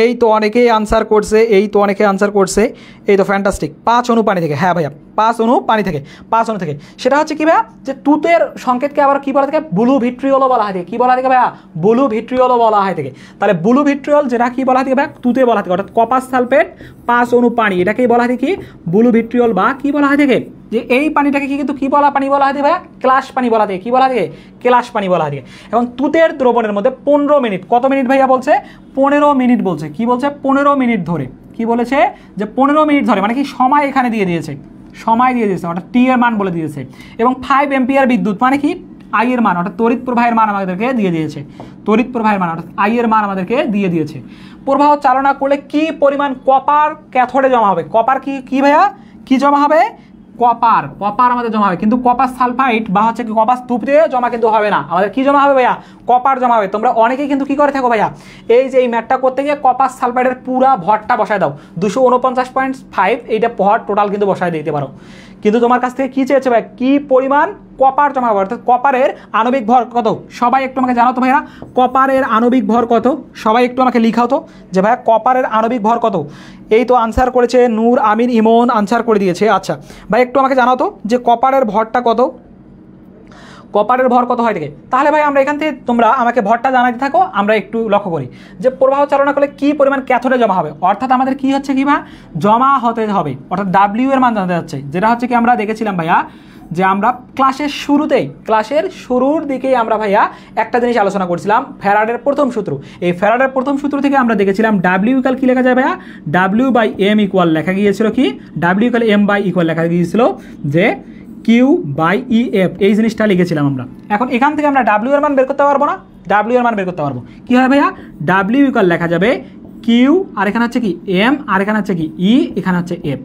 এই তো অনেকেই আনসার করছে, এই তো অনেকে আনসার করছে, এই তো ফ্যান্টাস্টিক। 5 অণু পানি থেকে, হ্যাঁ ভাইয়া 5 অণু পানি থেকে, 5 অণু থেকে। সেটা হচ্ছে কি ভাইয়া যে তুতের সংকেতকে আবার কি বলা থাকে ব্লু ভিট্রিয়লও বলা হয় থাকে। কি বলা থাকে ভাইয়া ব্লু ভিট্রিয়লও বলা হয় থাকে। তাহলে ব্লু ভিট্রিয়ল যেটা কি বলা থাকে ভাইয়া তুতে বলা থাকে, অর্থাৎ কপার সালফেট 5 অণু পানি, এটাকেই বলা হয় কি ব্লু ভিট্রিয়ল, বা কি বলা হয় থাকে যে এই পানিটাকে কি কিন্তু কি বলা পানি বলা হয় ভাইয়া ক্লাস পানি বলা থাকে। কি বলা থাকে ক্লাস পানি বলা থাকে। এবং তুতের দ্রবণের মধ্যে 15 মিনিট, কত মিনিট ভাইয়া বলছে 15 মিনিট বলছে। কি বলছে 15 মিনিট ধরে, কি বলেছে যে 15 মিনিট ধরে, মানে কি সময় এখানে দিয়ে দিয়েছে, সময় দিয়ে দিয়েছে, অর্থাৎ টি এর মান বলে দিয়েছে। এবং 5 এম্পিয়ার বিদ্যুৎ মানে কি আই এর মান, অর্থাৎ তড়িৎ প্রবাহের মান আমাদেরকে দিয়ে দিয়েছে, তড়িৎ প্রবাহের মান অর্থাৎ আই এর মান আমাদেরকে দিয়ে দিয়েছে। প্রবাহ চালনা করলে কি পরিমাণ কপার ক্যাথোডে জমা হবে, কপার কি কি ভাইয়া কি জমা হবে কপার, কপার আমাদের জমা হবে, কিন্তু কপার সালফাইড বা হচ্ছে কি কপার স্তূপে জমা কিন্তু হবে না, আমাদের কি জমা হবে ভাইয়া কপার জমা হবে। তোমরা অনেকেই কিন্তু কি করে থাকো ভাইয়া এই যে এই ম্যাথটা করতে গিয়ে কপার সালফাইডের পুরা ভরটা বসায় দাও 249.5 এইটা ভর টোটাল কিন্তু বসায় দিতে পারো, কিন্তু তোমার কাছ থেকে কী চেয়েছে ভাই, কী পরিমাণ কপার জমা হবে, অর্থাৎ কপারের আণবিক ভর কত। সবাই একটু আমাকে জানাও তো ভাইয়া, কপারের আণবিক ভর কত, সবাই একটু আমাকে লিখাও তো যে ভাইয়া কপারের আণবিক ভর কত। এই তো আনসার করেছে নূর আমিন ইমন, আনসার করে দিয়েছে। আচ্ছা ভাই একটু আমাকে জানাও তো যে কপারের ভরটা কত, কপারের ভর কত হয় থেকে। তাহলে ভাই আমরা এখান থেকে তোমরা আমাকে ভরটা জানাতে থাকো, আমরা একটু লক্ষ্য করি যে প্রবাহ চালনা করলে কী পরিমাণ ক্যাথোডে জমা হবে, অর্থাৎ আমাদের কী হচ্ছে কি ভাই জমা হতে হবে, অর্থাৎ ডাব্লিউ এর মান জানতে যাচ্ছে, যেটা হচ্ছে কি আমরা দেখেছিলাম ভাইয়া যে আমরা ক্লাসের শুরুর দিকেই আমরা ভাইয়া একটা জিনিস আলোচনা করছিলাম, ফ্যারাডের প্রথম সূত্র। এই ফ্যারাডের প্রথম সূত্র থেকে আমরা দেখেছিলাম ডাব্লিউ ইকুয়াল কী লেখা যায় ভাইয়া, ডাব্লিউ বাই এম ইকুয়াল লেখা গিয়েছিল কি, W equal M by equal লেখা গিয়েছিল যে কিউ বাই ই এফ, এই জিনিসটা লিখেছিলাম আমরা। এখন এখান থেকে আমরা ডাব্লিউ এর মান বের করতে পারবো না, ডাব্লিউ এর মান বের করতে পারবো কী হয় ভাইয়া, ডাব্লিউ ইকুয়াল লেখা যাবে কিউ, আর এখানে হচ্ছে কি এম, আর এখানে হচ্ছে কি ই, এখানে হচ্ছে এফ।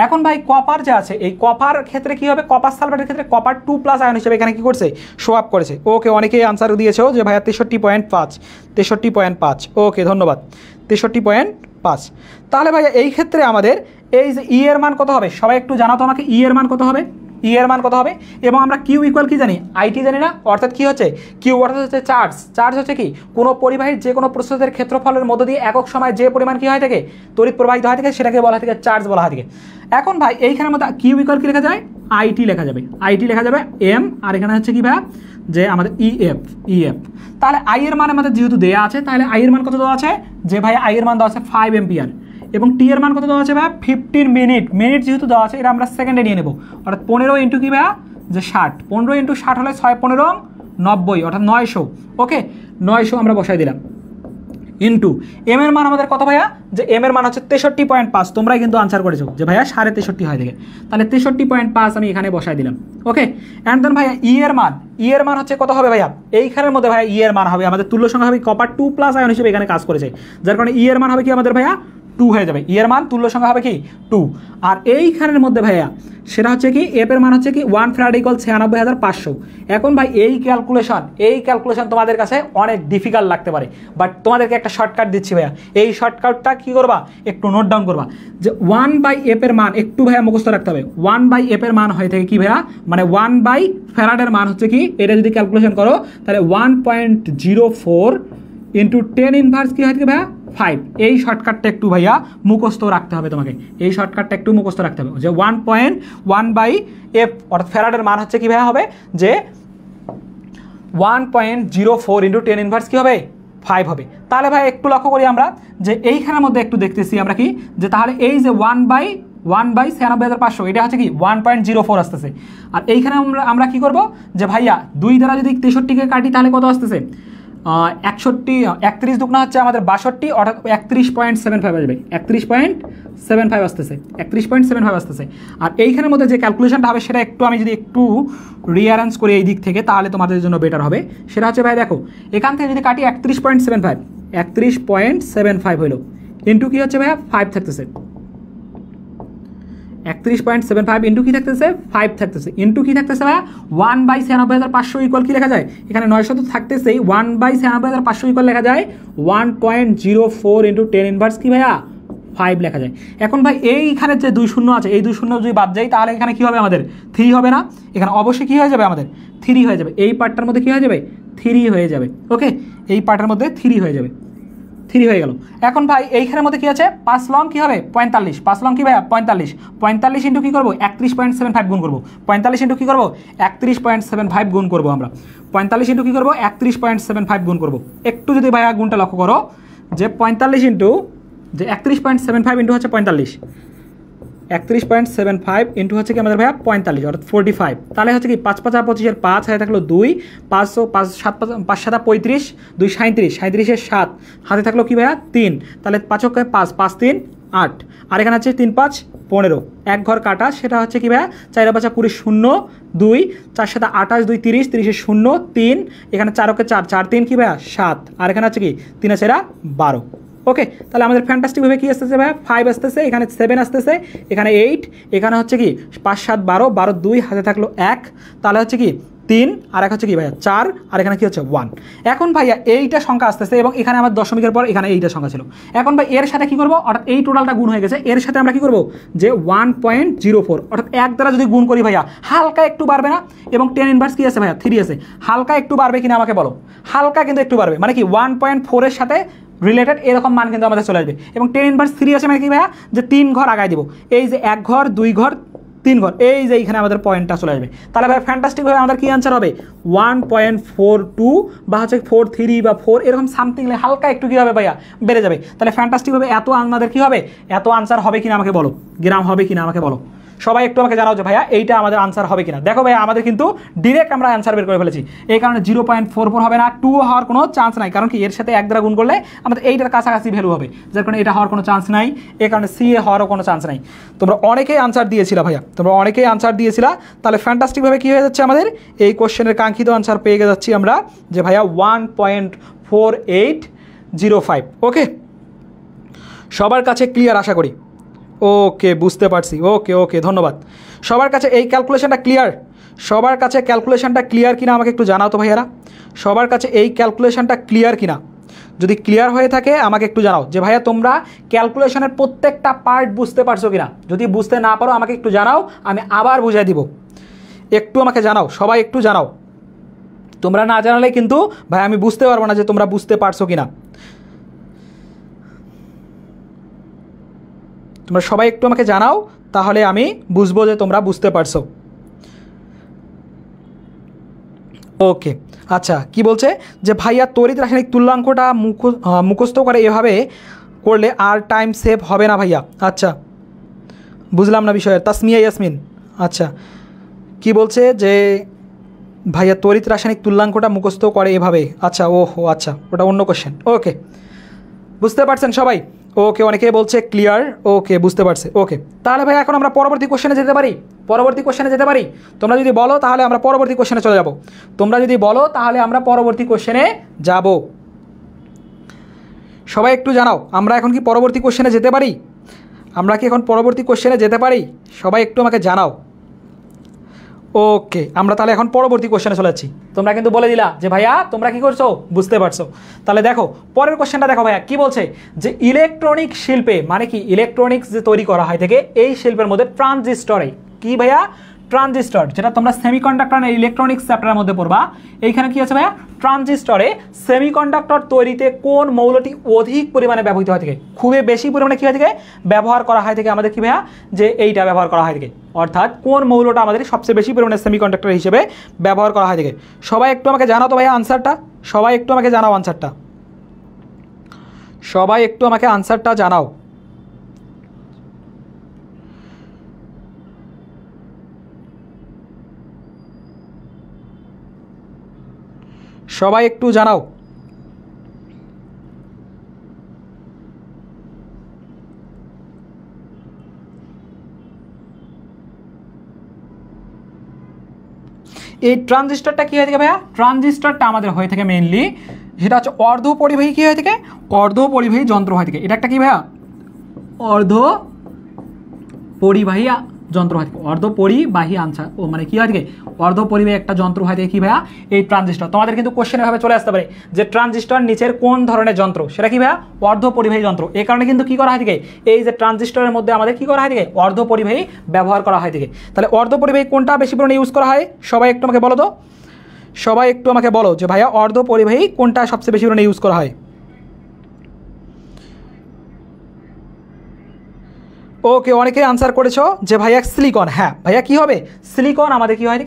এখন ভাই কপার যে আছে, এই কপার ক্ষেত্রে কি হবে, কপার সালফেটের ক্ষেত্রে কপার 2+ আয়ন হিসেবে এখানে কি করছে, শো আপ করেছে। ওকে, অনেকেই আনসার দিয়েছো যে ভাইয়া 63.5, ওকে ধন্যবাদ, 63.5। তাহলে ভাইয়া এই ক্ষেত্রে আমাদের এই যে ই এর মান কত হবে, সবাই একটু জানাও তো আমাকে ই এর মান কত হবে, ই এর মান কত হবে। এবং আমরা কিউ ইকুয়াল কি জানি, আইটি জানি না, অর্থাৎ কি হচ্ছে কিউ অর্থাৎ হচ্ছে চার্জ। চার্জ হচ্ছে কি কোনো পরিবাহীর যে কোনো প্রস্তুতের ক্ষেত্রফলের মধ্য দিয়ে একক সময় যে পরিমাণ কি হয় থাকে তড়িৎ প্রবাহিত হয় থাকে সেটাকে বলা হয় থাকে চার্জ বলা হয় থাকে। এখন ভাই এইখানের মধ্যে কিউ ইকুয়াল কি লেখা যায়, আইটি লেখা যাবে, আইটি লেখা যাবে এম, আর এখানে হচ্ছে কি ভাই যে আমাদের ইএফ। তাহলে আই এর মান আমাদের যেহেতু দেওয়া আছে, তাহলে আই এর মান কত দেওয়া আছে যে ভাই আই এর মান দেওয়া আছে 5 এম্পিয়ার, এবং টি এর মান কত দেওয়া আছে ভাই 15 মিনিট যেহেতু দেওয়া আছে, এটা আমরা সেকেন্ডে নিয়ে নেব, অর্থাৎ 15 ইন্টু কি ভাইয়া যে 60, 15 ইন্টু 60 হলে 6 15 90, অর্থাৎ 900। ওকে, 900 আমরা বসাই দিলাম ইন্টু এম এর মান আমাদের কত ভাইয়া, যে এম এর মান হচ্ছে 63.5, তোমরাই কিন্তু আনসার করেছো যে ভাইয়া 63.5 হয় থেকে, তাহলে 63.5 আমি এখানে বসাই দিলাম। ওকে, অ্যান্ড দেন ভাইয়া ই এর মান হচ্ছে কত হবে ভাইয়া, এইখানের মধ্যে ভাইয়া ই এর মান হবে আমাদের তুল্য সংখ্যা হবে কপার 2+ আয়ন হিসেবে এখানে কাজ করেছে, যার কারণে ই এর মান হবে কি আমাদের ভাইয়া 2 হয়ে যাবে, ই এর মান তুল্য সংখ্যা হবে কি 2। আর এইখানের মধ্যে ভাইয়া সেটা হচ্ছে কি এফ এর মান হচ্ছে কি 1 ফ্যারাড ইকুয়াল 96,500। এখন ভাই এই ক্যালকুলেশন তোমাদের কাছে অনেক ডিফিকাল্ট লাগতে পারে, বাট তোমাদেরকে একটা শর্টকাট দিচ্ছি ভাইয়া, এই শর্টকাটটা কি করবা একটু নোট ডাউন করবা যে 1/f এর মান একটু ভাইয়া মুখস্থ রাখতে হবে। 1/f এর মান হয়ে থাকে কি ভাইয়া, মানে 1 ফ্যারাডের মান হচ্ছে কি, এটা যদি ক্যালকুলেশন করো তাহলে 1.04 ইন্টু 10 ইনভার্স কি হয় থাকে ভাইয়া 5। এই শর্টকাটটা একটু ভাইয়া মুখস্থ রাখতে হবে তোমাকে, এই শর্টকাটটা একটু মুখস্থ রাখতে হবে যে 1.1/f অর্থাৎ ফ্যারাডের মান হচ্ছে কি ভাইয়া হবে যে 1.04 ইন্টু 10 ইনভার্স কি হবে 5 হবে। তাহলে ভাই একটু লক্ষ্য করি আমরা যে এইখানের মধ্যে একটু দেখতেছি আমরা কি যে তাহলে এই যে 1/96,500 এটা হচ্ছে কি 1.04 আসতেছে। আর এইখানে আমরা কি করব যে ভাইয়া 2 দ্বারা যদি 63কে কাটি তাহলে কত আসতেছে 31 দুগুণা হচ্ছে আমাদের 62, অর্থাৎ 31.75 আসবে, 31.75 আসতেছে, 31.75 আসতেছে। আর এইখানের মধ্যে যে ক্যালকুলেশনটা হবে সেটা একটু আমি যদি একটু রিঅ্যারেঞ্জ করি এই দিক থেকে তাহলে তোমাদের জন্য বেটার হবে। সেটা হচ্ছে ভাই দেখো এখান থেকে যদি কাটি 31.75 হইল ইন্টু কি হচ্ছে ভাইয়া 5 থাকতেছে, 31.75 ইন্টু কি থাকতেছে 5 থাকতেছে, ইন্টু কি থাকতেছে ভাইয়া 1/96,500 ইকুয়াল কি লেখা যায়, এখানে 900 তো থাকতেছেই, 1/96,500 ইকুয়াল লেখা যায় 1.04 ইন্টু 10 ইনভার্স কি ভাইয়া 5 লেখা যায়। এখন ভাই এইখানে যে 2 শূন্য আছে এই 2 শূন্য যদি বাদ যায় তাহলে এখানে কি হবে আমাদের 3 হবে না, এখানে অবশ্যই কি হয়ে যাবে আমাদের 3 হয়ে যাবে, এই পার্টটার মধ্যে কি হয়ে যাবে 3 হয়ে যাবে। ওকে, এই পার্টের মধ্যে 3 হয়ে যাবে, 3 হয়ে গেল। এখন ভাই এইখানের মধ্যে কি আছে 5 লং কি হবে 45, 5 লং কি ভাইয়া 45 ইন্টু কি করবো 31.75 গুণ করবো, 45 ইন্টু কি করবো 31.75 গুণ করবো আমরা, 45 ইন্টু কি করবো 31.75 গুণ করবো। একটু যদি ভাইয়া গুণটা লক্ষ্য করো যে 45 ইন্টু যে 31.75 ইন্টু হচ্ছে 45, 31.75 ইন্টু হচ্ছে কি আমাদের ভাইয়া 45 অর্থাৎ 45, তাহলে হচ্ছে কি 5 5 25 5 হাতে থাকলো 2, 5 5 7 5 7 35, 2 37, 37 7 হাতে থাকলো কি ভাইয়া 3, তাহলে 5 5 5 3 8, আর এখানে আছে 3 5 15, এক ঘর কাটা, সেটা হচ্ছে কি ভাইয়া 4 5 20 0 2, 4 7 28 2 30, 30 0 3, এখানে 4 4 4 3 কি ভাইয়া 7, আর এখানে আছে কি 3 12। ওকে, তাহলে আমাদের ফ্যান্টাস্টিকভাবে কি আসতেছে ভাই 5 আসতেছে, এখানে 7 আসতেছে, এখানে 8, এখানে হচ্ছে কি 5 7 12 12 2 হাতে থাকলো 1, তাহলে হচ্ছে কি 3 আর এক হচ্ছে কি ভাইয়া 4 আর এখানে কি হচ্ছে 1। এখন ভাইয়া এইটা সংখ্যা আসতেছে এবং এখানে আমার দশমিকের পর এখানে এইটা সংখ্যা ছিল। এখন ভাই এর সাথে কি করব, অর্থাৎ এই টোটালটা গুণ হয়ে গেছে, এর সাথে আমরা কি করব যে 1.04 অর্থাৎ 1 দ্বারা যদি গুণ করি ভাইয়া হালকা একটু বাড়বে না, এবং 10 ইনভার্স কি আছে ভাইয়া 3 আছে, হালকা একটু বাড়বে কিনা আমাকে বলো, হালকা কিন্তু একটু বাড়বে, মানে কি 1.4 এর সাথে রিলেটেড এরকম মান কিন্তু আমাদের চলে আসবে। এবং 10 ইনভার্স 3 আছে মানে কি ভাইয়া যে 3 ঘর আগায় দিব, এই যে 1 ঘর 2 ঘর 3 ঘর, এই যে এইখানে আমাদের পয়েন্টটা চলে আসবে। তাহলে ভাই ফ্যান্টাস্টিকভাবে আমাদের কি আনসার হবে 1.42 বা হচ্ছে 43 বা 4 এরকম সামথিং, হালকা একটু কী হবে ভাইয়া বেড়ে যাবে। তাহলে ফ্যান্টাস্টিকভাবে এত আমাদের কী হবে, এত আনসার হবে কিনা আমাকে বলো, গ্রাম হবে কিনা আমাকে বলো, সবাই একটু আমাকে জানাও যে ভাইয়া এইটা আমাদের আনসার হবে কিনা। দেখো ভাইয়া আমাদের কিন্তু ডিরেক্ট আমরা আনসার বের করে ফেলেছি, এই কারণে 0.44 হবে না, 2 হওয়ার কোনো চান্স নাই, কারণ কি এর সাথে 1 দ্বারা গুণ করলে আমাদের এইটার কাছাকাছি ভ্যালু হবে, যার কারণে এটা হওয়ার কোনো চান্স নাই, এই কারণে সি এ হওয়ারও কোনো চান্স নাই। তোমরা অনেকেই আনসার দিয়েছিলা ভাইয়া, তোমরা অনেকেই আনসার দিয়েছিলা, তাহলে ফ্যান্টাস্টিকভাবে কী হয়ে যাচ্ছে আমাদের এই কোশ্চেনের কাঙ্ক্ষিত আনসার পেয়ে যাচ্ছি আমরা যে ভাইয়া 1.4805। ওকে, সবার কাছে ক্লিয়ার আশা করি। ওকে, বুঝতে পারছি। ওকে ওকে, ধন্যবাদ। সবার কাছে এই ক্যালকুলেশনটা ক্লিয়ার, সবার কাছে ক্যালকুলেশনটা ক্লিয়ার কিনা আমাকে একটু জানাও তো ভাইয়ারা, সবার কাছে এই ক্যালকুলেশনটা ক্লিয়ার কিনা। যদি ক্লিয়ার হয়ে থাকে আমাকে একটু জানাও যে ভাইয়া তোমরা ক্যালকুলেশনের প্রত্যেকটা পার্ট বুঝতে পারছো কিনা। যদি বুঝতে না পারো আমাকে একটু জানাও, আমি আবার বুঝিয়ে দিব, একটু আমাকে জানাও, সবাই একটু জানাও। তোমরা না জানালে কিন্তু ভাই আমি বুঝতে পারবো না যে তোমরা বুঝতে পারছো কিনা। তোমরা সবাই একটু আমাকে জানাও, তাহলে আমি বুঝবো যে তোমরা বুঝতে পারছো। ওকে, আচ্ছা কি বলছে যে ভাইয়া তড়িৎ রাসায়নিক তুল্যাঙ্কটা মুখস্থ করে এভাবে করলে আর টাইম সেভ হবে না ভাইয়া। আচ্ছা, বুঝলাম না বিষয়ের। তাসমিয়া ইয়াসমিন, আচ্ছা কি বলছে যে ভাইয়া তড়িৎ রাসায়নিক তুল্যাঙ্কটা মুখস্থ করে এভাবে, আচ্ছা ওহো আচ্ছা, ওটা অন্য কোশ্চেন। ওকে, বুঝতে পারছেন সবাই? ওকে, অনেকে বলছে ক্লিয়ার। ওকে, বুঝতে পারছে। ওকে, তাহলে ভাই এখন আমরা পরবর্তী কোশ্চেনে যেতে পারি, পরবর্তী কোশ্চেনে যেতে পারি। তোমরা যদি বলো তাহলে আমরা পরবর্তী কোশ্চেনে চলে যাব, তোমরা যদি বলো তাহলে আমরা পরবর্তী কোশ্চেনে যাব। সবাই একটু জানাও, আমরা এখন কি পরবর্তী কোশ্চেনে যেতে পারি? আমরা কি এখন পরবর্তী কোশ্চেনে যেতে পারি? সবাই একটু আমাকে জানাও। ওকে, আমরা তাহলে এখন পরবর্তী কোশ্চেনে চলে যাচ্ছি। তোমরা কিন্তু বলে দিলা যে ভাইয়া তোমরা কি করছো, বুঝতে পারছো। তাহলে দেখো পরের কোশ্চেনটা দেখো ভাইয়া কি বলছে যে ইলেকট্রনিক শিল্পে, মানে কি ইলেকট্রনিক্স যে তৈরি করা হয় থেকে এই শিল্পের মধ্যে ট্রানজিস্টরে, কি ভাইয়া ট্রানজিস্টর, যেটা তোমরা সেমিকন্ডাক্টর আর ইলেকট্রনিক্স চ্যাপ্টারের মধ্যে পড়বা, এইখানে কি আছে ভাইয়া ট্রানজিস্টরে সেমিকন্ডাক্টর তৈরিতে কোন মৌলটি অধিক পরিমাণে ব্যবহৃত হয় থেকে, খুবই বেশি পরিমাণে কী হয় থেকে ব্যবহার করা হয় থেকে আমাদের কি ভাইয়া যে এইটা ব্যবহার করা হয় থেকে, অর্থাৎ কোন মৌলটা আমাদের সবচেয়ে বেশি পরিমাণে সেমিকন্ডাক্টর হিসেবে ব্যবহার করা হয় থেকে। সবাই একটু আমাকে জানাও তো ভাইয়া আনসারটা, সবাই একটু আমাকে জানাও আনসারটা, সবাই একটু আমাকে আনসারটা জানাও। সবাই একটু জানাও। এই ট্রানজিস্টরটা কী হয়ে থাকে ভাইয়া, ট্রানজিস্টরটা আমাদের হয়ে থাকে মেইনলি সেটা হচ্ছে অর্ধ পরিবাহী কী হয়ে থাকে, অর্ধ পরিবাহী যন্ত্র হয়ে থাকে। এটা একটা কি ভাইয়া অর্ধ পরিবাহী যন্ত্র হয়, অর্ধ পরিবাহী আনসার ও মানে কি হয় থাকে অর্ধ পরিবাহী একটা যন্ত্র হয় থাকে কি ভাইয়া এই ট্রানজিস্টর। তোমাদের কিন্তু কোশ্চেনে ভাবে চলে আসতে পারে যে ট্রানজিস্টর নিচের কোন ধরনের যন্ত্র, সেটা কি ভাইয়া অর্ধ পরিবাহী যন্ত্র। এই কারণে কিন্তু কি করা হয় থাকে এই যে ট্রানজিস্টরের মধ্যে আমাদের কি করা হয় থাকে অর্ধ পরিবাহী ব্যবহার করা হয় থাকে। তাহলে অর্ধ পরিবাহী কোনটা বেশি পরিমাণে ইউজ করা হয়, সবাই একটু আমাকে বলো তো, সবাই একটু আমাকে বলো যে ভাইয়া অর্ধ পরিবাহী কোনটা সবচেয়ে বেশি পরিমাণে ইউজ করা হয়। ওকে, অনেকে আনসার করেছো যে ভাইয়া সিলিকন। হ্যাঁ ভাইয়া কি হবে, সিলিকন আমাদের কি হয়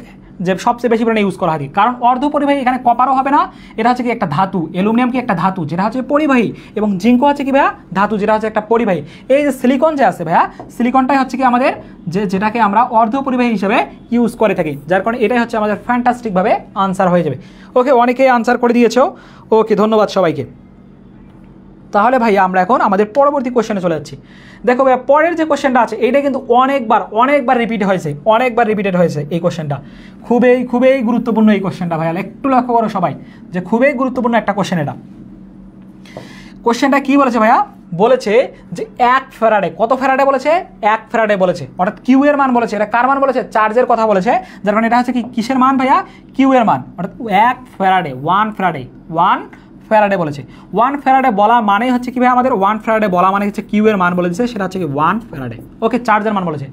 যে সবচেয়ে বেশি পরিমাণে ইউজ করা হয়, কারণ অর্ধ পরিবাহী এখানে কপারও হবে না, এটা হচ্ছে কি একটা ধাতু, অ্যালুমিনিয়াম কি একটা ধাতু যেটা হচ্ছে পরিবাহী, এবং জিঙ্কও হচ্ছে কি ভাইয়া ধাতু যেটা হচ্ছে একটা পরিবাহী। এই যে সিলিকন যে আছে ভাইয়া, সিলিকনটাই হচ্ছে কি আমাদের যেটাকে আমরা অর্ধ পরিবাহী হিসেবে ইউজ করে থাকি, যার কারণে এটাই হচ্ছে আমাদের ফ্যান্টাস্টিকভাবে আনসার হয়ে যাবে। ওকে, অনেকেই আনসার করে দিয়েছো। ওকে, ধন্যবাদ সবাইকে। তাহলে ভাইয়া আমরা এখন আমাদের পরবর্তী কোশ্চেনে চলে যাচ্ছি। দেখো ভাইয়া পরের যে কোশ্চেনটা আছে এইটা কিন্তু অনেকবার রিপিটেড হয়েছে এই কোশ্চেনটা, খুবই গুরুত্বপূর্ণ এই কোশ্চেনটা ভাইয়া, একটু লক্ষ্য করো সবাই যে খুবই গুরুত্বপূর্ণ একটা কোশ্চেন। এটা কোশ্চেনটা কি বলেছে ভাইয়া বলেছে যে 1 ফ্যারাডে, কত ফ্যারাডে বলেছে? 1 ফ্যারাডে বলেছে, অর্থাৎ কিউ এর মান বলেছে। এটা কার মান বলেছে? চার্জের কথা বলেছে, যার কারণে এটা হচ্ছে কি কিসের মান ভাইয়া? কিউ এর মান, অর্থাৎ 1 ফ্যারাডে, 1 ফ্যারাডে, 1 ফ্যারাডে বলেছে। 1 ফ্যারাডে বলা মানে হচ্ছে কি ভাই আমাদের 1 ফ্যারাডে বলা মানে হচ্ছে কিউ এর মান বলে দিচ্ছে, সেটা হচ্ছে কি 1 ফ্যারাডে। ওকে, চার্জের মান বলেছে।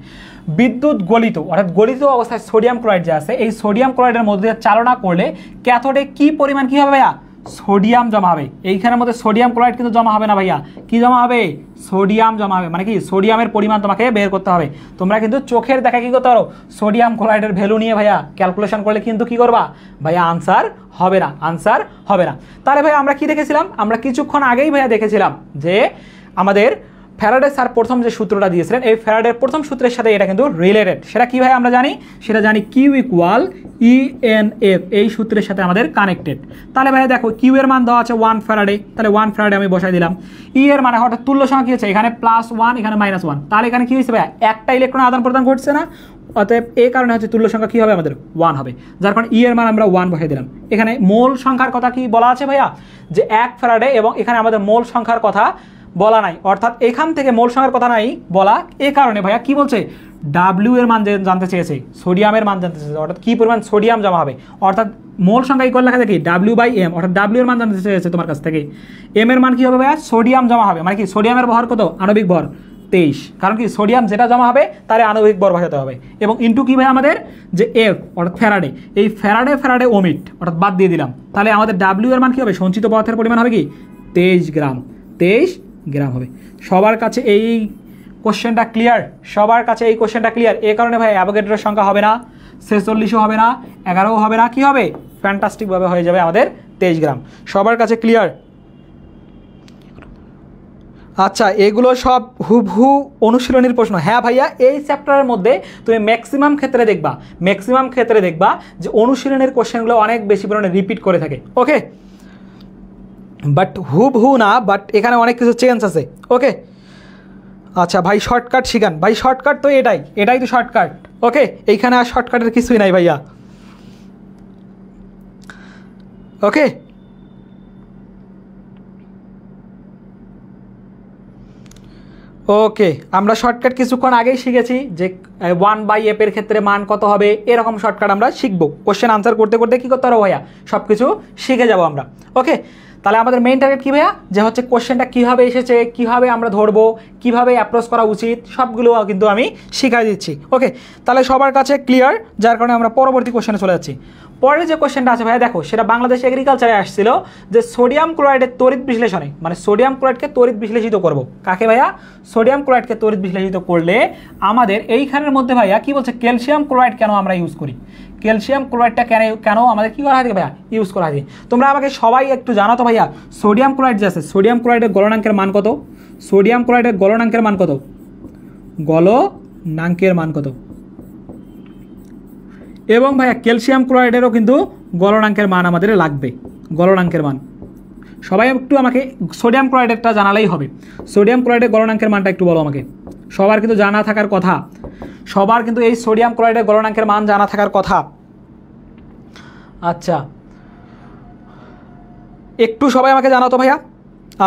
বিদ্যুৎ গলিত, অর্থাৎ গলিত অবস্থায় সোডিয়াম ক্লোরাইড যে আছে, এই সোডিয়াম ক্লোরাইডের মধ্যে চালনা করলে ক্যাথোডে কি পরিমাণ কি হবে ভাইয়া? সোডিয়াম জমা হবে। এইখানের মধ্যে সোডিয়াম ক্লোরাইড কিন্তু জমা হবে না ভাইয়া, কি জমা হবে? সোডিয়াম জমা হবে। মানে কি সোডিয়ামের পরিমাণ তোমাকে বের করতে হবে। তোমরা কিন্তু চোখের দেখা কি করতে পারো? সোডিয়াম ক্লোরাইডের ভ্যালু নিয়ে ভাইয়া ক্যালকুলেশন করলে কিন্তু কি করবা ভাইয়া? আনসার হবে না, আনসার হবে না। তাহলে ভাইয়া আমরা কি দেখেছিলাম? আমরা কিছুক্ষণ আগেই ভাইয়া দেখেছিলাম যে আমাদের ফ্যারাডে স্যার প্রথম যে সূত্রটা দিয়েছিলেন, এই ফ্যারাডের প্রথম সূত্রের সাথে এটা কিন্তু রিলেটেড। সেটা কি ভাই আমরা জানি? সেটা জানি কিউ ইকুয়াল ENF, এই সূত্রের সাথে আমাদের কানেক্টেড। তাহলে ভাই দেখো কিউ এর মান দেওয়া আছে 1 ফ্যারাডে, তাহলে 1 ফ্যারাডে আমি বসাই দিলাম। ই এর মানে অর্থাৎ তুল্য সংখ্যা কি হচ্ছে? এখানে +1, এখানে -1, তাহলে এখানে কি হয়েছে ভাইয়া? একটা ইলেকট্রন আদান প্রদান ঘটছে না, অতএব এই কারণে হচ্ছে তুল্য সংখ্যা কি হবে আমাদের? 1 হবে, যার কারণে ই এর মান আমরা 1 বসাই দিলাম। এখানে মোল সংখ্যার কথা কি বলা আছে ভাইয়া? যে 1 ফ্যারাডে, এবং এখানে আমাদের মোল সংখ্যার কথা বলা নাই, অর্থাৎ এখান থেকে মোল সংখ্যার কথা নাই বলা। এই কারণে ভাইয়া কি বলছে? ডাব্লিউ এর মান জানতে চেয়েছে, সোডিয়ামের মান জানতে চেয়েছে, অর্থাৎ কি পরিমাণ সোডিয়াম জমা হবে। অর্থাৎ মোল সংখ্যা ইকুয়াল লেখা দেখি W/M, অর্থাৎ ডাব্লিউ এর মান জানতে চেয়েছে তোমার কাছ থেকে। এম এর মান কি হবে ভাইয়া? সোডিয়াম জমা হবে। মানে কি সোডিয়ামের ভর কত? আণবিক ভর 23, কারণ কি সোডিয়াম যেটা জমা হবে তার আণবিক ভর বসাতে হবে। এবং ইন্টু কি ভাই আমাদের? যে এফ, অর্থাৎ ফ্যারাডে। এই ফ্যারাডে ওমিট, অর্থাৎ বাদ দিয়ে দিলাম। তাহলে আমাদের ডাব্লিউ এর মান কি হবে? সঞ্চিত পদার্থের পরিমাণ হবে কি? 23 গ্রাম, 23 গ্রাম হবে। সবার কাছে এই কোশ্চেনটা ক্লিয়ার? সবার কাছে এই কোশ্চেনটা ক্লিয়ার? এই কারণে ভাই অ্যাভোগাড্রোর সংখ্যা হবে না, 46ও হবে না, 11ও হবে না, কি হবে? ফ্যান্টাস্টিকভাবে হয়ে যাবে আমাদের 23 গ্রাম। সবার কাছে ক্লিয়ার? আচ্ছা, এগুলো সব হুবহু অনুশীলনীর প্রশ্ন। হ্যাঁ ভাইয়া, এই চ্যাপ্টারের মধ্যে তুমি ম্যাক্সিমাম ক্ষেত্রে দেখবা যে অনুশীলনের কোশ্চেনগুলো অনেক বেশি পরিমাণে রিপিট করে থাকে। ওকে, বাট হুবহু না, বাট এখানে অনেক কিছু চেঞ্জ আছে। ওকে, আচ্ছা ভাই শর্টকাট শিখান। ভাই শর্টকাট তো এটাই তো শর্টকাট। ওকে, এইখানে আর শর্টকাটের কিছুই নাই ভাইয়া। ওকে, ওকে, আমরা শর্টকাট কিছুক্ষণ আগেই শিখেছি যে 1/f এর ক্ষেত্রে মান কত হবে, এরকম শর্টকাট আমরা শিখবো। কোশ্চেন আনসার করতে করতে কী করতে পারবো ভাইয়া? সব কিছু শিখে যাবো আমরা। ওকে, তাহলে আমাদের মেইন টার্গেট কী ভাইয়া? যে হচ্ছে কোশ্চেনটা কীভাবে এসেছে, কীভাবে আমরা ধরবো, কীভাবে অ্যাপ্রোচ করা উচিত, সবগুলো কিন্তু আমি শিখাই দিচ্ছি। ওকে, তাহলে সবার কাছে ক্লিয়ার? যার কারণে আমরা পরবর্তী কোশ্চেনে চলে যাচ্ছি। পরের যে কোশ্চেনটা আছে ভাইয়া দেখো, সেটা বাংলাদেশ এগ্রিকালচারে আসছিল যে সোডিয়াম ক্লোরাইডের তড়িৎ বিশ্লেষণে, মানে সোডিয়াম ক্লোরাইডকে তড়িৎ বিশ্লেষিত করব। কাকে ভাইয়া? সোডিয়াম ক্লোরাইডকে তড়িৎ বিশ্লেষিত করলে আমাদের এইখানের মধ্যে ভাইয়া কি বলছে? ক্যালসিয়াম ক্লোরাইড কেন আমরা ইউজ করি? ক্যালসিয়াম ক্লোরাইডটা কেন আমাদের কি করা হয় ভাইয়া? ইউজ করা হয়। তোমরা আমাকে সবাই একটু জানো তো ভাইয়া, সোডিয়াম ক্লোরাইড যে আছে, সোডিয়াম ক্লোরাইডের গলনাঙ্কের মান কত? সোডিয়াম ক্লোরাইডের গলনাঙ্কের মান কত? গলনাঙ্কের মান কত? এবং ভাইয়া ক্যালসিয়াম ক্লোরাইডেরও কিন্তু গলনাঙ্কের মান আমাদের লাগবে। গলনাঙ্কের মান সবাই একটু আমাকে সোডিয়াম ক্লোরাইডেরটা জানালেই হবে। সোডিয়াম ক্লোরাইডের গলনাঙ্কের মানটা একটু বলো আমাকে। সবার কিন্তু জানা থাকার কথা, সবার কিন্তু এই সোডিয়াম ক্লোরাইডের গলনাঙ্কের মান জানা থাকার কথা। আচ্ছা, একটু সবাই আমাকে জানাতো ভাইয়া।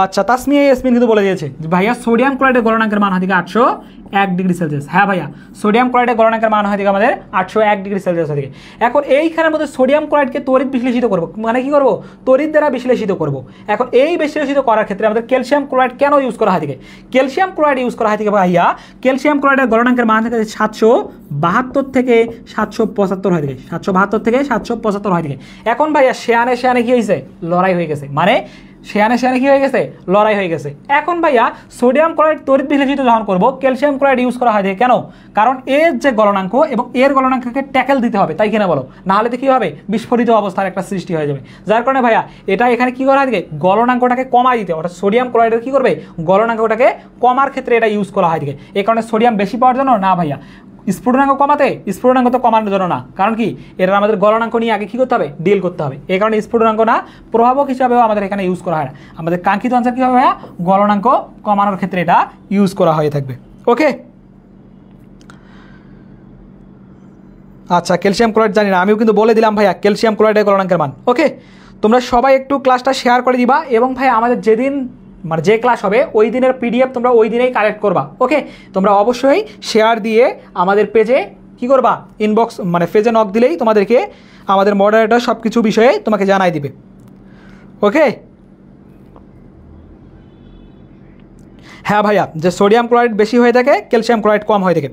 আচ্ছা, তাসমিয়া ইয়াসমিন কিন্তু বলে দিয়েছে যে ভাইয়া সোডিয়াম ক্লোরাইডের গলনাঙ্কের মান হয় থেকে 801 ডিগ্রি সেলসিয়াস। হ্যাঁ ভাইয়া, সোডিয়াম ক্লোরাইডের গলনাঙ্কের মান হয় থেকে আমাদের 801 ডিগ্রি সেলসিয়াস থেকে। এখন এইখানের মধ্যে সোডিয়াম ক্লোরাইডকে তড়িৎ বিশ্লেষিত করবো, মানে কি করবো? তড়িৎ দ্বারা বিশ্লেষিত করবো। এখন এই বিশ্লেষিত করার ক্ষেত্রে আমাদের ক্যালসিয়াম ক্লোরাইড কেন ইউজ করা হয় থেকে? ক্যালসিয়াম ক্লোরাইড ইউজ করা হয় থেকে ভাইয়া, ক্যালসিয়াম ক্লোরাইডের গলনাঙ্কের মান থেকে 772 থেকে 775 হয় থেকে, 772 থেকে 775 হয় থেকে। এখন ভাইয়া শেয়ানে কি হয়েছে? লড়াই হয়ে গেছে। মানে শেয়ানে কি হয়ে গেছে? লড়াই হয়ে গেছে। এখন ভাইয়া সোডিয়াম ক্লোরাইড তড়িৎ বিশ্লেষিত যখন করবো, ক্যালসিয়াম ক্লোরাইড ইউজ করা হয় কেন? কারণ এর যে গলনাঙ্ক এবং এর গলনাঙ্ককে ট্যাকেল দিতে হবে, তাই কিনা বলো? না হলে তো কী হবে? বিস্ফোরিত অবস্থার একটা সৃষ্টি হয়ে যাবে। যার কারণে ভাইয়া এটা এখানে কী করা হয়? গলনাঙ্কটাকে কমাই দিতে, অর্থাৎ সোডিয়াম ক্লোরাইডের কী করবে? গলনাঙ্কটাকে কমার ক্ষেত্রে এটা ইউজ করা হয়। এই কারণে সোডিয়াম বেশি পাওয়ার জন্য না ভাইয়া, স্ফুটনাঙ্ক কমাতে, স্ফুটনাঙ্ক তো কমানোর জন্য না। কারণ কি? এটা আমাদের গলনাঙ্ক নিয়ে আগে কী করতে হবে? ডিল করতে হবে। এই কারণে স্ফুটনাঙ্ক না, প্রভাবক হিসাবেও আমাদের এখানে ইউজ করা হয় না। আমাদের কাঙ্ক্ষিত আনসার কী হবে? গলনাঙ্ক কমানোর ক্ষেত্রে এটা ইউজ করা হয়ে থাকবে। ওকে, আচ্ছা, ক্যালসিয়াম ক্লোরাইড জানি না, আমিও কিন্তু বলে দিলাম ভাইয়া ক্যালসিয়াম ক্লোরাইডের গলনাঙ্কের মান। ওকে, তোমরা সবাই একটু ক্লাসটা শেয়ার করে দিবা। এবং ভাই আমাদের যেদিন মানে যে ক্লাস হবে ওই দিনের পিডিএফ তোমরা ওই দিনেই কালেক্ট করবা। ওকে, তোমরা অবশ্যই শেয়ার দিয়ে আমাদের পেজে কি করবা, ইনবক্স মানে পেজে নক দিলেই তোমাদেরকে আমাদের মডারেটর সব কিছু বিষয়ে তোমাকে জানাই দিবে। ওকে, হ্যাঁ ভাইয়া, যে সোডিয়াম ক্লোরাইড বেশি হয়ে থাকে, ক্যালসিয়াম ক্লোরাইড কম হয়ে থাকে।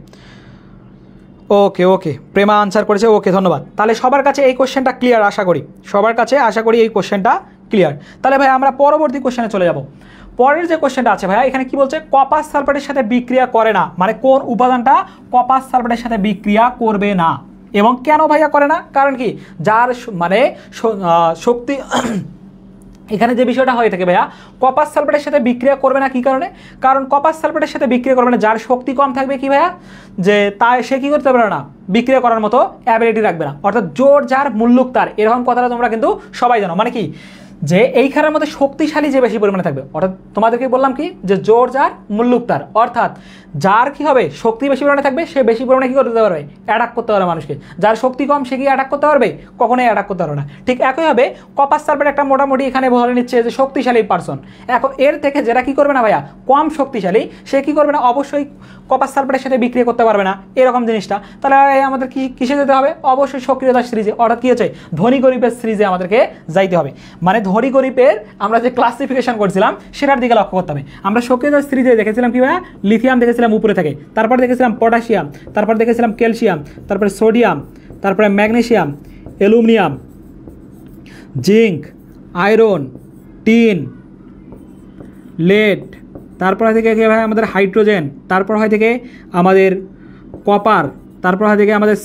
ওকে ওকে, প্রেমা আনসার করেছে, ওকে ধন্যবাদ। তাহলে সবার কাছে এই কোশ্চেনটা ক্লিয়ার, আশা করি সবার কাছে এই কোশ্চেনটা ক্লিয়ার। তাহলে ভাই আমরা পরবর্তী কোশ্চেনে চলে যাব। পরের যে কোশ্চেনটা আছে ভাইয়া, এখানে কি বলছে, কপার সালফেটের সাথে বিক্রিয়া করে না, মানে কোন উপাদানটা কপার সালফেটের সাথে বিক্রিয়া করবে না এবং কেন ভাইয়া করে না, কারণ কি, যার মানে শক্তি এখানে যে বিষয়টা হয়ে থাকে ভাইয়া, কপার সালফেটের সাথে বিক্রিয়া করবে না, কি কারণে, কারণ কপার সালফেটের সাথে বিক্রিয়া করবে না যার শক্তি কম থাকবে, কি ভাইয়া, যে তাই সে কী করতে পারবে না, বিক্রিয়া করার মতো অ্যাবিলিটি রাখবে না, অর্থাৎ জোর যার মুল্লুক তার, এরকম কথাটা তোমরা কিন্তু সবাই জানো। মানে কি, যে এইখানের মধ্যে শক্তিশালী যে বেশি পরিমাণে থাকবে, অর্থাৎ তোমাদেরকে বললাম কি, যে জোর যার মুল্লুক তার, অর্থাৎ যার কি হবে, শক্তি বেশি পরিমাণে থাকবে সে বেশি পরিমাণে কী করতে পারবে, অ্যাটাক করতে পারবে মানুষকে। যার শক্তি কম সে কি অ্যাটাক করতে পারবে, কখনোই অ্যাটাক করতে পারবে না। ঠিক একইভাবে কপার সালফেট একটা মোটামুটি এখানে ধরে নিচ্ছে যে শক্তিশালী পার্সন। এখন এর থেকে যেটা কি করবে না ভাইয়া, কম শক্তিশালী, সে কি করবে না, অবশ্যই কপার সালফেটের সাথে বিক্রিয়া করতে পারবে না, এরকম জিনিসটা। তাহলে আমাদের কি কিসে যেতে হবে, অবশ্যই সক্রিয়তার সিরিজে, অর্থাৎ কী হচ্ছে, ধনী গরিবের সিরিজে আমাদেরকে যাইতে হবে। মানে ধনী গরিবের আমরা যে ক্লাসিফিকেশন করছিলাম সেটার দিকে লক্ষ্য করতে হবে। আমরা সক্রিয়তার সিরিজে দেখেছিলাম কি ভাইয়া, লিথিয়াম দেখেছিলাম উপরে থাকে, তারপর দেখেছিলাম পটাশিয়াম, তারপর দেখেছিলাম ক্যালসিয়াম, তারপরে সোডিয়াম, তারপরে magnesium, aluminium, zinc, iron, tin, lead, তারপর হয় থেকে ভাই আমাদের হাইড্রোজেন, তারপর হয় থেকে আমাদের কপার, তারপর হয় থেকে আমাদের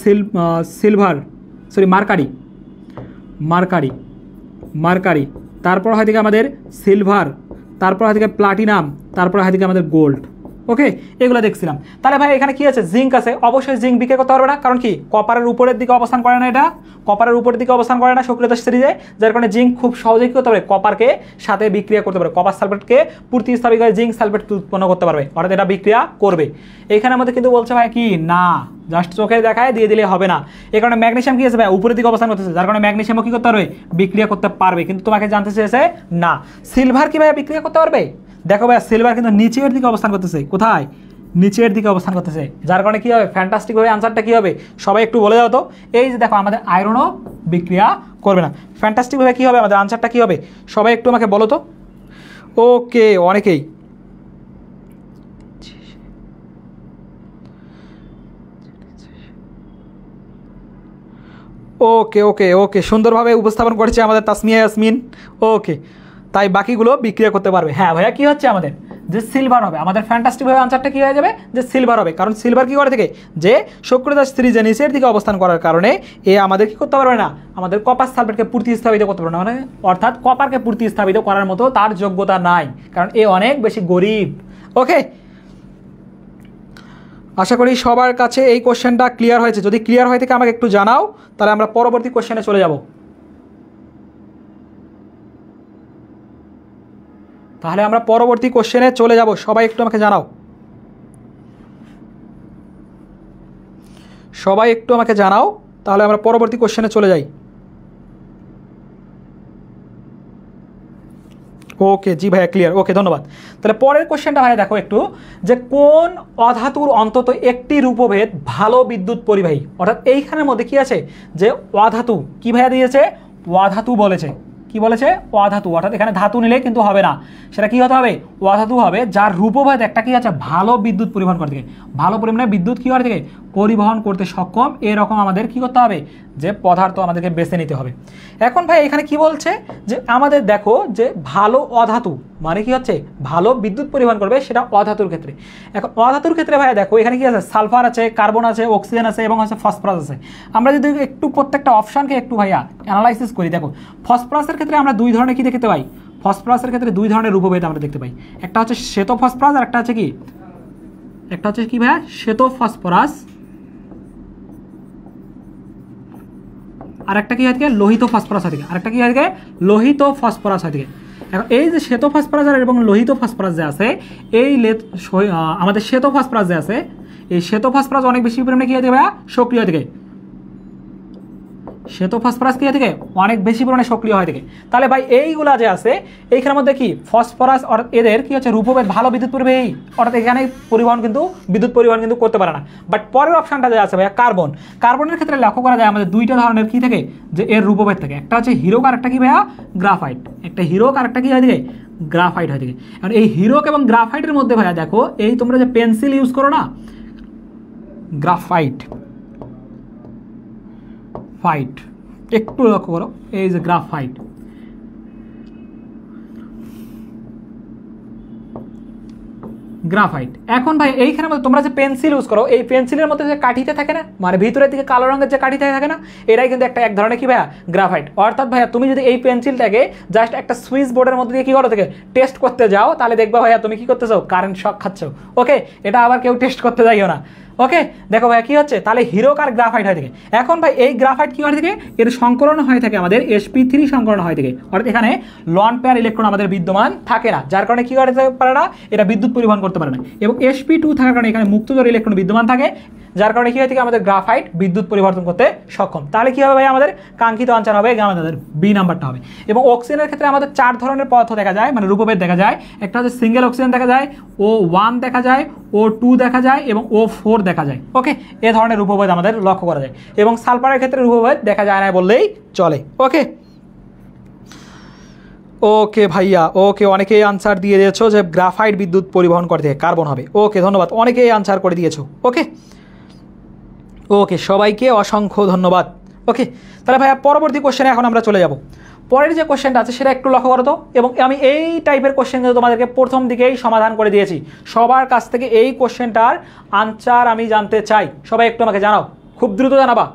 মার্কারি, তারপর হয় থেকে আমাদের সিলভার, তারপর হয় থেকে প্লাটিনাম, তারপর হয় থেকে আমাদের গোল্ড। ওকে, এগুলো দেখছিলাম। তাহলে ভাই এখানে কি আছে, জিঙ্ক আছে, অবশ্যই জিঙ্ক বিক্রিয়া করতে পারবে না, কারণ কি, কপারের উপরের দিকে অবস্থান করে না, এটা কপারের উপরের দিকে অবস্থান করে না সক্রিয়তার সিরিজে, যার কারণে জিঙ্ক খুব সহজেই করতে পারে, কপারকে সাথে বিক্রিয়া করতে পারে, কপার সালফেটকে প্রতিস্থাপিত করে জিঙ্ক সালফেট উৎপন্ন করতে পারবে, অর্থাৎ এটা বিক্রিয়া করবে। এইখানে আমাদের কিন্তু বলছে ভাই কি না, জাস্ট চোখে দেখায় দিয়ে দিলে হবে না। এই কারণে ম্যাগনেসিয়াম কি আছে ভাই, উপরের দিকে অবস্থান করতেছে, যার কারণে ম্যাগনেসিয়ামও কি করতে পারবে, বিক্রিয়া করতে পারবে। কিন্তু তোমাকে জানতে চেয়েছে না, সিলভার কি ভাই বিক্রিয়া করতে পারবে, দেখো ভাই সিলভার কিন্তু নিচের দিকে অবস্থান করতেছে, কোথায়, নিচের দিকে অবস্থান করতেছে, যার কারণে কী হবে, ফ্যান্টাস্টিকভাবে আনসারটা কী হবে, সবাই একটু বলে দাও তো। এই যে দেখো আমাদের আয়রনও বিক্রিয়া করবে না, ফ্যান্টাস্টিকভাবে কী হবে, আমাদের আনসারটা কী হবে, সবাই একটু আমাকে বলো তো। ওকে, অনেকেই ওকে ওকে ওকে সুন্দরভাবে উপস্থাপন করেছে আমাদের তাসমিয়া ইয়াসমিন। ওকে, তাই বাকিগুলো বিক্রিয়া করতে পারবে। হ্যাঁ ভাইয়া, কী হচ্ছে আমাদের, যে সিলভার হবে, আমাদের ফ্যান্টাস্টিকভাবে আনসারটা কী হয়ে যাবে, যে সিলভার হবে, কারণ সিলভার কী করে থেকে, যে সক্রিয়তার সিরিজে নিচের দিকে অবস্থান করার কারণে এ আমাদের কী করতে পারবে না, আমাদের কপার সালফেটকে প্রতিস্থাপিত করতে পারবে না, মানে অর্থাৎ কপারকে প্রতিস্থাপিত করার মতো তার যোগ্যতা নাই, কারণ এ অনেক বেশি গরিব। ওকে, আশা করি সবার কাছে এই কোশ্চেনটা ক্লিয়ার হয়েছে। যদি ক্লিয়ার হয়ে থাকে আমাকে একটু জানাও, তাহলে আমরা পরবর্তী কোশ্চেনে চলে যাব। সবাই একটু আমাকে জানাও, তাহলে আমরা পরবর্তী কোশ্চেনে চলে যাই। ওকে জি ভাইয়া, ক্লিয়ার, ওকে ধন্যবাদ। তাহলে পরের কোশ্চেনটা ভাইয়া দেখো একটু, যে কোন অধাতুর অন্তত একটি রূপভেদ ভালো বিদ্যুৎ পরিবাহী, অর্থাৎ এইখানের মধ্যে কি আছে, যে অধাতু, কি ভাইয়া দিয়েছে, অধাতু বলেছে, কি বলেছে, অধাতু, অর্থাৎ এখানে ধাতু নিলে কিন্তু হবে না, সেটা কি হতে হবে, অধাতু হবে, যার রূপভেদ একটা কি আছে, ভালো বিদ্যুৎ পরিবহন করতে, ভালো পরিমাণে বিদ্যুৎ কী করে থেকে পরিবহন করতে সক্ষম, এরকম আমাদের কি করতে হবে, যে পদার্থ আমাদেরকে বেছে নিতে হবে। এখন ভাই এখানে কি বলছে, যে আমাদের দেখো, যে ভালো অধাতু মানে কি হচ্ছে, ভালো বিদ্যুৎ পরিবহন করবে, সেটা অধাতুর ক্ষেত্রে। এখন অধাতুর ক্ষেত্রে ভাইয়া দেখো এখানে কি আছে, সালফার আছে, কার্বন আছে, অক্সিজেন আছে এবং হচ্ছে ফসফরাস আছে। আমরা যদি একটু প্রত্যেকটা অপশানকে একটু ভাইয়া অ্যানালাইসিস করি, দেখো ফসফরাসের ক্ষেত্রে আমরা দুই ধরনের কি দেখতে পাই, ফসফরাসের ক্ষেত্রে দুই ধরনের রূপভেদ আমরা দেখতে পাই, একটা হচ্ছে শ্বেত ফসফরাস আর একটা হচ্ছে কি ভাইয়া, শ্বেত ফসফরাস, আর একটা কি হয় থেকে লোহিত ফসফরাস হয় থেকে, আরেকটা কি হয় থেকে লোহিত ফসফরাস হয় থেকে। এখন এই যে শ্বেত ফসফরাস এবং লোহিত ফসফরাস যে আছে, এই আমাদের শ্বেত ফসফরাস যে আছে, এই শ্বেত ফসফরাস অনেক বেশি পরিমাণে কি হয় থেকে ভাইয়া, সক্রিয় থেকে, সে তো ফসফরাস কি হয়ে থাকে অনেক বেশি পরিমাণে সক্রিয় হয়ে থাকে। তাহলে ভাই এইগুলা যে আছে এইখানের মধ্যে কি ফসফরাস অর্থাৎ এদের কি হচ্ছে রূপভেদ ভালো বিদ্যুৎ পরিবাহী, অর্থাৎ এখানে পরিবহন কিন্তু বিদ্যুৎ পরিবহন কিন্তু করতে পারে না। বাট পরের অপশনটা যে আছে ভাইয়া কার্বন, কার্বনের ক্ষেত্রে লক্ষ্য করা যায় আমাদের দুইটা ধরনের কি থাকে যে এর রূপভেদ থাকে, একটা হচ্ছে হিরোক আর একটা কি ভাইয়া গ্রাফাইট, একটা হিরোক আর একটা কি হয়ে থাকে গ্রাফাইট হয়ে থাকে। কারণ এই হিরোক এবং গ্রাফাইটের মধ্যে ভাইয়া দেখো এই তোমরা যে পেন্সিল ইউজ করো না গ্রাফাইট ফাইট, একটু লক্ষ্য করো এই যে গ্রাফাইট, গ্রাফাইট। এখন ভাই এইখানের মধ্যে তোমরা যে পেন্সিল ইউজ করো এই পেন্সিলের মধ্যে যে কাঠিতে থাকে না মানে ভিতরের দিকে কালো রঙের যে কাঠিতে থাকে না এটাই কিন্তু এক ধরনের কি ভাইয়া গ্রাফাইট। অর্থাৎ ভাইয়া তুমি যদি এই পেন্সিলটাকে জাস্ট একটা সুইচ বোর্ডের মধ্যে দিয়ে কি করো থেকে টেস্ট করতে যাও তাহলে দেখবা ভাইয়া তুমি কি করতেছো কারেন্ট শক খাচ্ছ। ওকে, এটা আবার কেউ টেস্ট করতে যাইও না। ওকে, দেখো ভাইয়া কি হচ্ছে তাহলে হিরোক আর গ্রাফাইট হয়ে থাকে। এখন ভাই এই গ্রাফাইট কি হয়ে থাকে এর সংকরণ হয়ে থাকে আমাদের sp3 সংকরণ হয়ে থাকে, অর্থাৎ এখানে লন পেয়ার ইলেকট্রন আমাদের বিদ্যমান থাকে না, যার কারণে কি করতে পারে না এটা বিদ্যুৎ পরিবহন করতে পারে না। এবং sp2 থাকার কারণে এখানে মুক্তজোড় ইলেকট্রন বিদ্যমান থাকে, যার কারণে কি হয়ে থাকে আমাদের গ্রাফাইট বিদ্যুৎ পরিবর্তন করতে সক্ষম। তাহলে কি হবে ভাই আমাদের কাঙ্ক্ষিত আনসার হবে আমাদের বি নাম্বারটা হবে। এবং অক্সিজেনের ক্ষেত্রে আমাদের 4 ধরনের পদার্থ দেখা যায় মানে রূপভেদ দেখা যায়, একটা হচ্ছে সিঙ্গেল অক্সিজেন দেখা যায়, O1 দেখা যায়, O2 দেখা যায় এবং O4 দেখা যায়। ওকে, এ ধরনের রূপভেদ আমাদের লক্ষ্য করা যায়। এবং সালফারের ক্ষেত্রে রূপভেদ দেখা যায় না বললেই চলে। ওকে ওকে ভাইয়া, ওকে অনেকেই আনসার দিয়ে দিয়েছো যে গ্রাফাইট বিদ্যুৎ পরিবহন করতে কার্বন হবে। ওকে ধন্যবাদ, অনেকেই আনসার করে দিয়েছো। ওকে ওকে, সবাইকে অসংখ্য ধন্যবাদ। ওকে, তাহলে ভাইয়া পরবর্তী কোশ্চেনে এখন আমরা চলে যাব। পরের যে কোশ্চেনটা আছে সেটা একটু লক্ষ্য করো তো। এবং আমি এই টাইপের কোশ্চেন কিন্তু তোমাদেরকে প্রথম দিকেই সমাধান করে দিয়েছি, সবার কাছ থেকে এই কোশ্চেনটার আনসার আমি জানতে চাই। সবাই একটু আমাকে জানাও, খুব দ্রুত জানাবা।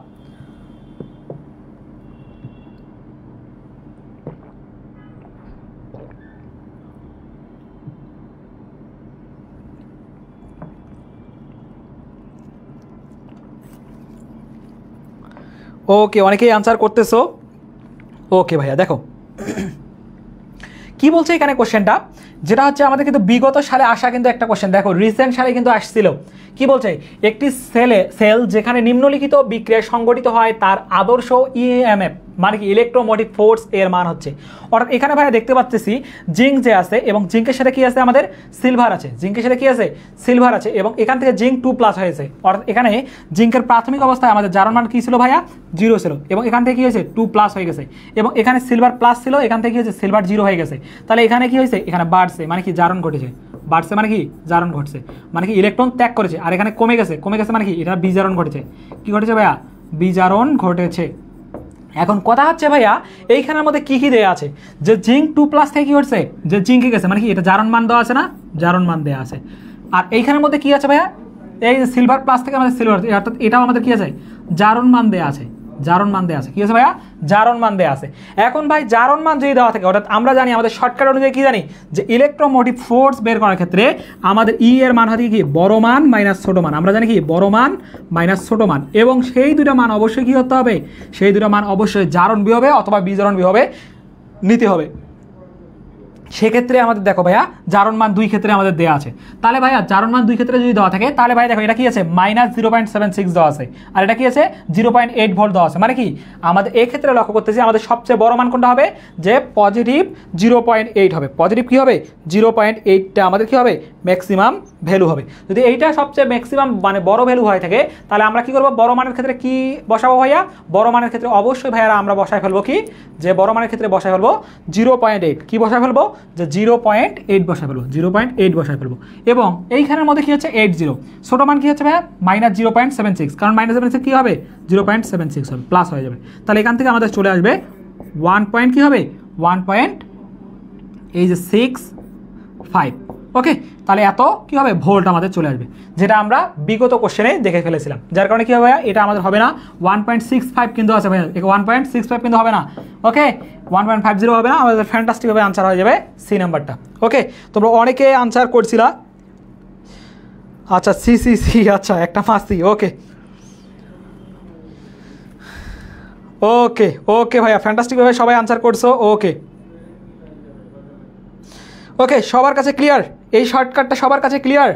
ওকে, অনেকেই আনসার করতেছো। ওকে ভাইয়া দেখো কি বলছে এখানে কোশ্চেনটা, যেটা হচ্ছে আমাদের কিন্তু বিগত সালে আসা কিন্তু একটা কোশ্চেন, দেখো রিসেন্ট সালে কিন্তু আসছিল। কি বলছে, একটি সেল যেখানে নিম্নলিখিত বিক্রিয়া সংগঠিত হয় তার আদর্শ ইএমএফ মানে কি ইলেকট্রোমোটিভ ফোর্স এর মান হচ্ছে। অর্থাৎ এখানে ভাইয়া দেখতে পাচ্ছি জিঙ্ক যে আছে এবং জিঙ্কের সাথে কি আছে আমাদের সিলভার আছে, জিঙ্কের সাথে কি আছে সিলভার আছে এবং এখান থেকে জিঙ্ক 2+ হয়েছে। অর্থাৎ এখানে জিঙ্কের প্রাথমিক অবস্থায় আমাদের জারণ মান কি ছিল ভাইয়া 0 ছিল এবং এখান থেকে কি হয়েছে 2+ হয়ে গেছে এবং এখানে সিলভার প্লাস ছিল এখান থেকে কি হয়েছে সিলভার 0 হয়ে গেছে। তাহলে এখানে কি হয়েছে এখানে বাড়ছে মানে কি জারণ ঘটেছে, বাড়ছে মানে কি জারণ ঘটছে মানে কি ইলেকট্রন ত্যাগ করেছে, আর এখানে কমে গেছে মানে কি এটা বিজারণ ঘটেছে। কি ঘটেছে ভাইয়া বিজারণ ঘটেছে। এখন কথা হচ্ছে ভাইয়া এইখানের মধ্যে কি কি দেয়া আছে যে জিঙ্ক 2+ থেকে কি হচ্ছে যে জিঙ্কে গেছে মানে কি এটা জারণ মান দেওয়া আছে না, জারণ মান দেওয়া আছে। আর এইখানের মধ্যে কি আছে ভাইয়া এই সিলভার প্লাস থেকে আমাদের সিলভার অর্থাৎ এটাও আমাদের কি আছে জারণ মান দেওয়া আছে, জারণ মান দেওয়া আছে। কি আছে ভাইয়া জারণ মান দেওয়া আছে। এখন ভাই জারণ মান যদি দেওয়া থাকে অর্থাৎ আমরা জানি আমাদের শর্টকাট অনুযায়ী কি জানি যে ইলেকট্রোমোটিভ ফোর্স বের করার ক্ষেত্রে আমাদের ই এর মান হচ্ছে কি বড় মান মাইনাস ছোট মান, আমরা জানি কি বড় মান মাইনাস ছোট মান এবং সেই দুটো মান অবশ্যই কি করতে হবে, সেই দুটো মান অবশ্যই জারণ বিভবে অথবা বিজারণ বিভবে নিতে হবে। সেক্ষেত্রে আমাদের দেখো ভাইয়া জারণ মান 2 ক্ষেত্রে আমাদের দেওয়া আছে। তাহলে ভাইয়া জারণ মান 2 ক্ষেত্রে যদি দেওয়া থাকে তাহলে ভাই দেখো এটা কি আছে -0.76 দেওয়া আছে আর এটা কি আছে 0.8 ভোল্ট দেওয়া আছে। মানে কি আমাদের এই ক্ষেত্রে লক্ষ্য করতেছি আমাদের সবচেয়ে বড় মান কোনটা হবে যে পজিটিভ 0.8 হবে, পজিটিভ কি হবে 0.8টা আমাদের কি হবে ম্যাক্সিমাম ভ্যালু হবে। যদি এইটা সবচেয়ে ম্যাক্সিমাম মানে বড় ভ্যালু হয়ে থাকে তাহলে আমরা কি করব বড় মানের ক্ষেত্রে কি বসাবো ভাইয়া, বড় মানের ক্ষেত্রে অবশ্যই ভাইয়ারা আমরা বসায় ফেলবো কি যে বড় মানের ক্ষেত্রে বসায় ফেলবো 0.8 কি বসায় ফেলবো যে 0.8 বসায় ফেলবো, 0.8 বসায় ফেলবো এবং এইখানের মধ্যে কি হচ্ছে 80, ছোট মান কি হচ্ছে ভাইয়া -0.76 কারণ -76 কি হবে 0.76 হবে প্লাস হয়ে যাবে। তাহলে এখান থেকে আমাদের চলে আসবে 1 পয়েন্ট কি হবে 1.65। ওকে, তাহলে এত কি হবে ভোল্ট আমাদের চলে আসবে, যেটা আমরা বিগত কোশ্চেনে দেখে ফেলেছিলাম। যার কারণে কি হবে ভাইয়া এটা আমাদের হবে না 1.65 কিন্তু আছে ভাইয়া, 1.65 কিন্তু হবে না। ওকে 1.50 হবে না, আমাদের ফ্যান্টাস্টিকভাবে আনসার হয়ে যাবে সি নাম্বারটা। ওকে, তোমরা অনেকে আনসার করছিলা। আচ্ছা সি সি সি আচ্ছা একটা মাসি। ওকে ওকে ওকে ভাইয়া ফ্যান্টাস্টিকভাবে সবাই আনসার করছো। ওকে ওকে, সবার কাছে ক্লিয়ার, এই শর্টকাটটা সবার কাছে ক্লিয়ার,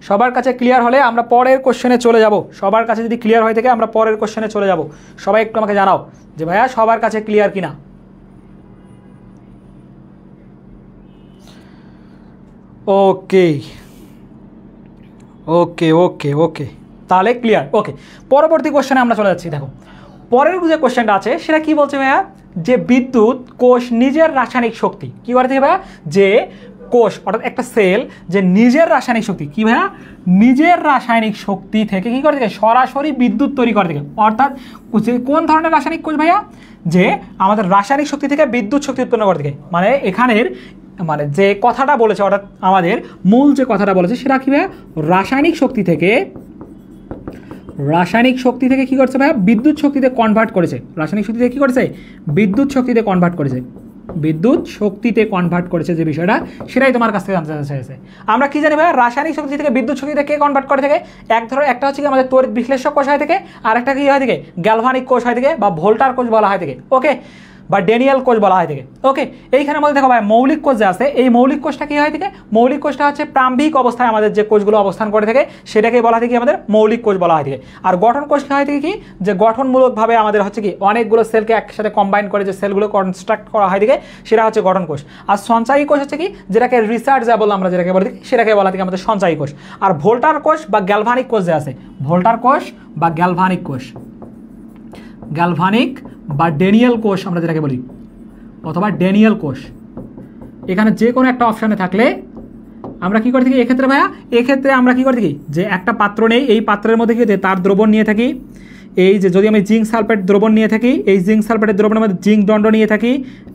সবার কাছে ক্লিয়ার হলে আমরা পরের কোশ্চেনে চলে যাব। সবার কাছে যদি ক্লিয়ার হয়ে থাকে আমরা পরের কোশ্চেনে চলে যাব। সবাই একটু আমাকে জানাও যে ভাইয়া সবার কাছে ক্লিয়ার কিনা। ওকে ওকে ওকে ওকে, তাহলে ক্লিয়ার। ওকে, পরবর্তী কোশ্চেনে আমরা চলে যাচ্ছি। দেখো পরের যে কোশ্চেনটা আছে সেটা কি বলছে ভাইয়া, যে বিদ্যুৎ কোষ নিজের রাসায়নিক শক্তি কি করে থেকে ভাইয়া, যে কোষ অর্থাৎ একটা সেল যে নিজের রাসায়নিক শক্তি কি ভাইয়া, নিজের রাসায়নিক শক্তি থেকে কি করে থাকে, সরাসরি বিদ্যুৎ তৈরি করে থাকে। অর্থাৎ কোন ধরনের রাসায়নিক কোষ ভাইয়া, যে আমাদের রাসায়নিক শক্তি থেকে বিদ্যুৎ শক্তি উৎপন্ন করে থাকে। মানে এখানের মানে যে কথাটা বলেছে অর্থাৎ আমাদের মূল যে কথাটা বলেছে সেটা কি ভাইয়া, রাসায়নিক শক্তি থেকে কি করছে ভাইয়া, বিদ্যুৎ শক্তিতে কনভার্ট করেছে। রাসায়নিক শক্তি থেকে কি করেছে, বিদ্যুৎ শক্তিতে কনভার্ট করেছে। বিদ্যুৎ শক্তিতে কনভার্ট করেছে যে বিষয়টা, সেটাই তোমার কাছ থেকে জানতে চাইছে। আমরা কি জানি ভাইয়া, রাসায়নিক শক্তি থেকে বিদ্যুৎ শক্তিতে কে কনভার্ট করে থাকে, এক ধরনের একটা হচ্ছে কি আমাদের তড়িৎ বিশ্লেষক কোষ হয় থেকে, আর একটা কি হয় থেকে, গ্যালভানিক কোষ হয় থেকে বা ভোল্টার কোষ বলা হয় থেকে। ওকে, বা ড্যানিয়েল কোষ বলা হয় থেকে। ওকে, এইখানের মধ্যে দেখো ভাই মৌলিক কোষ যে আছে, এই মৌলিক কোষটা কি হয় থেকে, মৌলিক কোষটা হচ্ছে প্রারম্ভিক অবস্থায় আমাদের যে কোষগুলো অবস্থান করে থাকে সেটাকে বলা হয় থেকে আমাদের মৌলিক কোষ বলা হয় থেকে। আর গঠন কোষ কি হয় থেকে কি, যে গঠনমূলকভাবে আমাদের হচ্ছে কি অনেকগুলো সেলকে একসাথে কম্বাইন করে যে সেলগুলো কনস্ট্রাক্ট করা হয় থেকে সেটা হচ্ছে গঠন কোষ। আর সঞ্চয়ী কোষ হচ্ছে কি, যেটাকে রিসার্চেবল আমরা যেটাকে বলি সেটাকে বলা থেকে আমাদের সঞ্চয়ী কোষ। আর ভোল্টার কোষ বা গ্যালভানিক কোষ যে আছে, ভোল্টার কোষ বা গ্যালভানিক কোষ, গ্যালভানিক বা ড্যানিয়েল কোষ আমরা যেটাকে বলি, অথবা ড্যানিয়েল কোষ, এখানে যে কোনো একটা অপশানে থাকলে আমরা কি করে থাকি এক্ষেত্রে ভাইয়া, এক্ষেত্রে আমরা কি করে থাকি, যে একটা পাত্র নেই, এই পাত্রের মধ্যে কি তার দ্রবণ নিয়ে থাকি। এই যে যদি আমি জিঙ্ক সালফেট দ্রবণ নিয়ে থাকি, এই জিঙ্ক সালফেটের দ্রবণের মধ্যে জিঙ্ক দণ্ড নিয়ে থাকি,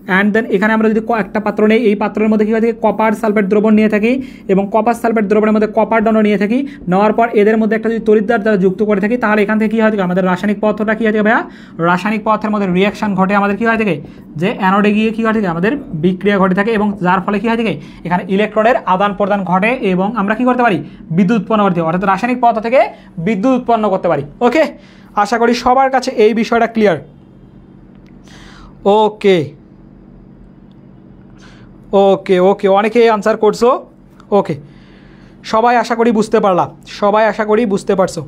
অ্যান্ড দেন এখানে আমরা যদি একটা পাত্র নেই, এই পাত্রের মধ্যে কী হয় থাকে, কপার সালফেট দ্রবণ নিয়ে থাকি, এবং কপার সালফেট দ্রবণের মধ্যে কপার দণ্ড নিয়ে থাকি। নেওয়ার পর এদের মধ্যে একটা যদি তড়িৎদ্বার দ্বারা যুক্ত করে থাকি, তাহলে এখান থেকে কী হয় থাকে, আমাদের রাসায়নিক পদার্থটা কী হয় থাকে ভাইয়া, রাসায়নিক পদার্থের মধ্যে রিয়াকশন ঘটে আমাদের কী হয় থাকে, যে অ্যানোডে গিয়ে কী হয় থাকে, আমাদের বিক্রিয়া ঘটে থাকে, এবং যার ফলে কী হয় থাকে, এখানে ইলেকট্রনের আদান প্রদান ঘটে, এবং আমরা কী করতে পারি, বিদ্যুৎ উৎপন্ন করতে পারি, অর্থাৎ রাসায়নিক পদার্থ থেকে বিদ্যুৎ উৎপন্ন করতে পারি। ওকে, আশা করি সবার কাছে এই বিষয়টা ক্লিয়ার। ওকে ওকে ওকে, অনেকেই আনসার করছো। ওকে, সবাই আশা করি বুঝতে পারলাম, সবাই আশা করি বুঝতে পারছো।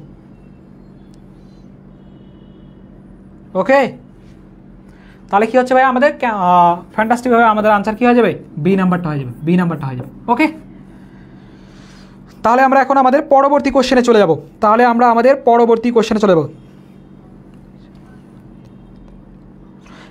ওকে, তাহলে কি হচ্ছে ভাই, আমাদের ফ্যান্টাস্টিকভাবে আমাদের আনসার কি হয়ে যাবে, বি নাম্বারটা হয়ে যাবে, বি নাম্বারটা হয়ে যাবে। ওকে, তাহলে আমরা এখন আমাদের পরবর্তী কোশ্চেনে চলে যাব। তাহলে আমরা আমাদের পরবর্তী কোশ্চেনে চলে যাব।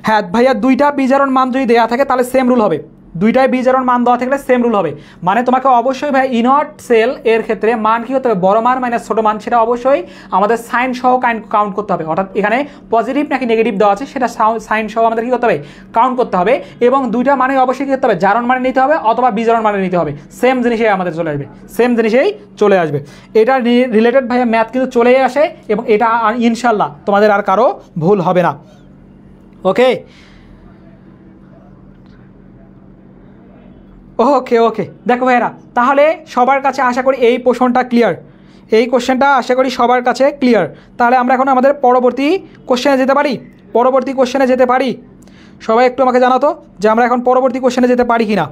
হ্যাঁ ভাইয়া, দুইটা বিজারণ মান যদি দেওয়া থাকে তাহলে সেম রুল হবে। দুইটাই বিজারণ মান দেওয়া থাকলে সেম রুল হবে। মানে তোমাকে অবশ্যই ভাই ইনট সেল এর ক্ষেত্রে মান কী হতে হবে, বড় মান মাইনাস ছোটো মান, সেটা অবশ্যই আমাদের সাইন সহ কাউন্ট করতে হবে। অর্থাৎ এখানে পজিটিভ নাকি নেগেটিভ দেওয়া আছে সেটা সাইন সহ আমাদের কী করতে হবে, কাউন্ট করতে হবে। এবং দুইটা মানে অবশ্যই কী করতে হবে, জারণ মানে নিতে হবে অথবা বিজারণ মানে নিতে হবে। সেম জিনিসেই আমাদের চলে আসবে, সেম জিনিসেই চলে আসবে। এটা রিলেটেড ভাইয়া ম্যাথ কিন্তু চলেই আসে, এবং এটা ইনশাল্লাহ তোমাদের আর কারো ভুল হবে না। ওকে ওকে ওকে, দেখো ভাইয়েরা, তাহলে সবার কাছে আশা করি এই প্রশ্নটা ক্লিয়ার, এই কোশ্চেনটা আশা করি সবার কাছে ক্লিয়ার। তাহলে আমরা এখন আমাদের পরবর্তী কোশ্চেনে যেতে পারি, পরবর্তী কোশ্চেনে যেতে পারি। সবাই একটু আমাকে জানাতো যে আমরা এখন পরবর্তী কোশ্চেনে যেতে পারি কি না।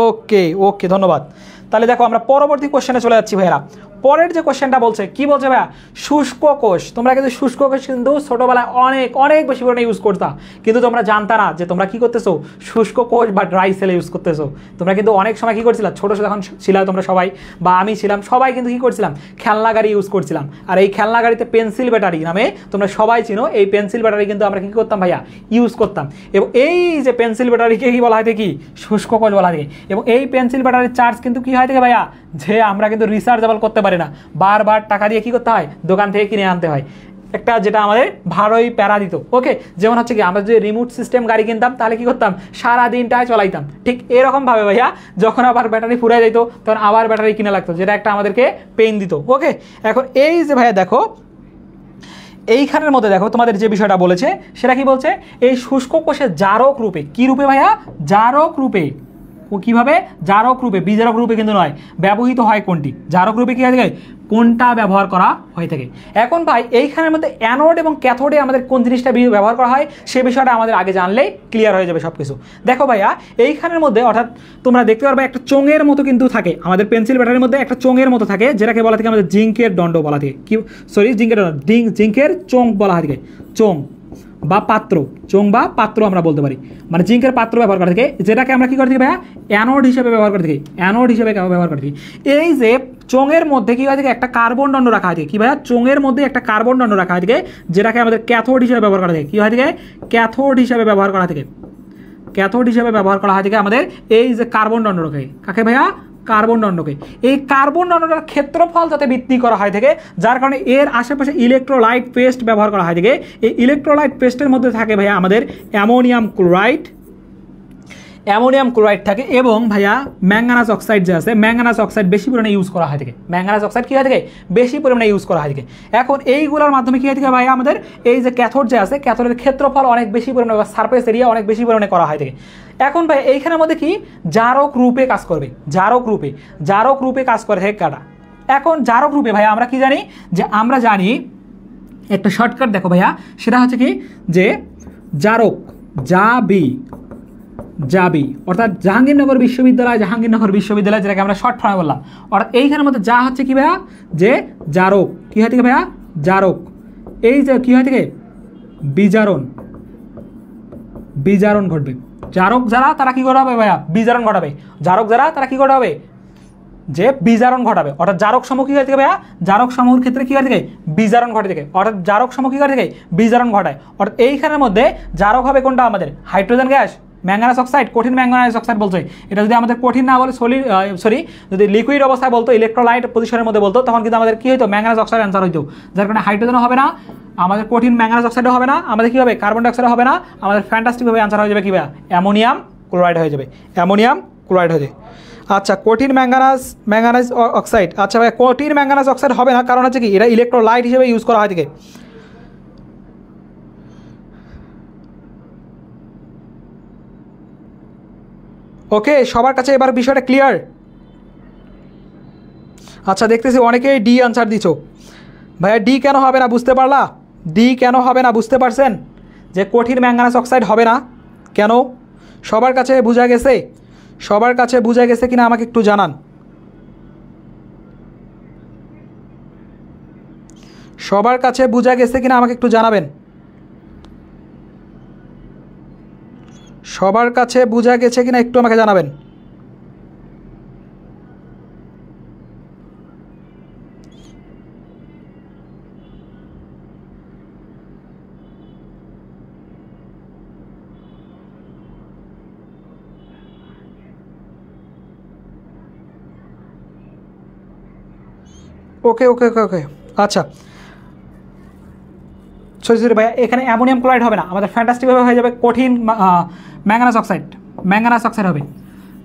ওকে ওকে, ধন্যবাদ। তাহলে দেখো আমরা পরবর্তী কোশ্চেনে চলে যাচ্ছি ভাইয়েরা। পরের যে কোশ্চেনটা বলছে, কি বলছে ভাইয়া, শুষ্ক কোষ। তোমরা কিন্তু শুষ্ক কোষ কিন্তু ছোটোবেলায় অনেক অনেক বেশি পরিমাণে ইউজ করতা, কিন্তু তোমরা জানতা না যে তোমরা কী করতেছো, শুষ্ক কোষ বা ড্রাই সেলে ইউজ করতেছো। তোমরা কিন্তু অনেক সময় কী করছিলা, ছোটো যখন ছিলাম তোমরা সবাই, বা আমি ছিলাম, সবাই কিন্তু কী করছিলাম, খেলনা গাড়ি ইউজ করছিলাম। আর এই খেলনা গাড়িতে পেন্সিল ব্যাটারি নামে তোমরা সবাই চিনো, এই পেন্সিল ব্যাটারি কিন্তু আমরা কী করতাম ভাইয়া, ইউজ করতাম। এবং এই যে পেন্সিল ব্যাটারিকে কী বলা হয় থেকে, শুষ্ক কোষ বলা হয়। এবং এই পেন্সিল ব্যাটারির চার্জ কিন্তু কী হয় থেকে ভাইয়া, যে আমরা কিন্তু রিচার্জেবল করতে পারি না, বারবার টাকা দিয়ে কী করতে হয়, দোকান থেকে কিনে আনতে হয়, একটা যেটা আমাদের ভালোই প্যারা দিত। ওকে, যেমন হচ্ছে কি আমরা যদি রিমোট সিস্টেম গাড়ি কিনতাম তাহলে কী করতাম, সারা দিনটায় চলাইতাম। ঠিক এরকমভাবে ভাইয়া যখন আবার ব্যাটারি ফুরাই যেত তখন আবার ব্যাটারি কিনে লাগতো, যেটা একটা আমাদেরকে পেইন দিত। ওকে, এখন এই যে ভাইয়া দেখো এইখানের মধ্যে দেখো তোমাদের যে বিষয়টা বলেছে সেটা কি বলছে, এই শুষ্ক কোষের জারক রূপে, কি রূপে ভাইয়া, জারক রূপে, কীভাবে জারক রূপে, বিজারক রূপে কিন্তু নয়, ব্যবহৃত হয় কোনটি, জারক রূপে কী হয়ে থাকে, কোনটা ব্যবহার করা হয়ে থাকে। এখন ভাই এইখানের মধ্যে অ্যানোড এবং ক্যাথোডে আমাদের কোন জিনিসটা ব্যবহার করা হয় সে বিষয়টা আমাদের আগে জানলেই ক্লিয়ার হয়ে যাবে সব কিছু। দেখো ভাইয়া এইখানের মধ্যে অর্থাৎ তোমরা দেখতে পারবে একটা চোঙের মতো কিন্তু থাকে, আমাদের পেন্সিল ব্যাটারির মধ্যে একটা চোঙের মতো থাকে, যেটাকে বলা থাকে আমাদের জিঙ্কের দণ্ড বলা থাকে, কি সরি জিঙ্কের দণ্ড, জিঙ্কের চোঙ বলা হয় থাকে, চোঙ বা পাত্র, চোঙ বা পাত্র আমরা বলতে পারি, মানে জিঙ্কের পাত্র ব্যবহার করে থাকে, যেটাকে আমরা কী করে থাকি ভাইয়া, অ্যানোড হিসেবে ব্যবহার করে থাকি, অ্যানোড হিসেবে ব্যবহার করে থাকি। এই যে চোঙের মধ্যে কী হয় থাকে, একটা কার্বন দণ্ড রাখা হয় থাকে, কী ভাইয়া, চোঙের মধ্যে একটা কার্বন দণ্ড রাখা হয় থাকে, যেটাকে আমাদের ক্যাথোড হিসেবে ব্যবহার করা থাকে, কী হয় থাকে, ক্যাথোড হিসেবে ব্যবহার করা থাকে, ক্যাথোড হিসেবে ব্যবহার করা হয় থাকে আমাদের এই যে কার্বন দণ্ডকে, কাকে ভাইয়া, কার্বন দণ্ডকে। এই কার্বন দণ্ডটার ক্ষেত্রফল যাতে বৃদ্ধি করা হয় থাকে, যার কারণে এর আশেপাশে ইলেকট্রোলাইট পেস্ট ব্যবহার করা হয় থাকে। এই ইলেকট্রোলাইট পেস্টের মধ্যে থাকে ভাইয়া আমাদের অ্যামোনিয়াম ক্লোরাইড, অ্যামোনিয়াম ক্লোরাইড থাকে এবং ভাইয়া ম্যাঙ্গানাস অক্সাইড যে আছে, ম্যাঙ্গানাস অক্সাইড বেশি পরিমাণে ইউজ করা হয় থাকে, ম্যাঙ্গানাস অক্সাইড কী হয় থাকে, বেশি পরিমাণে ইউজ করা হয় থাকে। এখন এইগুলোর মাধ্যমে কী হয় থাকে ভাইয়া, আমাদের এই যে ক্যাথোড যে আছে, ক্যাথোডের ক্ষেত্রফল অনেক বেশি পরিমাণে বা সারফেস এরিয়া অনেক বেশি পরিমাণে করা হয় থাকে। এখন ভাই এইখানের মধ্যে কি জারক রূপে কাজ করবে, জারক রূপে, জারক রূপে কাজ করে থাকে কাটা। এখন জারক রূপে ভাইয়া আমরা কি জানি, যে আমরা জানি একটা শর্টকাট দেখো ভাইয়া, সেটা হচ্ছে কি যে জারক, জাবি, জাবি অর্থাৎ জাহাঙ্গীরনগর বিশ্ববিদ্যালয়, জাহাঙ্গীরনগর বিশ্ববিদ্যালয় যেটাকে আমরা শর্ট ফর্মে বললাম, অর্থাৎ এইখানের মধ্যে যা হচ্ছে কি ভাইয়া, যে জারক, কী হয় থেকে ভাইয়া, জারক, এই যে কী হয় থেকে, বিজারণ, বিজারণ ঘটবে। জারক যারা তারা কী করা হবে ভাইয়া, বিজারণ ঘটাবে, জারক যারা তারা কী করা হবে, যে বিজারণ ঘটাবে। অর্থাৎ জারক সমূহ কী হয়ে থাকে ভাইয়া, জারক সমূহের ক্ষেত্রে কী হয়ে থাকে, বিজারণ ঘটে থাকে, অর্থাৎ জারক সমূহ কী করে থাকে, বিজারণ ঘটায়। অর্থাৎ এইখানের মধ্যে জারক হবে কোনটা, আমাদের হাইড্রোজেন গ্যাস, ম্যাঙ্গানাস অক্সাইড, কঠিন ম্যাঙ্গানাস অক্সাইড বলছে, এটা যদি আমাদের কঠিন না বলে যদি লিকুইড অবস্থায় বলতো, ইলেকট্রোলাইট পজিশনের মধ্যে বলতো, তখন কিন্তু আমাদের কী হতো, ম্যাঙ্গানাস অক্সাইড অ্যান্সার হইতো, যার কারণে হাইড্রোজেনও হবে না, আমাদের কঠিন ম্যাঙ্গানাস অক্সাইডও হবে না, আমাদের কী হবে, কার্বন ডাইঅক্সাইডও হবে না, আমাদের ফ্যান্টাস্টিকভাবে অ্যান্সার হয়ে যাবে কী ভাইয়া, অ্যামোনিয়াম ক্লোরাইড হয়ে যাবে, অ্যামোনিয়াম ক্লোরাইড হয়ে যাবে। আচ্ছা কঠিন ম্যাঙ্গানাস অক্সাইড, আচ্ছা ভাই কঠিন ম্যাঙ্গানাস অক্সাইড হবে না, কারণ হচ্ছে কি এটা ইলেকট্রোলাইট হিসেবে ইউজ করা হয় থেকে। ওকে সবার কাছে এবার বিষয়টা ক্লিয়ার। আচ্ছা দেখতেছি অনেকেই ডি আনসার দিছো, ভাইয়া ডি কেন হবে না বুঝতে পারলা, ডি কেন হবে না বুঝতে পারছেন, যে কঠিন ম্যাঙ্গানাস অক্সাইড হবে না কেন, সবার কাছে বোঝা গেছে, সবার কাছে বোঝা গেছে কিনা আমাকে একটু জানান, সবার কাছে বোঝা গেছে কিনা আমাকে একটু জানাবেন, সবার কাছে বোঝা গেছে কিনা একটু আমাকে জানাবেন। ওকে ওকে ওকে ওকে আচ্ছা সরি ভাইয়া, এখানে অ্যামোনিয়াম ক্লোরাইড হবে না, আমাদের ফ্যান্টাস্টিকভাবে হয়ে যাবে কঠিন ম্যাঙ্গানাস অক্সাইড, ম্যাঙ্গানাস অক্সাইড হবে।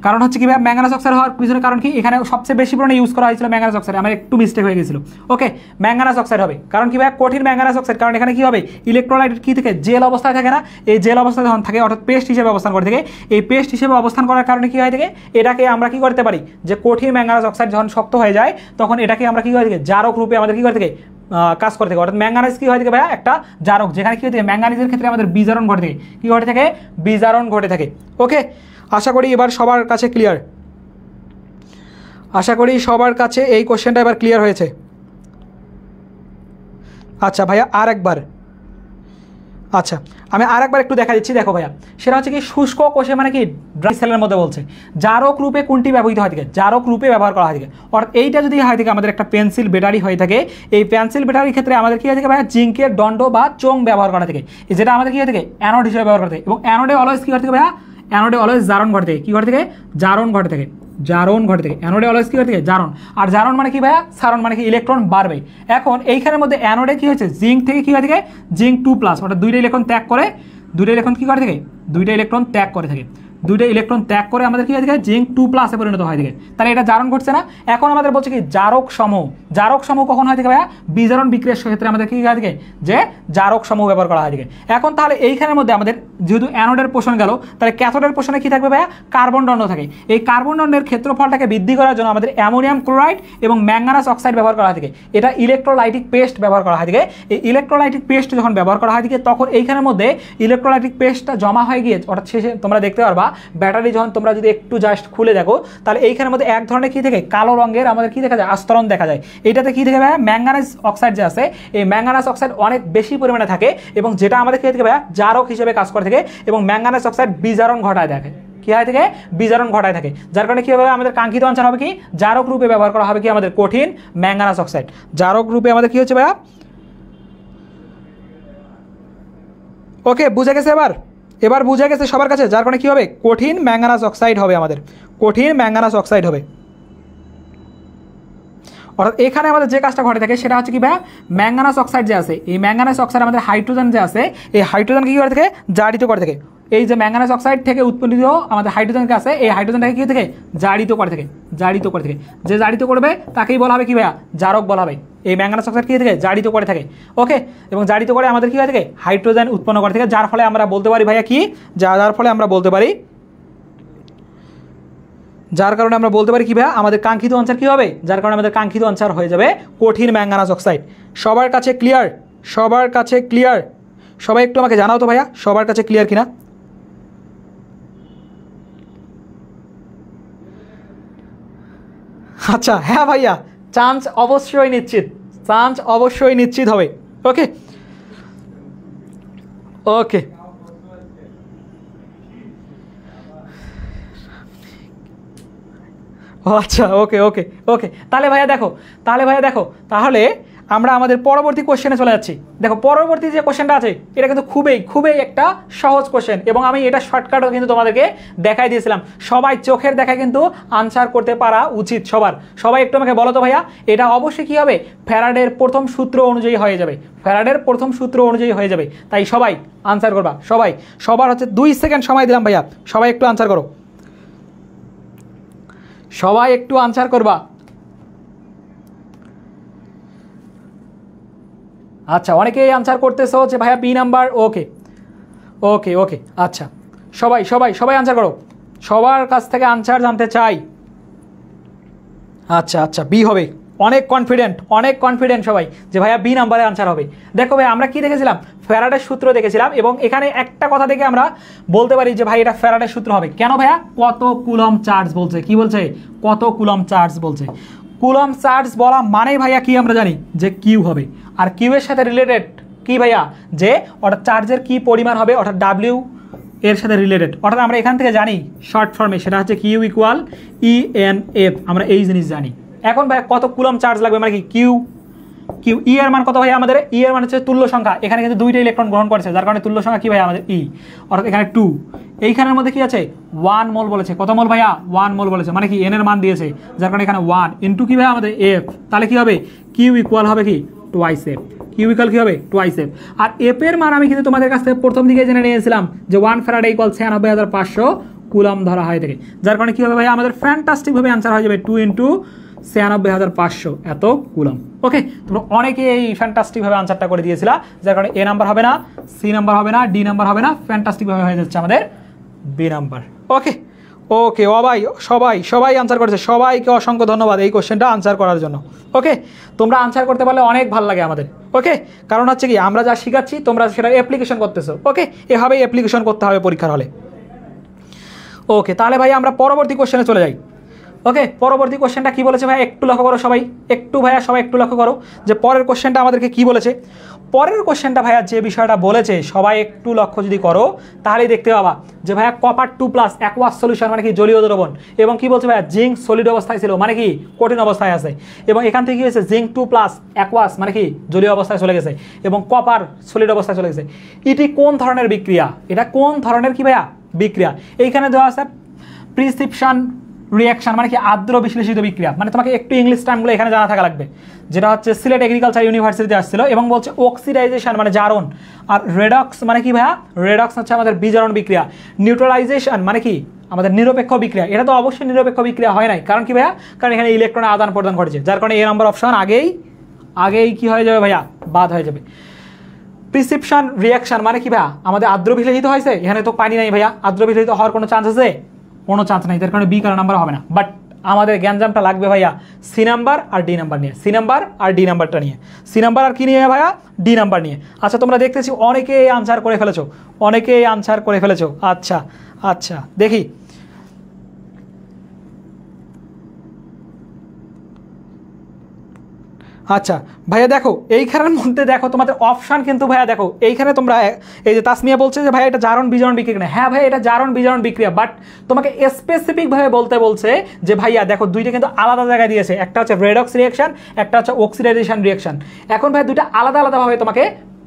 কারণ হচ্ছে কি ভাই, ম্যাঙ্গানাস অক্সাইড হওয়ার পিছনে কারণ কি, এখানে সবচেয়ে বেশি পরিমাণে ইউজ করা হয়েছিল ম্যাঙ্গানাস অক্সাইড, আমার একটু মিস্টেক হয়ে গেছিল। ওকে ম্যাঙ্গানাস অক্সাইড হবে, কারণ কি ভাই, কঠিন ম্যাঙ্গানাস অক্সাইড, কারণ এখানে কি হবে, ইলেকট্রোলাইট কি থেকে জেল অবস্থায় থাকে না, এই জেল অবস্থায় যখন থাকে অর্থাৎ পেস্ট হিসেবে অবস্থান করে থাকে, এই পেস্ট হিসেবে অবস্থান করার কারণে কি হয় থাকে, এটাকে আমরা কি করতে পারি, যে কঠিন ম্যাঙ্গানাস অক্সাইড যখন শক্ত হয়ে যায় তখন এটাকে আমরা কি করে থাকে, জারক রূপে আমাদের কি করে থাকে কাজ করে থাকে। অর্থাৎ ম্যাঙ্গানিজ কি হয় থাকে ভাইয়া, একটা জারক, যেখানে কি হয়ে থাকে, ম্যাঙ্গানিজের ক্ষেত্রে আমাদের বিজারণ ঘটে থাকে, কি ঘটে থাকে, বিজারণ ঘটে থাকে। ওকে আশা করি এবার সবার কাছে ক্লিয়ার, আশা করি সবার কাছে এই কোশ্চেনটা এবার ক্লিয়ার হয়েছে। আচ্ছা ভাইয়া আর একবার, আচ্ছা আমি আর একবার একটু দেখা দিচ্ছি, দেখো ভাইয়া সেটা হচ্ছে কি শুষ্ক কোষে মানে কি ড্রাই সেলের মধ্যে বলছে জারক রূপে কোনটি ব্যবহৃত হয় থাকে, জারক রূপে ব্যবহার করা হয় থাকে। অর্থাৎ এইটা যদি হয় থাকে আমাদের একটা পেন্সিল ব্যাটারি হয়ে থাকে, এই পেন্সিল ব্যাটারির ক্ষেত্রে আমাদের কী হয়ে থাকে ভাইয়া, জিঙ্কের দণ্ড বা চোঙ ব্যবহার করা থাকে, যেটা আমাদের কী হয়ে থাকে, অ্যানোড হিসেবে ব্যবহার করা থাকে। এবং অ্যানোডে অলওয়েজ কী ঘটে থাকে ভাইয়া, অ্যানোডে অলওয়েজ জারণ ঘটে থাকে, কী ঘটে থাকে, জারণ ঘটে থাকে, জারণ ঘটে থাকে, অ্যানোডে অলওয়েজ কী ঘটে থাকে, জারণ। আর জারণ মানে কি ভাইয়া, সারণ মানে কি ইলেকট্রন বাড়বে। এখন এইখানের মধ্যে অ্যানোডে কী হয়েছে, জিঙ্ক থেকে কী হয়ে থাকে, জিঙ্ক 2+, অর্থাৎ দুইটা ইলেকট্রন ত্যাগ করে, দুইটা ইলেকট্রন কী করে থাকে, দুইটা ইলেকট্রন ত্যাগ করে থাকে। দুইটা ইলেকট্রন ত্যাগ করে আমাদের কি হয় থাকে জিঙ্ক 2+ পরিণত হয় থাকে। তাহলে এটা জারণ ঘটছে না। এখন আমাদের বলছে কি জারক সমূহ কখন হয় থাকে ভাইয়া বিজারণ বিক্রিয়ার ক্ষেত্রে আমাদের কি হয় থাকে যে জারক সমূহ ব্যবহার করা হয় থাকে। এখন তাহলে এইখানের মধ্যে আমাদের যেহেতু অ্যানোডের পোষণ গেল, তাহলে ক্যাথোডের পোষণে কি থাকবে ভাইয়া কার্বন দণ্ড থাকে। এই কার্বন দণ্ডের ক্ষেত্রফলটাকে বৃদ্ধি করার জন্য আমাদের অ্যামোনিয়াম ক্লোরাইড এবং ম্যাঙ্গানাস অক্সাইড ব্যবহার করা হয় থাকে। এটা ইলেকট্রোলাইটিক পেস্ট ব্যবহার করা হয় থাকে। এই ইলেকট্রোলাইটিক পেস্ট যখন ব্যবহার করা হয় থাকে তখন এইখানের মধ্যে ইলেকট্রোলাইটিক পেস্টটা জমা হয়ে গিয়ে অর্থাৎ শেষে তোমরা দেখতে পারবা ব্যাটারি যখন তোমরা যদি একটু জাস্ট খুলে দেখো তাহলে এইখানের মধ্যে এক ধরনের কি থাকে কালো রঙের আমাদের কি দেখা যায় আস্তরণ দেখা যায়। এটাতে কি থাকে ভাইয়া ম্যাঙ্গানাস অক্সাইড যে আছে এই ম্যাঙ্গানাস অক্সাইড অনেক বেশি পরিমাণে থাকে এবং যেটা আমাদের কি থাকে ভাইয়া জারক হিসেবে কাজ করে থাকে এবং ম্যাঙ্গানাস অক্সাইড বিজারণ ঘটায় দেখে কি হয় থাকে বিজারণ ঘটায় থাকে। যার কারণে কি হবে আমাদের কাঙ্ক্ষিত আনসার হবে কি জারক রূপে ব্যবহার করা হবে কি আমাদের কঠিন ম্যাঙ্গানাস অক্সাইড। জারক রূপে আমাদের কি হচ্ছে ভাইয়া ওকে বুঝে গেছে এবার বুঝে গেছে সবার কাছে। যার কারণে কি হবে কঠিন ম্যাঙ্গানাস অক্সাইড হবে আমাদের কঠিন ম্যাঙ্গানাস অক্সাইড হবে। অর্থাৎ এখানে আমাদের যে কাজটা ঘটে থাকে সেটা হচ্ছে কি ভাইয়া ম্যাঙ্গানাস অক্সাইড যে আছে এই ম্যাঙ্গানাস অক্সাইড আমাদের হাইড্রোজেন যে আছে এই হাইড্রোজেনকে কি করে থাকে জারিত করে থাকে। এই যে ম্যাঙ্গানাস অক্সাইড থেকে উৎপন্নিত আমাদের হাইড্রোজেনকে আছে এই হাইড্রোজেনটাকে কি থেকে জারিত করে থাকে যে জারিত করবে তাকেই বলা হবে কি ভাইয়া জারক বলা হবে। এই ম্যাঙ্গানাস অক্সাইড কি থেকে জারিত করে থাকে ওকে এবং জারিত করে আমাদের কি হয়ে থাকে হাইড্রোজেন উৎপন্ন করে থাকে। যার ফলে আমরা বলতে পারি ভাইয়া কি যার ফলে আমরা বলতে পারি যার কারণে আমরা বলতে পারি কি ভাইয়া আমাদের কাঙ্ক্ষিত আনসার কি হবে যার কারণে আমাদের কাঙ্ক্ষিত আনসার হয়ে যাবে কঠিন ম্যাঙ্গানাস অক্সাইড। সবার কাছে ক্লিয়ার সবাই একটু আমাকে জানাও তো ভাইয়া সবার কাছে ক্লিয়ার কিনা। আচ্ছা হ্যাঁ ভাইয়া চান্স অবশ্যই নিশ্চিত হবে ওকে আচ্ছা ওকে তাহলে ভাইয়া দেখো তাহলে আমরা আমাদের পরবর্তী কোশ্চেনে চলে যাচ্ছি। দেখো পরবর্তী যে কোশ্চেনটা আছে এটা কিন্তু খুবই একটা সহজ কোশ্চেন এবং আমি এটা শর্টকাটও কিন্তু তোমাদেরকে দেখাই দিয়েছিলাম। সবাই চোখের দেখায় কিন্তু আনসার করতে পারা উচিত সবাই একটু আমাকে বলো তো ভাইয়া এটা অবশ্যই কি হবে ফ্যারাডের প্রথম সূত্র অনুযায়ী হয়ে যাবে। তাই সবাই আনসার করবা সবার হচ্ছে 2 সেকেন্ড সময় দিলাম ভাইয়া সবাই একটু আনসার করো করবা। আচ্ছা অনেকেই আনসার করতেছো যে ভাইয়া বি নাম্বার ওকে আচ্ছা সবাই আনসার করো সবার কাছ থেকে আনসার জানতে চাই। আচ্ছা বি হবে অনেক কনফিডেন্ট সবাই যে ভাইয়া বি নাম্বারে আনসার হবে। দেখো ভাই আমরা কি দেখেছিলাম ফ্যারাডের সূত্র দেখেছিলাম এবং এখানে একটা কথা দেখে আমরা বলতে পারি যে ভাই এটা ফ্যারাডের সূত্র হবে। কেন ভাইয়া কত কুলম চার্জ বলছে কি বলছে কত কুলম চার্জ বলছে। কুলম চার্জ বলা মানে ভাইয়া কি আমরা জানি যে কিউ হবে আর কিউ এর সাথে রিলেটেড কি ভাইয়া যে অর্থাৎ চার্জের কি পরিমাণ হবে অর্থাৎ ডাব্লিউ এর সাথে রিলেটেড অর্থাৎ আমরা এখান থেকে জানি শর্ট ফর্মে সেটা হচ্ছে কিউ ইকুয়াল ENF আমরা এই জিনিস জানি। এখন ভাই কত কুলম চার্জ লাগবে মানে কি কিউ ই এর মান কত ভাই আমাদের ই এর মান হচ্ছে তুল্য সংখ্যা এখানে কিন্তু দুইটা ইলেকট্রন গ্রহণ করেছে যার কারণে তুল্য সংখ্যা কি ভাই আমাদের ই অর্থাৎ এখানে 2 এইখানের মধ্যে কি আছে 1 মোল বলেছে কত মোল ভাইয়া 1 মোল বলেছে মানে কি এন এর মান দিয়েছে যার কারণে এখানে 1 ইনটু কি ভাই আমাদের এফ তাহলে কি হবে কিউ ইকুয়াল হবে কি টুয়াইস এফ কি হবে টুয়াইস এফ। আর এফ এর মান আমি কিন্তু তোমাদের কাছ থেকে প্রথম দিকে জেনে নিয়েছিলাম যে 1 ফ্যারাডে ইকুয়াল 96,500 কুলম ধরা হয় থেকে যার কারণে কি হবে ভাই আমাদের ফ্যান্টাস্টিক ভাবে আনসার হয়ে যাবে 2 ইনটু 96,500 এত কুলম ওকে। তোমরা অনেকে এই ফ্যান্টাস্টিক ভাবে আনসারটা করে দিয়েছিলা যার কারণে এ নাম্বার হবে না সি নাম্বার হবে না ডি নাম্বার হবে না ফ্যান্টাস্টিক ভাবে হয়ে যাচ্ছে আমাদের বি নাম্বার ওকে ও ভাই সবাই আনসার করেছে সবাইকে অসংখ্য ধন্যবাদ এই কোশ্চেনটা আনসার করার জন্য ওকে। তোমরা আনসার করতে পারলে অনেক ভালো লাগে আমাদের ওকে কারণ হচ্ছে কি আমরা যা শিখাচ্ছি তোমরা সেটা অ্যাপ্লিকেশন করতেছো ওকে এভাবেই অ্যাপ্লিকেশন করতে হবে পরীক্ষার হলে ওকে। তাহলে ভাই আমরা পরবর্তী কোশ্চেনে চলে যাই ওকে। পরবর্তী কোশ্চেনটা কি বলেছে ভাই একটু লক্ষ্য করো সবাই একটু লক্ষ্য করো যে পরের কোশ্চেনটা আমাদেরকে কি বলেছে। পরের কোশ্চেনটা ভাইয়া যে বিষয়টা বলেছে সবাই একটু লক্ষ্য যদি করো তাহলেই দেখতে পাবা যে ভাইয়া কপার 2+ অ্যাকুয়াস সলিউশন মানে কি জলীয় দ্রবণ এবং কি বলছে ভাইয়া জিঙ্ক সলিড অবস্থায় ছিল মানে কি কঠিন অবস্থায় আছে এবং এখান থেকে কি হয়েছে জিঙ্ক 2+ অ্যাকুয়াস মানে কি জলীয় অবস্থায় চলে গেছে এবং কপার সলিড অবস্থায় চলে গেছে। এটি কোন ধরনের বিক্রিয়া এটা কোন ধরনের কি ভাইয়া বিক্রিয়া এইখানে দেওয়া আছে প্রিসিপশন রিয়াকশন মানে কি আর্দ্র বিশ্লেষিত বিক্রিয়া, মানে তোমাকে একটু ইংলিশ টার্মগুলো এখানে জানা থাকা লাগবে, যেটা হচ্ছে সিলেট এগ্রিকালচার ইউনিভার্সিটিতে আসছিল। এবং বলছে অক্সিডাইজেশন মানে জারণ, আর রেডক্স মানে কি ভাইয়া, রেডক্স হচ্ছে আমাদের বিজারণ বিক্রিয়া। নিউট্রালাইজেশন মানে কি আমাদের নিরপেক্ষ বিক্রিয়া, এটা তো অবশ্যই নিরপেক্ষ বিক্রিয়া হয় নাই, কারণ কি ভাইয়া, কারণ এখানে ইলেকট্রনের আদান প্রদান ঘটেছে, যার কারণে এ নম্বর অপশন আগেই কি হয়ে যাবে ভাইয়া, বাদ হয়ে যাবে। প্রিসিপশন রিয়াকশন মানে কি ভাইয়া, আমাদের আর্দ্র বিশ্লেষিত হয়েছে, এখানে তো পানি নাই ভাইয়া, আর্দ্র বিশ্লেষিত হওয়ার কোনো চান্স আছে, কোনো চান্স নাই, তার কারণে বি কারণ নাম্বার হবে না। বাট আমাদের গ্যাঞ্জামটা লাগবে ভাইয়া সি নাম্বার আর ডি নাম্বার নিয়ে, সি নাম্বার আর ডি নাম্বারটা নিয়ে, সি নাম্বার আর কি নিয়ে ভাইয়া, ডি নাম্বার নিয়ে। আচ্ছা তোমরা দেখতেছি অনেকেই আনসার করে ফেলেছো, আচ্ছা দেখি। আচ্ছা ভাইয়া দেখো এইখানের মধ্যে দেখো তোমাদের অপশান কিন্তু ভাইয়া দেখো এইখানে তোমরা এই যে তাসমিয়া বলছে যে ভাইয়া এটা জারণ বিজারণ বিক্রিয়া না, হ্যাঁ ভাই এটা জারণ বিজারণ বিক্রিয়া, বাট তোমাকে স্পেসিফিকভাবে বলতে বলছে যে ভাইয়া দেখো দুইটা কিন্তু আলাদা জায়গায় দিয়েছে, একটা হচ্ছে রেডক্স রিয়াকশন, একটা হচ্ছে অক্সিডাইজেশন রিয়াকশন। এখন ভাই দুইটা আলাদা আলাদাভাবে তোমাকে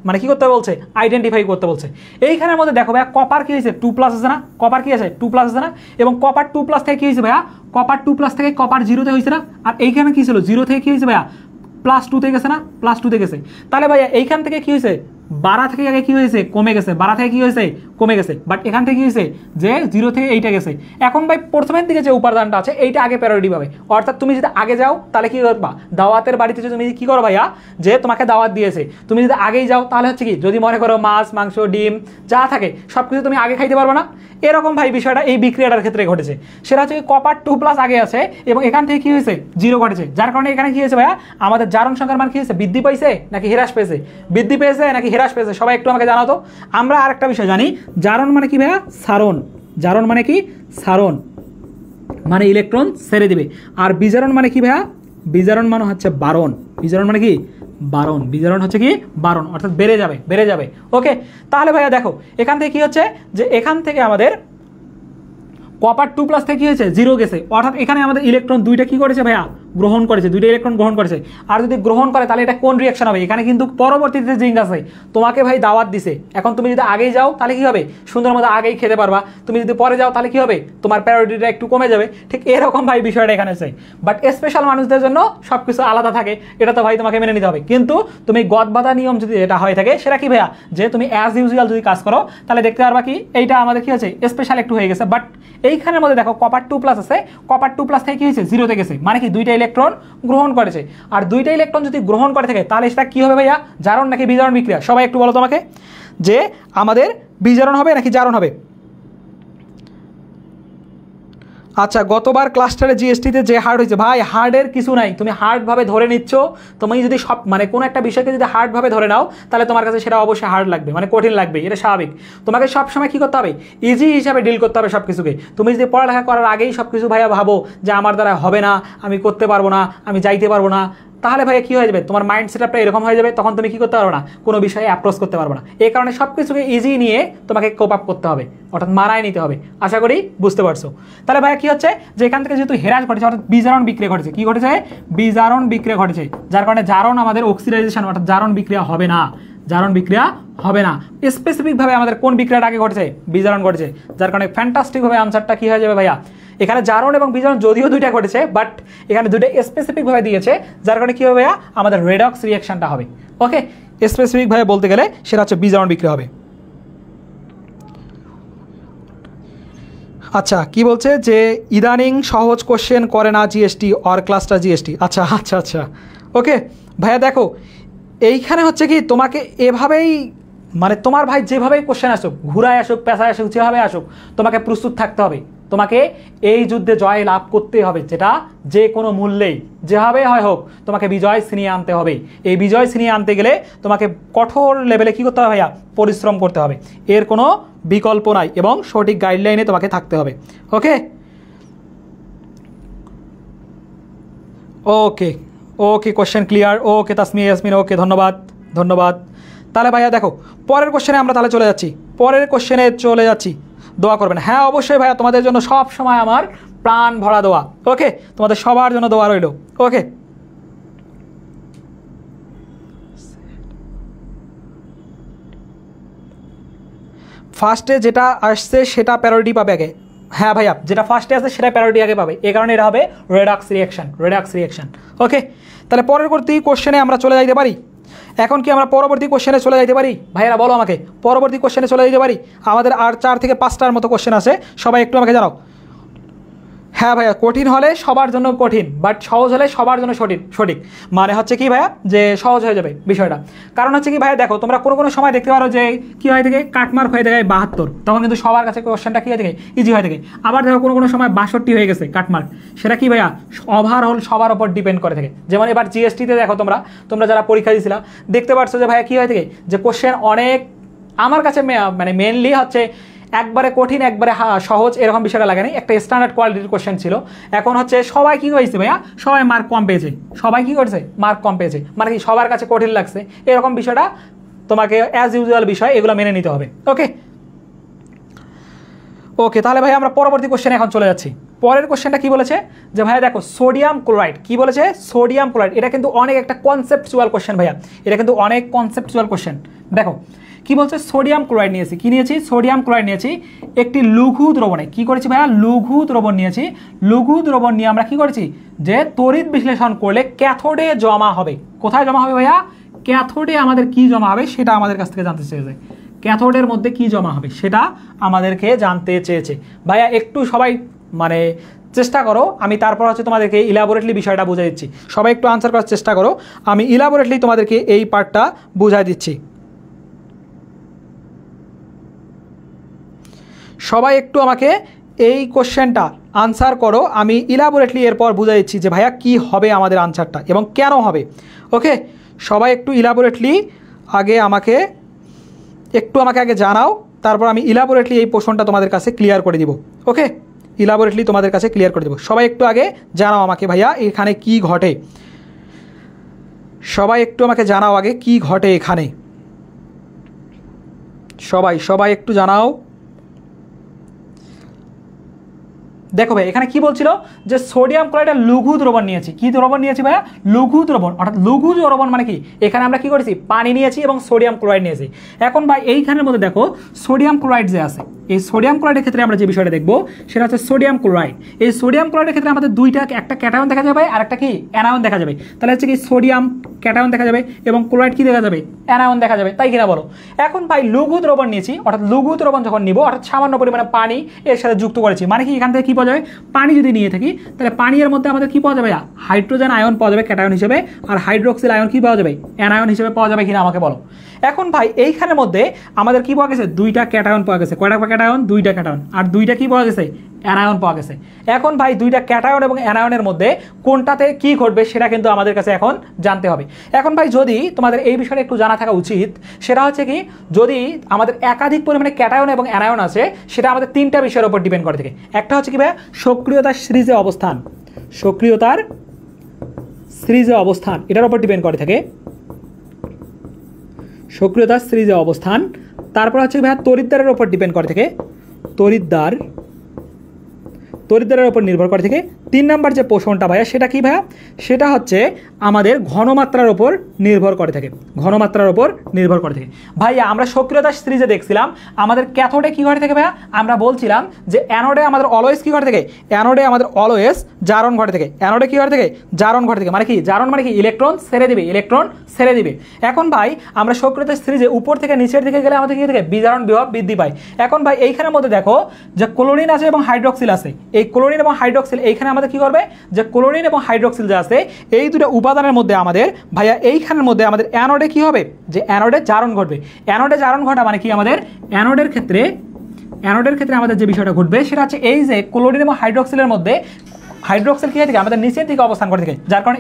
মানে কি করতে বলছে, আইডেন্টিফাই করতে বলছে। এইখানের মধ্যে দেখো ভাইয়া কপার কি হয়েছে 2+ আছে না, কপার কি আছে 2+ আছে না, এবং কপার 2+ থেকে কি হয়েছে ভাইয়া, কপার 2+ থেকে কপার 0-তে হয়েছে না, আর এইখানে কি ছিল 0 থেকে কি হয়েছে ভাইয়া +2-তে গেছে না, +2-তে গেছে। তাহলে ভাইয়া এইখান থেকে কি হয়েছে, 12 থেকে আগে কি হয়েছে কমে গেছে, 12 থেকে কি হয়েছে কমে গেছে, বাট এখান থেকে কি হয়েছে যে 0 থেকে এইটা গেছে। এখন ভাই প্রথমের দিকে যে উপাদানটা আছে এইটা আগে প্রায়োরিটি পাবে, অর্থাৎ তুমি যদি আগে যাও তাহলে কি করবা, দাওয়াতের বাড়িতে যদি তুমি কি করো ভাইয়া, যে তোমাকে দাওয়াত দিয়েছে, তুমি যদি আগেই যাও তাহলে হচ্ছে কি, যদি মনে করো মাছ মাংস ডিম যা থাকে সব কিছু তুমি আগে খাইতে পারবে না, এরকম ভাই বিষয়টা এই বিক্রিয়াটার ক্ষেত্রে ঘটেছে। সেটা হচ্ছে কপার 2+ আগে আছে এবং এখান থেকে কি হয়েছে 0 ঘটেছে, যার কারণে এখানে কি হয়েছে ভাইয়া, আমাদের জারণ সংখ্যার মান কি হয়েছে, বৃদ্ধি পাইছে নাকি হ্রাস পেয়েছে, বৃদ্ধি পেয়েছে নাকি হ্রাস পেয়েছে, সবাই একটু আমাকে জানাও তো। আমরা আরেকটা বিষয় জানি, জারণ মানে কি ভাইয়া, সারণ, জারণ মানে কি সারণ, মানে ইলেকট্রন ছেড়ে দিবে। আর বিজারণ মানে কি ভাইয়া, বিজারণ মানে হচ্ছে বারণ, বিজারণ মানে কি বারণ, বিজারণ হচ্ছে কি বারণ, অর্থাৎ বেড়ে যাবে। ওকে, তাহলে ভাইয়া দেখো এখান থেকে কি হচ্ছে, যে এখান থেকে আমাদের কপার 2+ থেকে কি হয়েছে 0 গেছে, অর্থাৎ এখানে আমাদের ইলেকট্রন দুইটা কি করেছে ভাইয়া, গ্রহণ করেছে, দুইটা ইলেকট্রন গ্রহণ করেছে। আর যদি গ্রহণ করে তাহলে এটা কোন রিয়াকশন হবে, এখানে কিন্তু পরবর্তীতে জিঙ্ক আছে, তোমাকে ভাই দাওয়াত দিছে, এখন তুমি যদি আগেই যাও তাহলে কি হবে, সুন্দর মতো আগেই খেতে পারবা, তুমি যদি পরে যাও তাহলে কি হবে, তোমার প্রায়োরিটিটা একটু কমে যাবে। ঠিক এরকম ভাই বিষয়টা এখানে চাই, বাট স্পেশাল মানুষদের জন্য সব কিছু আলাদা থাকে, এটা তো ভাই তোমাকে মেনে নিতে হবে। কিন্তু তুমি গদবাধা নিয়ম যদি এটা হয়ে থাকে, সেটা কি ভাইয়া, যে তুমি অ্যাজ ইউজুয়াল যদি কাজ করো তাহলে দেখতে পারবা কি এইটা আমাদের কি হচ্ছে স্পেশাল একটু হয়ে গেছে। বাট এইখানের মধ্যে দেখো কপার 2+ আছে, কপার 2+ থেকে কি হয়েছে 0-তে গেছে, মানে কি দুইটা ইলেকট্রন গ্রহণ করেছে। আর দুইটা ইলেকট্রন যদি গ্রহণ করে থাকে তাহলে সেটা কি হবে ভাইয়া, জারণ নাকি বিজারণ বিক্রিয়া, সবাই একটু বলো তোমাকে যে আমাদের বিজারণ হবে নাকি জারণ হবে। আচ্ছা গতবার ক্লাস্টারে জিএসটিতে যে হার্ড হয়েছে, ভাই হার্ডের কিছু নাই, তুমি হার্ডভাবে ধরে নিচ্ছ, তুমি যদি সব মানে কোনো একটা বিষয়কে যদি হার্ডভাবে ধরে নাও তাহলে তোমার কাছে সেটা অবশ্যই হার্ড লাগবে, মানে কঠিন লাগবে, এটা স্বাভাবিক। তোমাকে সবসময় কী করতে হবে, ইজি হিসাবে ডিল করতে হবে সব কিছুকে। তুমি যদি পড়ালেখা করার আগেই সব কিছু ভাইয়া ভাবো যে আমার দ্বারা হবে না, আমি করতে পারবো না, আমি যাইতে পারবো না, তাহলে ভাইয়া কী হয়ে যাবে, তোমার মাইন্ড সেটআপটা এরকম হয়ে যাবে, তখন তুমি কী করতে পারবে না, কোনো বিষয়ে অ্যাপ্রোচ করতে পারবে না। এই কারণে সব কিছুকে ইজি নিয়ে তোমাকে কোপ আপ করতে হবে, অর্থাৎ মানায় নিতে হবে। আশা করি বুঝতে পারছো। তাহলে ভাইয়া কী হচ্ছে, যে এখান থেকে যেহেতু হ্রাস ঘটেছে অর্থাৎ বিজারণ বিক্রিয়া ঘটেছে, কী ঘটেছে, বিজারণ বিক্রিয়া ঘটেছে, যার কারণে জারণ আমাদের অক্সিডাইজেশন অর্থাৎ জারণ বিক্রিয়া হবে না, জারণ বিক্রিয়া হবে না। স্পেসিফিকভাবে আমাদের কোন বিক্রিয়াটা আগে ঘটেছে, বিজারণ ঘটেছে, যার কারণে ফ্যান্টাস্টিকভাবে আনসারটা কী হয়ে যাবে ভাইয়া, এখানে জারণ এবং বিজারণ যদিও দুইটা ঘটেছে বাট এখানে দুইটা স্পেসিফিকভাবে দিয়েছে, যার কারণে কী হবে ভাইয়া, আমাদের রেডক্স রিয়াকশনটা হবে। ওকে, স্পেসিফিকভাবে বলতে গেলে সেটা হচ্ছে বিজারণ বিক্রিয়া হবে। আচ্ছা কি বলছে, যে ইদানিং সহজ কোশ্চেন করে না জিএসটি অর ক্লাস্টার জিএসটি। আচ্ছা আচ্ছা আচ্ছা ওকে ভাইয়া দেখো এইখানে হচ্ছে কি, তোমাকে এভাবেই মানে তোমার ভাই যেভাবেই কোশ্চেন আসুক, ঘুরায় আসুক পেশায় আসুক, যেভাবে আসুক তোমাকে প্রস্তুত থাকতে হবে, তোমাকে এই যুদ্ধে জয় লাভ করতে হবে, যেটা যে কোনো মূল্যেই যেভাবে হয় হোক তোমাকে বিজয় ছিনিয়ে আনতে হবে। এই বিজয় ছিনিয়ে আনতে গেলে তোমাকে কঠোর লেভেলে কী করতে হবে ভাইয়া, পরিশ্রম করতে হবে, এর কোনো বিকল্প নাই এবং সঠিক গাইডলাইনে তোমাকে থাকতে হবে। ওকে ওকে ওকে কোশ্চেন ক্লিয়ার। ওকে তাসমিয়া ইয়াসমিন, ওকে ধন্যবাদ ধন্যবাদ। তাহলে ভাইয়া দেখো পরের কোশ্চেনে আমরা তাহলে চলে যাচ্ছি, দোয়া করবেন। হ্যাঁ অবশ্যই ভাইয়া, তোমাদের জন্য সব সময় আমার প্রাণ ভরা দোয়া। ওকে, তোমাদের সবার জন্য দোয়া রইল। ওকে ফার্স্টে যেটা আসছে সেটা প্যারোডি পাবে আগে, হ্যাঁ ভাইয়া, যেটা ফার্স্টে আছে সেটা প্রায়োরিটি আগে পাবে, এই কারণে এটা হবে রেডক্স রিঅ্যাকশন। ওকে, তাহলে পরবর্তী কোশ্চেনে আমরা চলে যাইতে পারি। এখন কি আমরা পরবর্তী কোশ্চেনে চলে যাইতে পারি? ভাইয়ারা বলো আমাকে, পরবর্তী কোশ্চেনে চলে যেতে পারি? আমাদের আর 4 থেকে 5টার মতো কোশ্চেন আছে, সবাই একটু আমাকে জানাও। হ্যাঁ ভাইয়া, কঠিন হলে সবার জন্য কঠিন, বাট সহজ হলে সবার জন্য সঠিক। মানে হচ্ছে কি ভাইয়া, যে সহজ হয়ে যাবে বিষয়টা। কারণ হচ্ছে কি ভাইয়া, দেখো তোমরা কোনো সময় দেখতে পারো যে কি হয়ে থাকে, কাটমার্ক হয়ে থাকে 72, তখন কিন্তু সবার কাছে কোশ্চেনটা কি হয়ে থাকে, ইজি হয়ে থাকে। আবার দেখো কোনো সময় 62 হয়ে গেছে কাটমার্ক, সেটা কি ভাইয়া ওভারঅল সবার উপর ডিপেন্ড করে থাকে। যেমন এবার জিএসটিতে দেখো তোমরা যারা পরীক্ষা দিয়েছিলা দেখতে পাচ্ছ যে ভাইয়া কি হয়ে থাকে, যে কোশ্চেন অনেক আমার কাছে মানে মেনলি হচ্ছে একবারে কঠিন একবারে সহজ এরকম বিষয়টা লাগে না, একটা স্ট্যান্ডার্ড কোয়ালিটির কোশ্চেন ছিল। এখন হচ্ছে সবাই কি হয়েছে ভাইয়া, সবাই মার্ক কম পেয়েছে, সবাই কি করছে মার্ক কম পেয়েছে, মানে কি সবার কাছে কঠিন লাগছে এরকম বিষয়টা তোমাকে অ্যাজ ইউজুয়াল বিষয় এগুলো মেনে নিতে হবে। ওকে, তাহলে ভাই আমরা পরবর্তী কোশ্চেনে এখন চলে যাচ্ছি। পরের কোশ্চেনটা কি বলেছে, যে ভাইয়া দেখো সোডিয়াম ক্লোরাইড, কি বলেছে সোডিয়াম ক্লোরাইড, এটা কিন্তু অনেক একটা কনসেপচুয়াল কোশ্চেন ভাইয়া, এটা কিন্তু অনেক কনসেপচুয়াল কোশ্চেন। দেখো কি বলছে, সোডিয়াম ক্লোরাইড নিয়েছি, কি নিয়েছি সোডিয়াম ক্লোরাইড নিয়েছি একটি লঘু দ্রবণে, কি করেছি ভাইয়া লঘু দ্রবণ নিয়েছি। লঘু দ্রবণ নিয়ে আমরা কি করেছি, যে তড়িৎ বিশ্লেষণ করলে ক্যাথোডে জমা হবে। কোথায় জমা হবে ভাইয়া, ক্যাথোডে আমাদের কি জমা হবে সেটা আমাদের কাছ থেকে জানতে চেয়েছে, ক্যাথোডের মধ্যে কি জমা হবে সেটা আমাদেরকে জানতে চেয়েছে। ভাইয়া একটু সবাই মানে চেষ্টা করো, আমি তারপর হচ্ছে তোমাদেরকে ইলাবোরেটলি বিষয়টা বুঝাই দিচ্ছি। সবাই একটু আনসার করার চেষ্টা করো, আমি ইলাবোরেটলি তোমাদেরকে এই পার্টটা বুঝাই দিচ্ছি। সবাই একটু আমাকে এই কোশ্চেনটা আনসার করো, আমি ইলাবোরেটলি এরপর বুঝাই দিচ্ছি যে ভাইয়া কি হবে আমাদের আনসারটা এবং কেন হবে। ওকে, সবাই একটু ইলাবোরেটলি আমাকে আগে জানাও, তারপর আমি ইলাবোরেটলি এই পোর্শনটা তোমাদের কাছে ক্লিয়ার করে দিব। ওকে, ইলাবোরেটলি তোমাদের কাছে ক্লিয়ার করে দেব। সবাই একটু আগে জানাও আমাকে ভাইয়া এখানে কি ঘটে, সবাই একটু আমাকে জানাও আগে কি ঘটে এখানে, সবাই একটু জানাও। দেখো ভাই এখানে কি বলছিল, যে সোডিয়াম ক্লোরাইডের লঘু দ্রবণ নিয়েছি। কি দ্রবণ নিয়েছি ভাইয়া, লঘু দ্রবণ, অর্থাৎ লঘু দ্রবণ মানে কি, এখানে আমরা কি করেছি পানি নিয়েছি এবং সোডিয়াম ক্লোরাইড নিয়েছি। এখন ভাই এইখানের মধ্যে দেখো সোডিয়াম ক্লোরাইড যে আছে, এই সোডিয়াম ক্লোরাইডের ক্ষেত্রে আমরা যে বিষয়টা দেখবো সেটা হচ্ছে সোডিয়াম ক্লোরাইড। এই সোডিয়াম ক্লোরাইডের ক্ষেত্রে আমাদের একটা ক্যাটায়ন দেখা যাবে আর একটা কি অ্যানায়ন দেখা যাবে। তাহলে হচ্ছে কি সোডিয়াম ক্যাটায়ন দেখা যাবে এবং ক্লোরাইড কি দেখা যাবে, অ্যানায়ন দেখা যাবে, তাই কিনা বলো। এখন ভাই লঘু দ্রবণ নিয়েছি, অর্থাৎ লঘু দ্রবণ যখন নিব অর্থাৎ সামান্য পরিমাণে পানি এর সাথে যুক্ত করেছি, মানে কি এখান থেকে কি পাওয়া যাবে, পানি যদি নিয়ে থাকি তাহলে পানির মধ্যে আমাদের কি পাওয়া যাবে, হাইড্রোজেন আয়ন পাওয়া যাবে ক্যাটায়ন হিসেবে, আর হাইড্রোক্সিল আয়ন কি পাওয়া যাবে, অ্যানায়ন হিসেবে পাওয়া যাবে কিনা আমাকে বলো। এখন ভাই এইখানের মধ্যে আমাদের কি পাওয়া গেছে, 2টা ক্যাটায়ন পাওয়া গেছে। কয়টা ক্যাটায়ন, 2টা ক্যাটায়ন, আর 2টা কি পাওয়া গেছে, অ্যানায়ন পাওয়া গেছে। এখন ভাই 2টা ক্যাটায়ন এবং অ্যানায়নের মধ্যে কোনটাতে কি ঘটবে সেটা কিন্তু আমাদের কাছে এখন জানতে হবে। এখন ভাই যদি তোমাদের এই বিষয়টা একটু জানা থাকা উচিত, সেটা হচ্ছে কি, যদি আমাদের একাধিক পরিমাণে ক্যাটায়ন এবং অ্যানায়ন আছে সেটা আমাদের 3টা বিষয়ের উপর ডিপেন্ড করে থাকে। একটা হচ্ছে কি ভাই সক্রিয়তার সিরিজে অবস্থান, সক্রিয়তার সিরিজে অবস্থান এটার উপর ডিপেন্ড করে থাকে, সক্রিয়তার সিরিজে অবস্থান। তারপর হচ্ছে ভাইয়া তড়িৎদ্বারের উপর ডিপেন্ড করে থাকে, তড়িৎদ্বারের উপর নির্ভর করে থাকে। 3 নাম্বার যে পোষণটা ভাইয়া সেটা কি ভাইয়া, সেটা হচ্ছে আমাদের ঘনমাত্রার উপর নির্ভর করে থাকে, ঘনমাত্রার উপর নির্ভর করে থাকে। ভাইয়া আমরা সক্রিয়তার সিরিজে দেখছিলাম আমাদের ক্যাথোডে কি ঘটে থাকে ভাইয়া, আমরা বলছিলাম যে অ্যানোডে আমাদের অলওয়েজ কি ঘটে থাকে, অ্যানোডে আমাদের অলওয়েজ জারণ ঘটে থাকে, অ্যানোডে কি ঘটে থাকে, জারণ ঘটে থাকে। মানে কি জারণ মানে কি, ইলেকট্রন ছেড়ে দিবে। এখন ভাই আমরা সক্রিয়তার সিরিজে উপর থেকে নিচের দিকে গেলে আমাদের কি থাকে, বিজারণ বিভব বৃদ্ধি পায়। এখন ভাই এইখানের মধ্যে দেখো যে ক্লোরিন আছে এবং হাইড্রোক্সিল আছে, এই ক্লোরিন এবং হাইড্রোক্সিল এইখানে আমাদের কি করবে, যে ক্লোরিন এবং হাইড্রোক্সিল যে আছে এই দুটো উপাদানের মধ্যে আমাদের ভাইয়া এইখানের মধ্যে আমাদের অ্যানোডে কি হবে, যে অ্যানোডে জারণ ঘটবে। অ্যানোডে জারণ ঘটা মানে কি, আমাদের অ্যানোডের ক্ষেত্রে আমাদের যে বিষয়টা ঘটবে সেটা হচ্ছে এই যে ক্লোরিন এবং হাইড্রোক্সিলের মধ্যে হাইড্রোক্সিল কি থাকে আমাদের নিচের দিকে অবস্থান করে থাকে, যার কারণে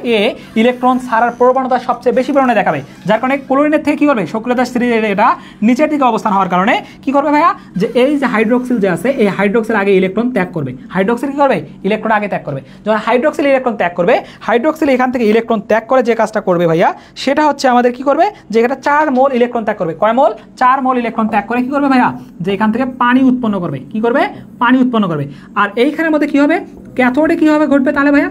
ইলেকট্রন ছাড়ার প্রবণতা সবচেয়ে বেশি পরিমাণে দেখাবে, যার কারণে ক্লোরিনের থেকে কি করবে, সক্রিয়তার সিরিজে এটা নিচের দিকে অবস্থান হওয়ার কারণে কি করবে ভাইয়া, যে এই যে হাইড্রোক্সিল যে আছে এই হাইড্রোক্সিল আগে ইলেকট্রন ত্যাগ করবে, হাইড্রোক্সিল কি করবে, ইলেকট্রন আগে ত্যাগ করবে। যখন হাইড্রোক্সিল ইলেকট্রন ত্যাগ করবে, হাইড্রোক্সিল এখান থেকে ইলেকট্রন ত্যাগ করে যে কাজটা করবে ভাইয়া সেটা হচ্ছে আমাদের কি করবে, যে এটা 4 মোল ইলেকট্রন ত্যাগ করবে। কয় মোল, 4 মোল ইলেকট্রন ত্যাগ করে কি করবে ভাইয়া, যে এখান থেকে পানি উৎপন্ন করবে। কি করবে, পানি উৎপন্ন করবে। আর এইখানের মধ্যে কি হবে, ক্যাথোডে কি হবে ঘটবে তাহলে ভাইয়া,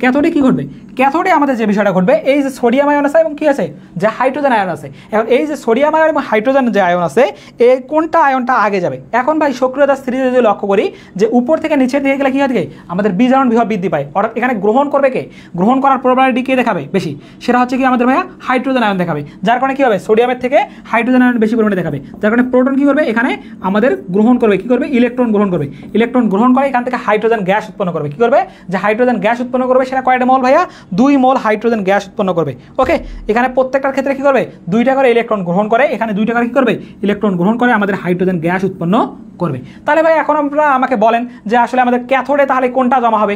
ক্যাথোডে কি ঘটবে, ক্যাথোডে আমাদের যে বিষয়টা ঘটবে, এই যে সোডিয়াম আয়ন আছে এবং কি আছে যে হাইড্রোজেন আয়ন আছে, এখন এই যে সোডিয়াম আয়ন এবং হাইড্রোজেন যে আয়ন আছে এই কোনটা আয়নটা আগে যাবে। এখন ভাই সক্রিয়তা স্থিতিতে যদি লক্ষ্য করি যে উপর থেকে নিচের দিকে গেলে কী হয়, আমাদের বিজারণ বিভব বৃদ্ধি পায়, অর্থাৎ এখানে গ্রহণ করবে কে, গ্রহণ করার প্রবাবিলিটি কে দেখাবে বেশি, সেটা হচ্ছে কি আমাদের ভাইয়া হাইড্রোজেন আয়ন দেখাবে, যার কারণে কী হবে সোডিয়ামের থেকে হাইড্রোজেন আয়ন বেশি পরিমাণে দেখাবে, যার কারণে প্রোটন কী করবে এখানে আমাদের গ্রহণ করবে, কী করবে ইলেকট্রন গ্রহণ করবে, ইলেকট্রন গ্রহণ করে এখান থেকে হাইড্রোজেন গ্যাস উৎপন্ন করবে, কী করবে যে হাইড্রোজেন গ্যাস উৎপন্ন করবে, সেটা কয়টা মোল ভাইয়া 2 মোল হাইড্রোজেন গ্যাস উৎপন্ন করবে। ওকে, এখানে প্রত্যেকটার ক্ষেত্রে কী করবে 2টা করে ইলেকট্রন গ্রহণ করে, এখানে 2টা করে কী করবে ইলেকট্রন গ্রহণ করে আমাদের হাইড্রোজেন গ্যাস উৎপন্ন করবে। তাহলে ভাই এখন আপনারা আমাকে বলেন যে আসলে আমাদের ক্যাথোডে তাহলে কোনটা জমা হবে,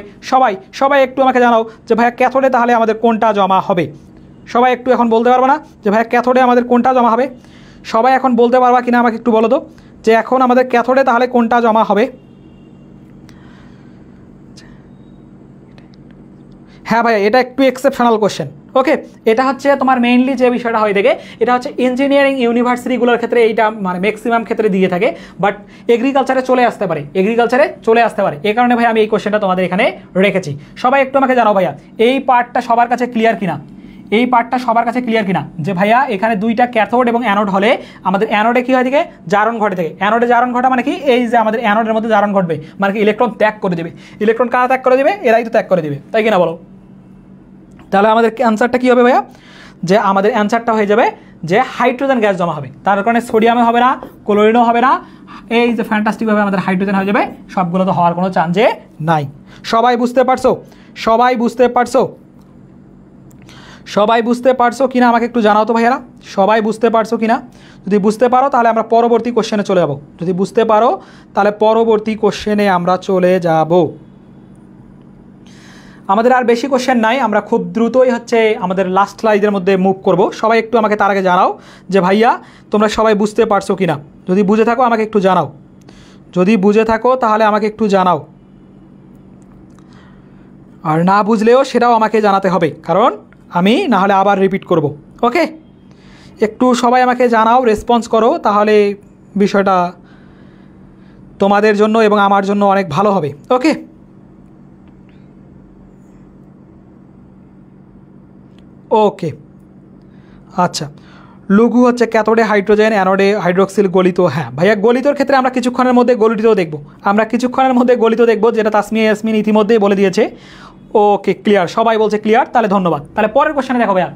সবাই একটু আমাকে জানাও যে ভাইয়া ক্যাথোডে তাহলে আমাদের কোনটা জমা হবে। সবাই একটু এখন বলতে পারবো না যে ভাইয়া ক্যাথোডে আমাদের কোনটা জমা হবে, সবাই এখন বলতে পারবা কিনা আমাকে একটু বলো তো যে এখন আমাদের ক্যাথোডে তাহলে কোনটা জমা হবে। হ্যাঁ ভাইয়া, এটা একটু এক্সেপশনাল কোশ্চেন। ওকে, এটা হচ্ছে তোমার মেইনলি যে বিষয়টা হয়ে থাকে এটা হচ্ছে ইঞ্জিনিয়ারিং ইউনিভার্সিটিগুলোর ক্ষেত্রে এইটা মানে ম্যাক্সিমাম ক্ষেত্রে দিয়ে থাকে, বাট এগ্রিকালচারে চলে আসতে পারে, এই কারণে ভাই আমি এই কোশ্চেনটা তোমাদের এখানে রেখেছি। সবাই একটু আমাকে জানাও ভাইয়া এই পার্টটা সবার কাছে ক্লিয়ার কিনা, যে ভাইয়া এখানে 2টা ক্যাথোড এবং অ্যানোড হলে আমাদের অ্যানোডে কী হয় থেকে জারণ ঘটে থাকে, অ্যানোডে জারণ ঘটা মানে কি এই যে আমাদের অ্যানোডের মধ্যে জারণ ঘটবে মানে কি ইলেকট্রন ত্যাগ করে দেবে, ইলেকট্রন কারা ত্যাগ করে দেবে, এরাই তো ত্যাগ করে দেবে, তাই কিনা বলো। তাহলে আমাদের অ্যান্সারটা কী হবে ভাইয়া, যে আমাদের অ্যান্সারটা হয়ে যাবে যে হাইড্রোজেন গ্যাস জমা হবে, তার কারণে সোডিয়ামে হবে না, ক্লোরিনও হবে না, এই যে ফ্যান্টাস্টিকভাবে আমাদের হাইড্রোজেন হয়ে যাবে, সবগুলো তো হওয়ার কোনো চান্সে নাই। সবাই বুঝতে পারছো কিনা আমাকে একটু জানাও তো ভাইয়ারা, সবাই বুঝতে পারছো কিনা। যদি বুঝতে পারো তাহলে আমরা পরবর্তী কোশ্চেনে চলে যাব, আমরা চলে যাব। আমাদের আর বেশি কোশ্চেন নাই, আমরা খুব দ্রুতই হচ্ছে আমাদের লাস্ট স্লাইডের মধ্যে মুভ করব। সবাই একটু আমাকে তার আগে জানাও যে ভাইয়া তোমরা সবাই বুঝতে পারছো কিনা, যদি বুঝে থাকো আমাকে একটু জানাও, তাহলে আমাকে একটু জানাও, আর না বুঝলেও সেটাও আমাকে জানাতে হবে, কারণ আমি না হলে আবার রিপিট করব। ওকে, একটু সবাই আমাকে জানাও, রেসপন্স করো, তাহলে বিষয়টা তোমাদের জন্য এবং আমার জন্য অনেক ভালো হবে। ওকে, আচ্ছা, লঘু হচ্ছে ক্যাথোডে হাইড্রোজেন, অ্যানোডে হাইড্রোক্সিল গলিত। হ্যাঁ ভাইয়া, গলিতর ক্ষেত্রে আমরা কিছুক্ষণের মধ্যে গলিত দেখব, যেটা তাসমিয়া ইয়াসমিন ইতিমধ্যেই বলে দিয়েছে। ওকে, ক্লিয়ার, সবাই বলছে ক্লিয়ার, তাহলে ধন্যবাদ। তাহলে পরের কোশ্চেনে দেখো ভাইয়া,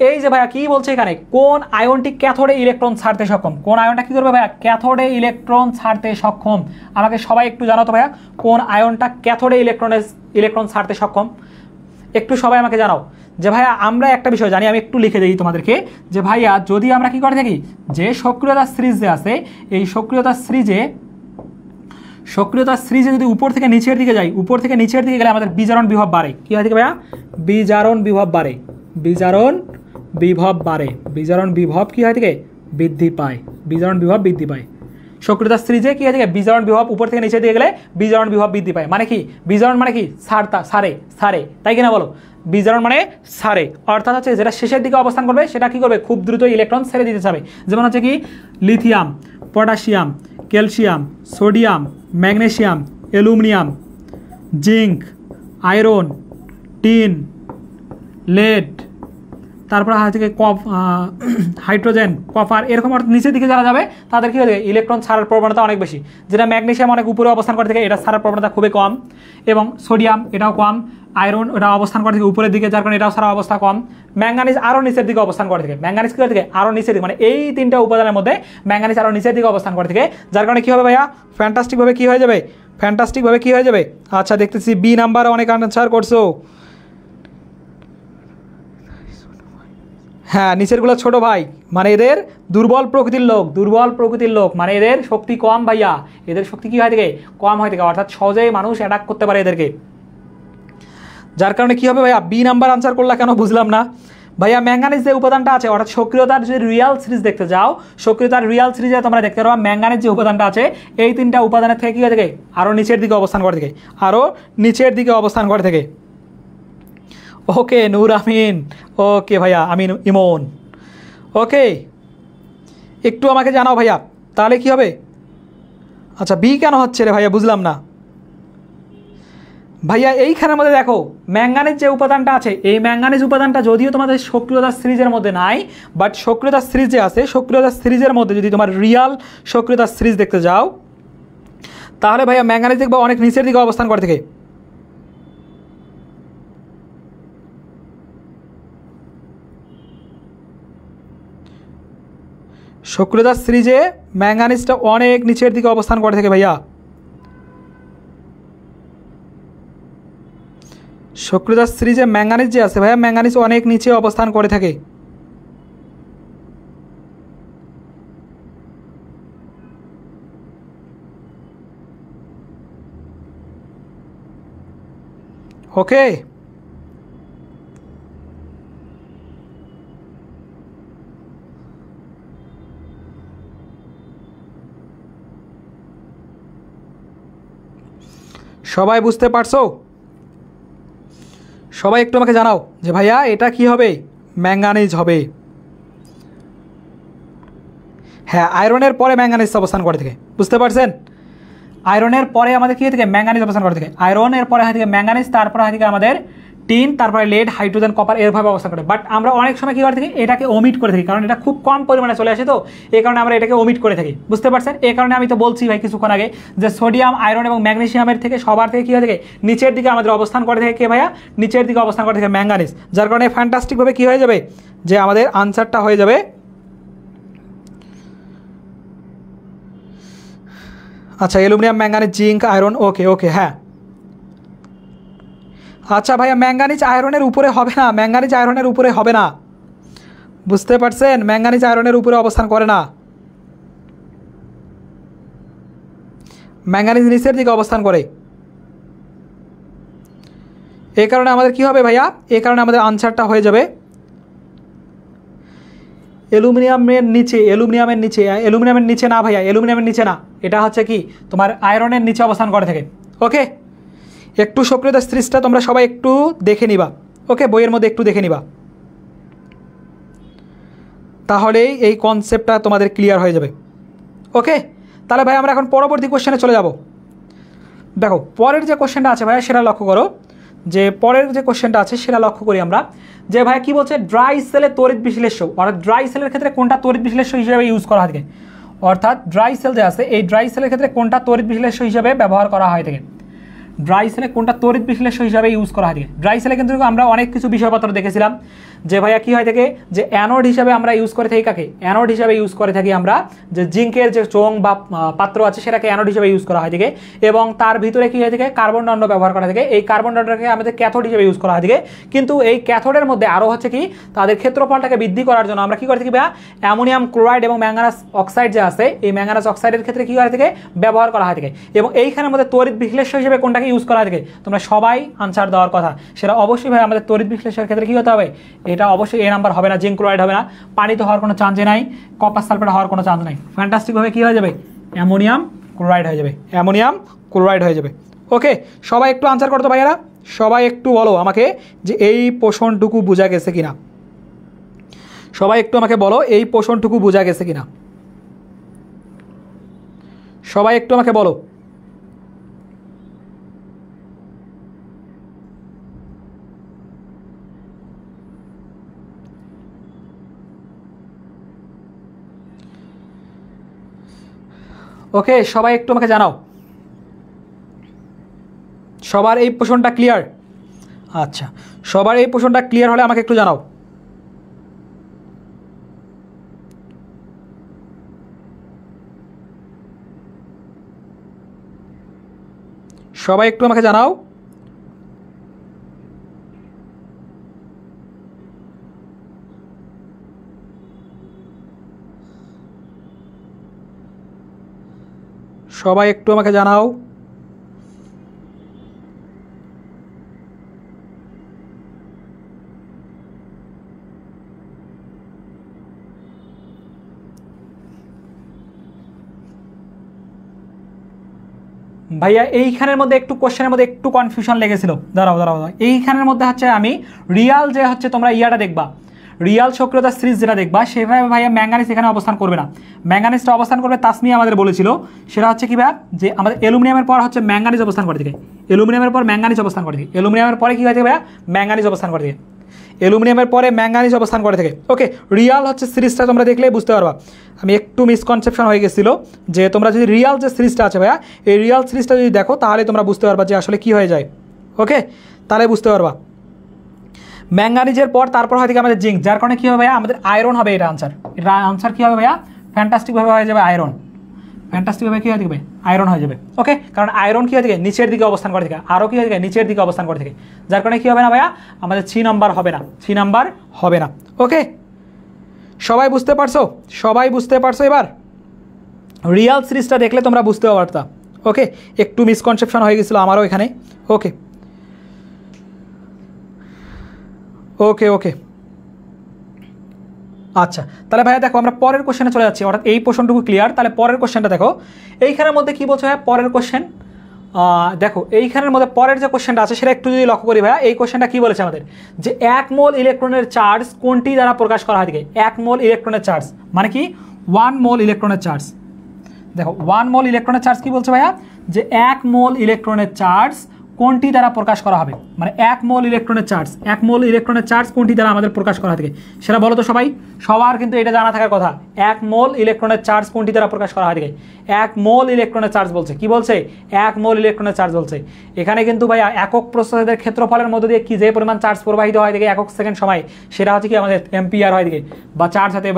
এই যে ভাইয়া কী বলছে এখানে, কোন আয়নটি ক্যাথোডে ইলেকট্রন ছাড়তে সক্ষম, কোন আয়নটা কী করবে ভাইয়া ক্যাথোডে ইলেকট্রন ছাড়তে সক্ষম। আমাকে সবাই একটু জানাও তো ভাইয়া কোন আয়নটা ক্যাথোডে ইলেকট্রন ছাড়তে সক্ষম, একটু সবাই আমাকে জানাও। যে ভাইয়া আমরা একটা বিষয় জানি, আমি একটু লিখে দিই তোমাদেরকে, যে ভাইয়া যদি আমরা কি করে থাকি যে সক্রিয়তা সিরিজ যে আছে, এই সক্রিয়তা সিরিজে যদি উপর থেকে নিচের দিকে যাই, গেলে আমাদের বিজারণ বিভব বাড়ে। কী হয় থেকে ভাইয়া বিজারণ বিভব কী হয় থেকে বৃদ্ধি পায়, সক্রিয়তা সিরিজে কী হয় থেকে বিজারণ বিভব উপর থেকে নিচের দিকে গেলে বিজারণ বিভব বৃদ্ধি পায়। মানে কি বিজারণ মানে কি সারে, তাই কিনা বলো, বিজারণ মানে সারে, অর্থাৎ হচ্ছে যেটা শেষের দিকে অবস্থান করবে সেটা কি করবে খুব দ্রুত ইলেকট্রন ছেড়ে দিতে চাবে। যেমন হচ্ছে কি lithium, potassium, calcium, sodium, magnesium, aluminium, zinc, iron, tin, lead, তারপর হচ্ছে হাইড্রোজেন, কপার, এরকম অর্থাৎ নিচের দিকে যারা যাবে তাদের কী হবে ইলেকট্রন ছাড়ার প্রবণতা অনেক বেশি। যেটা ম্যাগনেসিয়াম অনেক উপরে অবস্থান করে থেকে এটা ছাড়ার প্রবণতা খুবই কম, এবং সোডিয়াম এটাও কম, আয়রন ওটা অবস্থান করে থেকে উপরের দিকে, যার কারণে এটাও ছাড়া অবস্থা কম। ম্যাঙ্গানিজ আরও নিচের দিকে অবস্থান করে থেকে, আরও নিচের দিকে, মানে এই 3টা উপাদানের মধ্যে ম্যাঙ্গানিজ আরও নিচের দিকে অবস্থান করে থেকে, যার কারণে কী হবে ভাইয়া ফ্যান্টাস্টিকভাবে কী হয়ে যাবে। আচ্ছা, দেখতেছি বি নাম্বার অনেক আনসার করছো। হ্যাঁ, নিচেরগুলো ছোট ভাই, মানে এদের দুর্বল প্রকৃতির লোক, মানে এদের শক্তি কম ভাইয়া, এদের শক্তি কী হয় থেকে কম হয় থেকে, অর্থাৎ সহজেই মানুষ অ্যাটাক করতে পারে এদেরকে, যার কারণে কী হবে ভাইয়া বি নাম্বার আনসার করলা কেন বুঝলাম না ভাইয়া। ম্যাঙ্গানিজ যে উপাদানটা আছে, অর্থাৎ সক্রিয়তার যদি রিয়াল সিরিজ দেখতে যাও, সক্রিয়তার রিয়াল সিরিজে তোমরা দেখতে পারবা ম্যাঙ্গানিজ যে উপাদানটা আছে এই 3টা উপাদানের থেকে কী হয় থেকে আরও নিচের দিকে অবস্থান করে থেকে, ওকে নূর আমিন, ওকে ভাইয়া আমিন ইমন, ওকে একটু আমাকে জানাও ভাইয়া তাহলে কি হবে। আচ্ছা, বি কেন হচ্ছে রে ভাইয়া বুঝলাম না, ভাইয়া এইখানের মধ্যে দেখো ম্যাঙ্গানিজ যে উপাদানটা আছে, এই ম্যাঙ্গানিজ উপাদানটা যদিও তোমাদের সক্রিয়তা সিরিজের মধ্যে নাই, বাট সক্রিয়তা সিরিজ যে আছে, সক্রিয়তা সিরিজের মধ্যে যদি তোমার রিয়াল সক্রিয়তা সিরিজ দেখতে যাও, তাহলে ভাইয়া ম্যাঙ্গানিজ দেখবা অনেক নিচের দিকে অবস্থান করে থাকে। সক্রিয়তা সিরিজে ম্যাঙ্গানিজটা অনেক নিচের দিকে অবস্থান করে থাকে ভাইয়া। সক্রিয়তা সিরিজে ম্যাঙ্গানিজ যে আছে ভাইয়া, ম্যাঙ্গানিজ অনেক নিচে অবস্থান করে থাকে। ওকে, সবাই বুঝতে পারছো? সবাই একটু আমাকে জানাও যে ভাইয়া এটা কি হবে? ম্যাঙ্গানিজ হবে। হ্যাঁ, আয়রনের পরে ম্যাঙ্গানিজ অবস্থান করে থাকে, বুঝতে পারছেন? আয়রনের পরে আমাদের কী থেকে ম্যাঙ্গানিজ অবস্থান করে থাকে। আয়রনের পরে হয় থেকে ম্যাঙ্গানিজ, তারপরে হয় থেকে আমাদের টিন, তারপরে লেড, হাইড্রোজেন, কপার, এরভাবে অবস্থান করে। বাট আমরা অনেক সময় কী করে থাকি, এটাকে ওমিট করে থাকি, কারণ এটা খুব কম পরিমাণে চলে আসে, তো এই কারণে আমরা এটাকে ওমিট করে থাকি, বুঝতে পারছেন? এই কারণে আমি তো বলছি ভাই কিছুক্ষণ আগে যে সোডিয়াম, আয়রন এবং ম্যাগনেসিয়ামের থেকে সবার থেকে কী হয়ে থাকে, নিচের দিকে আমাদের অবস্থান করে থাকে কে ভাইয়া? নিচের দিকে অবস্থান করে থাকে ম্যাঙ্গানিজ। যার কারণে ফ্যান্টাস্টিকভাবে কী হয়ে যাবে, যে আমাদের আনসারটা হয়ে যাবে আচ্ছা অ্যালুমিনিয়াম, ম্যাঙ্গানিজ, জিঙ্ক, আয়রন। ওকে ওকে, হ্যাঁ আচ্ছা ভাইয়া ম্যাঙ্গানিজ আয়রনের উপরে হবে না, ম্যাঙ্গানিজ আয়রনের উপরে হবে না, বুঝতে পারছেন? ম্যাঙ্গানিজ আয়রনের উপরে অবস্থান করে না, ম্যাঙ্গানিজ নিচের দিকে অবস্থান করে। এই কারণে আমাদের কি হবে ভাইয়া? এই কারণে আমাদের আনসারটা হয়ে যাবে অ্যালুমিনিয়ামের নিচে। অ্যালুমিনিয়ামের নিচে, অ্যালুমিনিয়ামের নিচে না ভাইয়া, অ্যালুমিনিয়ামের নিচে না, এটা হচ্ছে কি তোমার আয়রনের নিচে অবস্থান করে থাকে। ওকে, একটু সক্রিয়তা সিরিজটা তোমরা সবাই একটু দেখে নিবা। ওকে, বইয়ের মধ্যে একটু দেখে নিবা, তাহলেই এই কনসেপ্টটা তোমাদের ক্লিয়ার হয়ে যাবে। ওকে, তাহলে ভাই আমরা এখন পরবর্তী কোশ্চেনে চলে যাব। দেখো পরের যে কোশ্চেনটা আছে ভাইয়া সেটা লক্ষ্য করো, যে পরের যে কোশ্চেনটা আছে সেটা লক্ষ্য করি আমরা, যে ভাইয়া কী বলছে, ড্রাই সেলে তড়িৎ বিশ্লেষ্য, অর্থাৎ ড্রাই সেলের ক্ষেত্রে কোনটা তড়িৎ বিশ্লেষ্য হিসেবে ইউজ করা হয় থাকে, অর্থাৎ ড্রাই সেল যে আছে এই ড্রাই সেলের ক্ষেত্রে কোনটা তড়িৎ বিশ্লেষ্য হিসেবে ব্যবহার করা হয় থাকে। ড্রাই সেলে কোনটা তড়িৎ বিশ্লেষ্য হিসাবে ইউজ করা হয় থাকে। ড্রাই সেলে কিন্তু আমরা অনেক কিছু বিষয়পত্র দেখেছিলাম, যে ভাইয়া কী হয় থাকে, যে অ্যানোড হিসাবে আমরা ইউজ করে থাকি কাকে? অ্যানোড হিসাবে ইউজ করে থাকি আমরা যে জিঙ্কের যে চোং বা পাত্র আছে সেটাকে অ্যানোড হিসাবে ইউজ করা হয় থাকে, এবং তার ভিতরে কী হয়ে থাকে, কার্বন দণ্ড ব্যবহার করা থাকে। এই কার্বন দণ্ডকে আমাদের ক্যাথোড হিসেবে ইউজ করা হয় থাকে। কিন্তু এই ক্যাথোডের মধ্যে আরও হচ্ছে কি, তাদের ক্ষেত্রফলটাকে বৃদ্ধি করার জন্য আমরা কী করে থাকি ভাইয়া, অ্যামোনিয়াম ক্লোরাইড এবং ম্যাঙ্গানাস অক্সাইড যে আছে, এই ম্যাঙ্গানাস অক্সাইডের ক্ষেত্রে কী হয় থাকে, ব্যবহার করা হয় থাকে। এবং এইখানের মধ্যে তড়িৎ বিশ্লেষ্য হিসেবে কোনটাকে ইউজ করা হয় থাকে? তোমরা সবাই আনসার দেওয়ার কথা, সেটা অবশ্যই ভাই আমাদের তড়িৎ বিশ্লেষণের ক্ষেত্রে কী হতে হবে, এটা অবশ্যই এ নাম্বার হবে না, জিঙ্ক ক্লোরাইড হবে না, পানিতে হওয়ার কোনো চান্সই নাই, কপার সালফেট হওয়ার কোনো চান্স নাই। ফ্যান্টাস্টিকভাবে কী হয়ে যাবে, অ্যামোনিয়াম ক্লোরাইড হয়ে যাবে, অ্যামোনিয়াম ক্লোরাইড হয়ে যাবে। ওকে, সবাই একটু আনসার করতো ভাইয়েরা, সবাই একটু বলো আমাকে যে এই পোষণটুকু বোঝা গেছে কিনা, সবাই একটু আমাকে বলো এই পোষণটুকু বোঝা গেছে কিনা, সবাই একটু আমাকে বলো। ওকে, সবাই একটু আমাকে জানাও সবার এই পোষণটা ক্লিয়ার। আচ্ছা, সবার এই পোষণটা ক্লিয়ার হলে আমাকে একটু জানাও। সবাই একটু আমাকে জানাও। সবাই একটু আমাকে জানাও। ভাইয়া এইখানের মধ্যে একটু কোশ্চেনের মধ্যে একটু কনফিউশন লেগেছিল, দাঁড়াও দাঁড়াও, এইখানের মধ্যে হচ্ছে আমি রিয়াল যে হচ্ছে তোমরা ইয়াটা দেখবা, রিয়াল সক্রিয়তা সিরিজ যেটা দেখবা, সেভাবে ভাইয়া ম্যাঙ্গানিজ এখানে অবস্থান করবে না, ম্যাঙ্গানিজটা অবস্থান করবে তাসমিয়া আমাদের বলেছিল, সেটা হচ্ছে কি ভাইয়া, যে আমাদের অ্যালুমিনিয়ামের পর হচ্ছে ম্যাঙ্গানিজ অবস্থান করে থাকে, অ্যালুমিনিয়ামের পর ম্যাঙ্গানিজ অবস্থান করে থাকে, অ্যালুমিনিয়ামের পরে কী হয়ে থাকে ভাইয়া, ম্যাঙ্গানিজ অবস্থান করে থাকে, অ্যালুমিনিয়ামের পরে ম্যাঙ্গানিজ অবস্থান করে থাকে। ওকে, রিয়াল হচ্ছে সিরিজটা তোমরা দেখলেই বুঝতে পারবা। আমি একটু মিসকনসেপশন হয়ে গেছিলো যে তোমরা যদি রিয়াল যে সিরিজটা আছে ভাইয়া, এই রিয়াল সিরিজটা যদি দেখো তাহলে তোমরা বুঝতে পারবা যে আসলে কী হয়ে যায়। ওকে, তাহলে বুঝতে পারবা। ম্যাঙ্গানিজের পর তারপর হয় থেকে আমাদের জিঙ্ক, যার কারণে কী হবে ভাইয়া, আমাদের আয়রন হবে। এটা আনসার কী হবে ভাইয়া, ফ্যান্টাস্টিকভাবে হয়ে যাবে আয়রন, ফ্যান্টাস্টিকভাবে কী হয়ে থাকবে, আয়রন হয়ে যাবে। ওকে, কারণ আয়রন কী হয়ে থাকে, নিচের দিকে অবস্থান করে থাকে, আরও কী হয়ে থাকে, নিচের দিকে অবস্থান করে থাকে, যার কারণে কী হবে না ভাইয়া, আমাদের 3 নাম্বার হবে না, 3 নাম্বার হবে না। ওকে, সবাই বুঝতে পারছো, সবাই বুঝতে পারছো। এবার রিয়াল সিরিজটা দেখলে তোমরা বুঝতে পারতা। ওকে, একটু মিসকনসেপশন হয়ে গেছিলো আমারও এখানে। ওকে ওকে ওকে আচ্ছা, তাহলে ভাইয়া দেখো আমরা পরের কোশ্চেনে চলে যাচ্ছি, অর্থাৎ এই পোর্শনটুকু ক্লিয়ার। তাহলে পরের কোশ্চেনটা দেখো, এইখানের মধ্যে কী বলছে ভাইয়া, পরের কোশ্চেন দেখো এইখানের মধ্যে পরের যে কোশ্চেনটা আছে সেটা একটু যদি লক্ষ্য করি ভাইয়া, এই কোশ্চেনটা কী বলেছে আমাদের, যে 1 মোল ইলেকট্রনের চার্জ কোনটি দ্বারা প্রকাশ করা হয় থাকে। 1 মোল ইলেকট্রনের চার্জ মানে কি, 1 মোল ইলেকট্রনের চার্জ। দেখো 1 মোল ইলেকট্রনের চার্জ কী বলছে ভাইয়া, যে 1 মোল ইলেকট্রনের চার্জ কোনটি দ্বারা প্রকাশ করা হবে, মানে 1 মোল ইলেকট্রনের চার্জ, 1 মোল ইলেকট্রনের চার্জ কোনটি দ্বারা আমাদের প্রকাশ করা থাকে সেটা বলো তো সবাই, সবার কিন্তু এটা জানা থাকার কথা। 1 মোল ইলেকট্রনের চার্জ কোনটি দ্বারা প্রকাশ করা হয় থাকে, 1 মোল ইলেকট্রনের চার্জ বলছে, কি বলছে, 1 মোল ইলেকট্রনের চার্জ বলছে। এখানে কিন্তু ভাইয়া একক প্রস্থচ্ছেদের ক্ষেত্রফলের মধ্যে দিয়ে কি যে পরিমাণ চার্জ প্রবাহিত হয় থাকে একক সেকেন্ড সময়, সেটা হচ্ছে কি আমাদের এম্পিয়ার হয় থাকে, বা চার্জ হাতে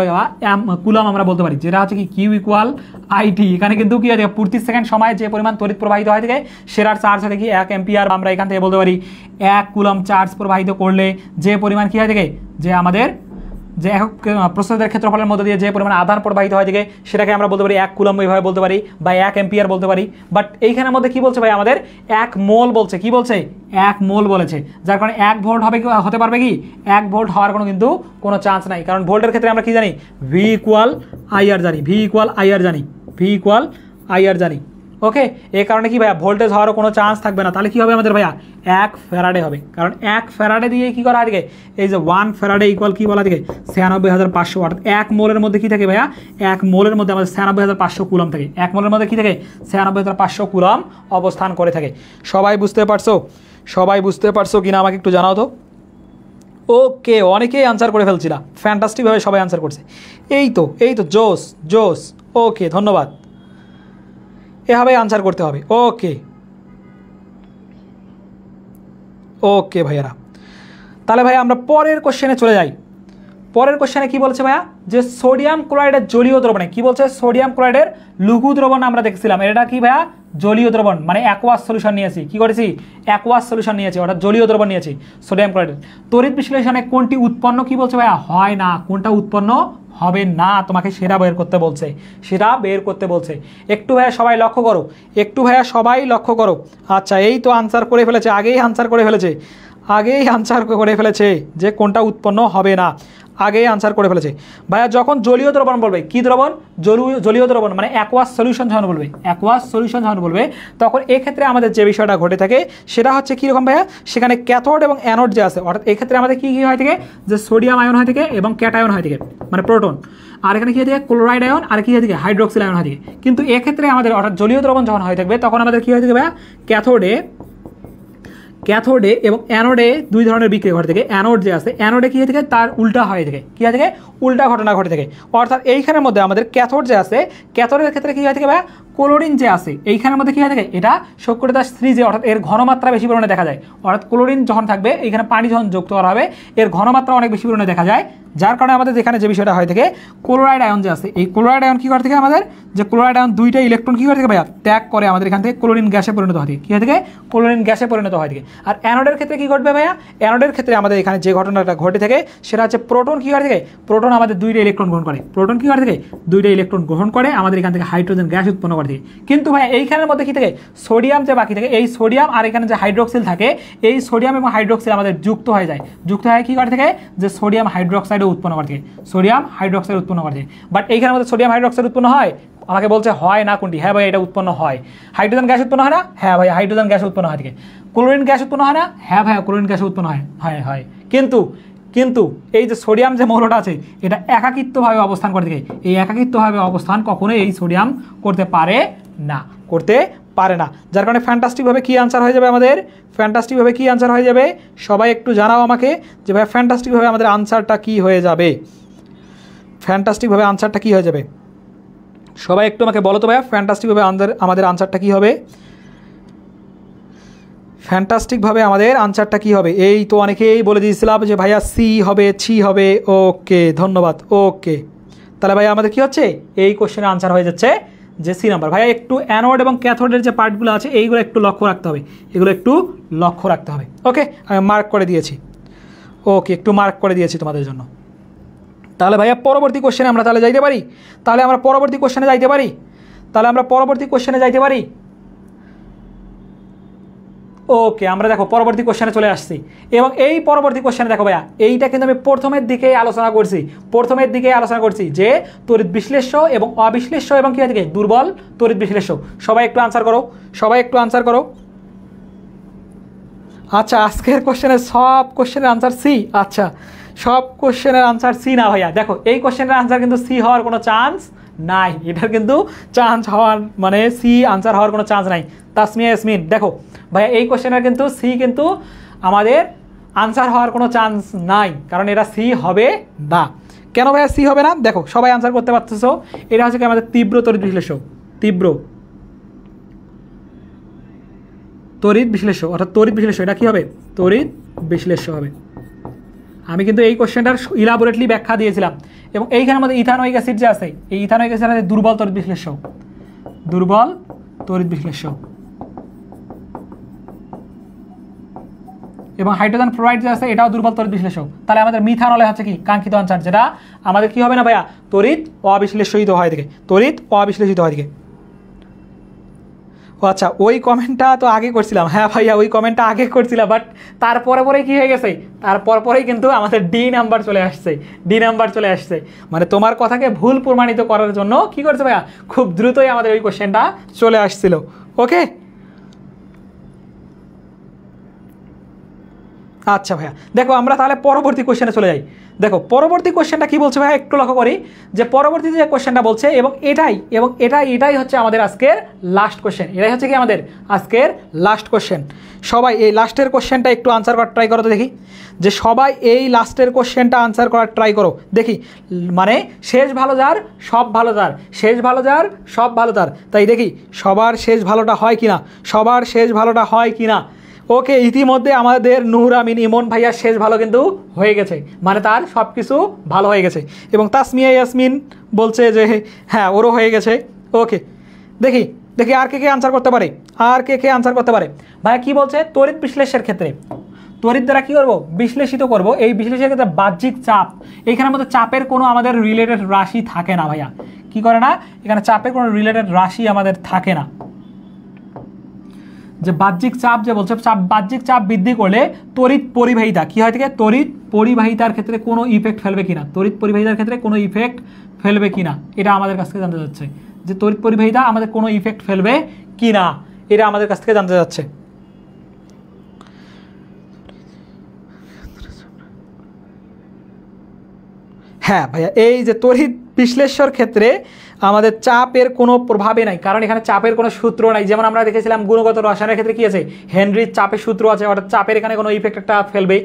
কুলম আমরা বলতে পারি, যেটা হচ্ছে কি কিউ ইকুয়াল আইটি। এখানে কিন্তু কি হয় থাকে, প্রতি সেকেন্ড সময় যে পরিমাণ তড়িৎ প্রবাহিত হয় থাকে সেটার চার্জ হয় কি 1 এম্পিয়ার। আমরা এখান থেকে বলতে পারি 1 কুলম চার্জ প্রবাহিত করলে যে পরিমাণ কি হয় থাকে, যে আমাদের যে একক প্রস্থচ্ছেদের ক্ষেত্রফলের মধ্যে দিয়ে যে পরিমাণ আধান প্রবাহিত হয় থাকে সেটাকে আমরা বলতে পারি 1 কুলম, এইভাবে বলতে পারি, বা 1 এম্পিয়ার বলতে পারি। বাট এইখানের মধ্যে কি বলছে ভাই, আমাদের 1 মোল বলছে, কি বলছে, 1 মোল বলেছে, যার কারণে 1 ভোল্ট হবে, হতে পারবে কি, 1 ভোল্ট হওয়ার কোনো চান্স নাই। কারণ ভোল্টের ক্ষেত্রে আমরা কি জানি, ভি ইকুয়াল আইআর জানি, ভি ইকুয়াল আইআর জানি, ভি ইকুয়াল আইআর জানি। ওকে, এই কারণে কি ভাইয়া, ভোল্টেজ হওয়ারও কোনো চান্স থাকবে না। তাহলে কি হবে আমাদের ভাইয়া, 1 ফ্যারাডে হবে, কারণ 1 ফ্যারাডে দিয়ে কি করা থাকে, এই যে 1 ফ্যারাডে ইকুয়াল কি বলা থাকে, 96,500, অর্থাৎ 1 মোলের মধ্যে কি থাকে ভাইয়া, 1 মোলের মধ্যে আমাদের 96,500 কুলম থাকে, 1 মোলের মধ্যে কি থাকে, 96,500 কুলম অবস্থান করে থাকে। সবাই বুঝতে পারছো, সবাই বুঝতে পারছো কিনা আমাকে একটু জানাও তো। ওকে, অনেকেই আনসার করে ফেলছিলাম, ফ্যান্টাস্টিকভাবে সবাই আনসার করছে, এই তো জোস জোস। ওকে, ধন্যবাদ, এভাবে আনসার করতে হবে। ওকে ওকে ভাইয়ারা, তাহলে ভাইয়া আমরা পরের কোশ্চেনে চলে যাই। পরের কোশ্চেনে কি বলছে ভাইয়া, যে সোডিয়াম ক্লোরাইডের জলীয় দ্রবণে, কি বলছে, সোডিয়াম ক্লোরাইডের লঘু দ্রবণ আমরা দেখছিলাম, এটা কি ভাইয়া, জলীয় দ্রবণ, মানে অ্যাকোয়াস সলিউশন নিয়েছি, কি করেছি, অ্যাকোয়াস সলিউশন নিয়েছি, অর্থাৎ জলীয় দ্রবণ নিয়েছি সোডিয়াম ক্লোরাইডের। তড়িৎ বিশ্লেষণে কোনটি উৎপন্ন, কি বলছে ভাইয়া, হয় না, কোনটা উৎপন্ন হবে না, তোমাকে সেটা বের করতে বলছে, সেটা বের করতে বলছে। একটু ভাইয়া সবাই লক্ষ্য করো, একটু ভাইয়া সবাই লক্ষ্য করো। আচ্ছা, এই তো আনসার করে ফেলেছে, আগেই আনসার করে ফেলেছে, আগেই আনসার করে ফেলেছে যে কোনটা উৎপন্ন হবে না, আগেই আনসার করে ফেলেছে ভাইয়া। যখন জলীয় দ্রবণ বলবে, কি দ্রবণ, জলীয় দ্রবণ মানে অ্যাকোয়াস সলিউশন যখন বলবে, অ্যাকোয়াস সলিউশন যখন বলবে, তখন এক্ষেত্রে আমাদের যে বিষয়টা ঘটে থাকে সেটা হচ্ছে কীরকম ভাইয়া, সেখানে ক্যাথোড এবং অ্যানোড যে আছে, অর্থাৎ এক্ষেত্রে আমাদের কী কী হয় থাকে, যে সোডিয়াম আয়ন হয় থাকে এবং ক্যাটায়ন হয় থাকে, মানে প্রোটন, আর এখানে কী হয় থাকে, ক্লোরাইড আয়ন, আর কী হয় থাকে, হাইড্রোক্সিল আয়ন হয় থাকে। কিন্তু এক্ষেত্রে আমাদের অর্থাৎ জলীয় দ্রবণ যখন হয়ে থাকবে তখন আমাদের কী হয় থাকে ভাইয়া, ক্যাথোডে এবং অ্যানোডে দুই ধরনের বিক্রিয়া ঘটে থাকে। অ্যানোড যে আছে, অ্যানোডে কী হয়ে থাকে, তার উল্টা হয়ে থাকে, কী হয়ে থাকে, উল্টা ঘটনা ঘটে থাকে। অর্থাৎ এইখানের মধ্যে আমাদের ক্যাথোড যে আছে, ক্যাথোডের ক্ষেত্রে কী হয়ে থাকে ভাইয়া, ক্লোরিন যে আছে এইখানের মধ্যে কী হয়ে থাকে, এটা সক্রিয়তা 3 যে, অর্থাৎ এর ঘনমাত্রা বেশি পরিমাণে দেখা যায়। অর্থাৎ ক্লোরিন যখন থাকবে, এইখানে পানি যখন যুক্ত করা হবে, এর ঘনমাত্রা অনেক বেশি পরিমাণে দেখা যায়, যার কারণে আমাদের যেখানে যে বিষয়টা হয়ে থাকে, ক্লোরাইড আয়ন যে আছে, এই ক্লোরাইড আয়ন কী করে থাকে, আমাদের যে ক্লোরাইড আয়ন দুইটা ইলেকট্রন কী করে থাকে ভাইয়া, ত্যাগ করে আমাদের এখান থেকে ক্লোরিন গ্যাসে পরিণত হয় থাকে, কী হয়ে থাকে, ক্লোরিন গ্যাসে পরিণত হয় থাকে। আর অ্যানোডের ক্ষেত্রে কী ঘটবে ভাইয়া, অ্যানোডের ক্ষেত্রে আমাদের এখানে যে ঘটনাটা ঘটে থাকে সেটা হচ্ছে প্রোটন কী করে থাকে, প্রোটন আমাদের দুইটা ইলেকট্রন গ্রহণ করে, প্রোটন কী করে থাকে, দুইটা ইলেকট্রন গ্রহণ করে আমাদের এখান থেকে হাইড্রোজেন গ্যাস উৎপন্ন করে থাকে। কিন্তু ভাই এইখানের মধ্যে কী থাকে, সোডিয়াম যে বাকি থাকে, এই সোডিয়াম আর এখানে যে হাইড্রোক্সিল থাকে, এই সোডিয়াম এবং হাইড্রোক্সিল আমাদের যুক্ত হয়ে যায়, যুক্ত হয়ে কী করে থাকে, যে সোডিয়াম হাইড্রোক্সাইডও উৎপন্ন করে থাকে, সোডিয়াম হাইড্রোক্সাইড উৎপন্ন করে থাকে। বাট এইখানের মধ্যে সোডিয়াম হাইড্রোক্সাইড উৎপন্ন হয়, আমাকে বলছে হয় না, কোনটি, হ্যাঁ ভাই এটা উৎপন্ন হয়। হাইড্রোজেন গ্যাস উৎপন্ন হয় না, হ্যাঁ ভাই হাইড্রোজেন গ্যাস উৎপন্ন হয় থাকে। ক্লোরিন গ্যাস উৎপন্ন হয় না, হ্যাঁ ভাই ক্লোরিন গ্যাস উৎপন্ন হয়। কিন্তু এই যে সোডিয়াম যে মৌলটা আছে, এটা একাকিত্বভাবে অবস্থান করে থাকে, এই একাকিত্বভাবে অবস্থান কখনোই এই সোডিয়াম করতে পারে না, করতে পারে না, যার কারণে ফ্যান্টাস্টিকভাবে কী আনসার হয়ে যাবে আমাদের, ফ্যান্টাস্টিকভাবে কী আনসার হয়ে যাবে, সবাই একটু জানাও আমাকে যে ভাই ফ্যান্টাস্টিকভাবে আমাদের আনসারটা কী হয়ে যাবে, ফ্যান্টাস্টিকভাবে আনসারটা কী হয়ে যাবে, সবাই একটু আমাকে বলো তো ভাইয়া ফ্যান্টাস্টিকভাবে আমাদের আনসারটা কী হবে, ফ্যান্টাস্টিকভাবে আমাদের আনসারটা কী হবে। এই তো অনেকেই বলে দিয়েছিলাম যে ভাইয়া সি হবে, ছি হবে, ওকে ধন্যবাদ, ওকে তাহলে ভাইয়া আমাদের কী হচ্ছে, এই কোশ্চেনের আনসার হয়ে যাচ্ছে যে সি নাম্বার। ভাইয়া একটু অ্যানোড এবং ক্যাথোডের যে পার্টগুলো আছে এইগুলো একটু লক্ষ্য রাখতে হবে, এগুলো একটু লক্ষ্য রাখতে হবে। ওকে আমি মার্ক করে দিয়েছি, ওকে একটু মার্ক করে দিয়েছি তোমাদের জন্য। তাহলে ভাইয়া পরবর্তী কোশ্চেনে আমরা তাহলে যাইতে পারি, তাহলে আমরা পরবর্তী কোশ্চেনে যাইতে পারি, তাহলে আমরা পরবর্তী কোশ্চেনে যাইতে পারি। ওকে আমরা দেখো পরবর্তী কোশ্চেনে চলে আসছি, এবং এই পরবর্তী কোশ্চেনে দেখো ভাইয়া এইটা কিন্তু আমি প্রথমের দিকেই আলোচনা করছি যে তড়িৎ বিশ্লেষ্য এবং অবিশ্লেষ্য এবং কী থেকে দুর্বল তড়িৎ বিশ্লেষ্য। সবাই একটু আনসার করো, সবাই একটু আনসার করো। আচ্ছা আজকের কোশ্চেনের সব কোশ্চেনের আনসার সি, আচ্ছা সব কোশ্চেনের আনসার সি না ভাইয়া, দেখো এই কোশ্চেনের আনসার কিন্তু সি হওয়ার কোনো চান্স নাই, এটার কিন্তু চান্স হওয়ার মানে সি আনসার হওয়ার কোনো চান্স নাই। তাসমিয়া ইয়াসমিন দেখো ভাইয়া এই কোশ্চেনের কিন্তু সি কিন্তু আমাদের আনসার হওয়ার কোনো চান্স নাই, কারণ এটা সি হবে না। কেন ভাইয়া সি হবে না, দেখো সবাই আনসার করতে পারতেছো, এটা হচ্ছে কি আমাদের তীব্র তড়িৎ বিশ্লেষ্য, তীব্র তড়িৎ বিশ্লেষ্য অর্থাৎ তড়িৎ বিশ্লেষ্য, এটা কী হবে তড়িৎ বিশ্লেষ্য হবে। আমি কিন্তু এই কোশ্চেনটার ইলাবোরেটলি ব্যাখ্যা দিয়েছিলাম, এবং এইখানে আমাদের ইথানোয়িক অ্যাসিড যে আছে এই ইথানোয়িক অ্যাসিড আছে দুর্বল তড়িৎ বিশ্লেষ্য, দুর্বল তড়িৎ বিশ্লেষ্য, এবং হাইড্রোজেন ফ্লোরাইড যে আছে এটাও দুর্বল তড়িৎ বিশ্লেষ্য। তাহলে আমাদের মিথানলে হচ্ছে কি কাঙ্ক্ষিত আনসার, যেটা আমাদের কি হবে না ভাইয়া তড়িৎ অবিশ্লেষিত হয় দিকে, তড়িৎ অবিশ্লেষিত হয় দিকে। ও আচ্ছা ওই কমেন্টটা তো আগে করছিলাম, হ্যাঁ ভাইয়া ওই কমেন্টটা আগে করছিলাম, বাট তারপরে পরে কী হয়ে গেছে, তারপরেই কিন্তু আমাদের ডি নাম্বার চলে আসছে, ডি নাম্বার চলে আসছে, মানে তোমার কথাকে ভুল প্রমাণিত করার জন্য কি করছে ভাইয়া খুব দ্রুতই আমাদের ওই কোশ্চেনটা চলে আসছিল। ওকে আচ্ছা ভাইয়া দেখো আমরা তাহলে পরবর্তী কোশ্চেনে চলে যাই। দেখো পরবর্তী কোশ্চেনটা কী বলছে ভাইয়া একটু লক্ষ্য করি, যে পরবর্তী যে কোশ্চেনটা বলছে এবং এটাই হচ্ছে আমাদের আজকের লাস্ট কোশ্চেন, এটাই হচ্ছে কি আমাদের আজকের লাস্ট কোশ্চেন। সবাই এই লাস্টের কোশ্চেনটা একটু আনসার করার ট্রাই করো তো দেখি, যে সবাই এই লাস্টের কোশ্চেনটা আনসার করার ট্রাই করো দেখি, মানে শেষ ভালো যার সব ভালো তার, শেষ ভালো যার সব ভালো তার, তাই দেখি সবার শেষ ভালোটা হয় কিনা, সবার শেষ ভালোটা হয় কিনা। ওকে ইতিমধ্যে আমাদের নূর আমিন ইমন ভাইয়ার শেষ ভালো কিন্তু হয়ে গেছে, মানে তার সব কিছু ভালো হয়ে গেছে, এবং তাসমিয়া ইয়াসমিন বলছে যে হ্যাঁ ওরও হয়ে গেছে। ওকে দেখি দেখি আর কে আনসার করতে পারে, আর কে আনসার করতে পারে। ভাইয়া কী বলছে তড়িৎ বিশ্লেষের ক্ষেত্রে তড়িৎ দ্বারা কী করবো বিশ্লেষিত করব, এই বিশ্লেষণের ক্ষেত্রে বাহ্যিক চাপ, এখানের মধ্যে চাপের কোনো আমাদের রিলেটেড রাশি থাকে না ভাইয়া, কি করে না এখানে চাপের কোনো রিলেটেড রাশি আমাদের থাকে না। যে বাহ্যিক চাপ যে বলছে বাহ্যিক চাপ বৃদ্ধি করলে তড়িৎ পরিবাহিতা কী হয় থেকে তড়িৎ পরিবাহিতার ক্ষেত্রে কোনো ইফেক্ট ফেলবে কিনা, তড়িৎ পরিবাহিতার ক্ষেত্রে কোনো ইফেক্ট ফেলবে কিনা, এটা আমাদের কাছ থেকে জানতে যাচ্ছে, যে তড়িৎ পরিবাহিতা আমাদের কোনো ইফেক্ট ফেলবে কিনা, এটা আমাদের কাছ থেকে জানতে যাচ্ছে। হ্যাঁ ভাইয়া এই যে তড়িৎ বিশ্লেষ্যর ক্ষেত্রে আমাদের চাপের কোনো প্রভাবে নাই, কারণ এখানে চাপের কোনো সূত্র নাই, যেমন আমরা দেখেছিলাম গুণগত রসায়নের ক্ষেত্রে কী আছে হেনরির চাপের সূত্র আছে, অর্থাৎ চাপের এখানে কোনো ইফেক্ট একটা ফেলবে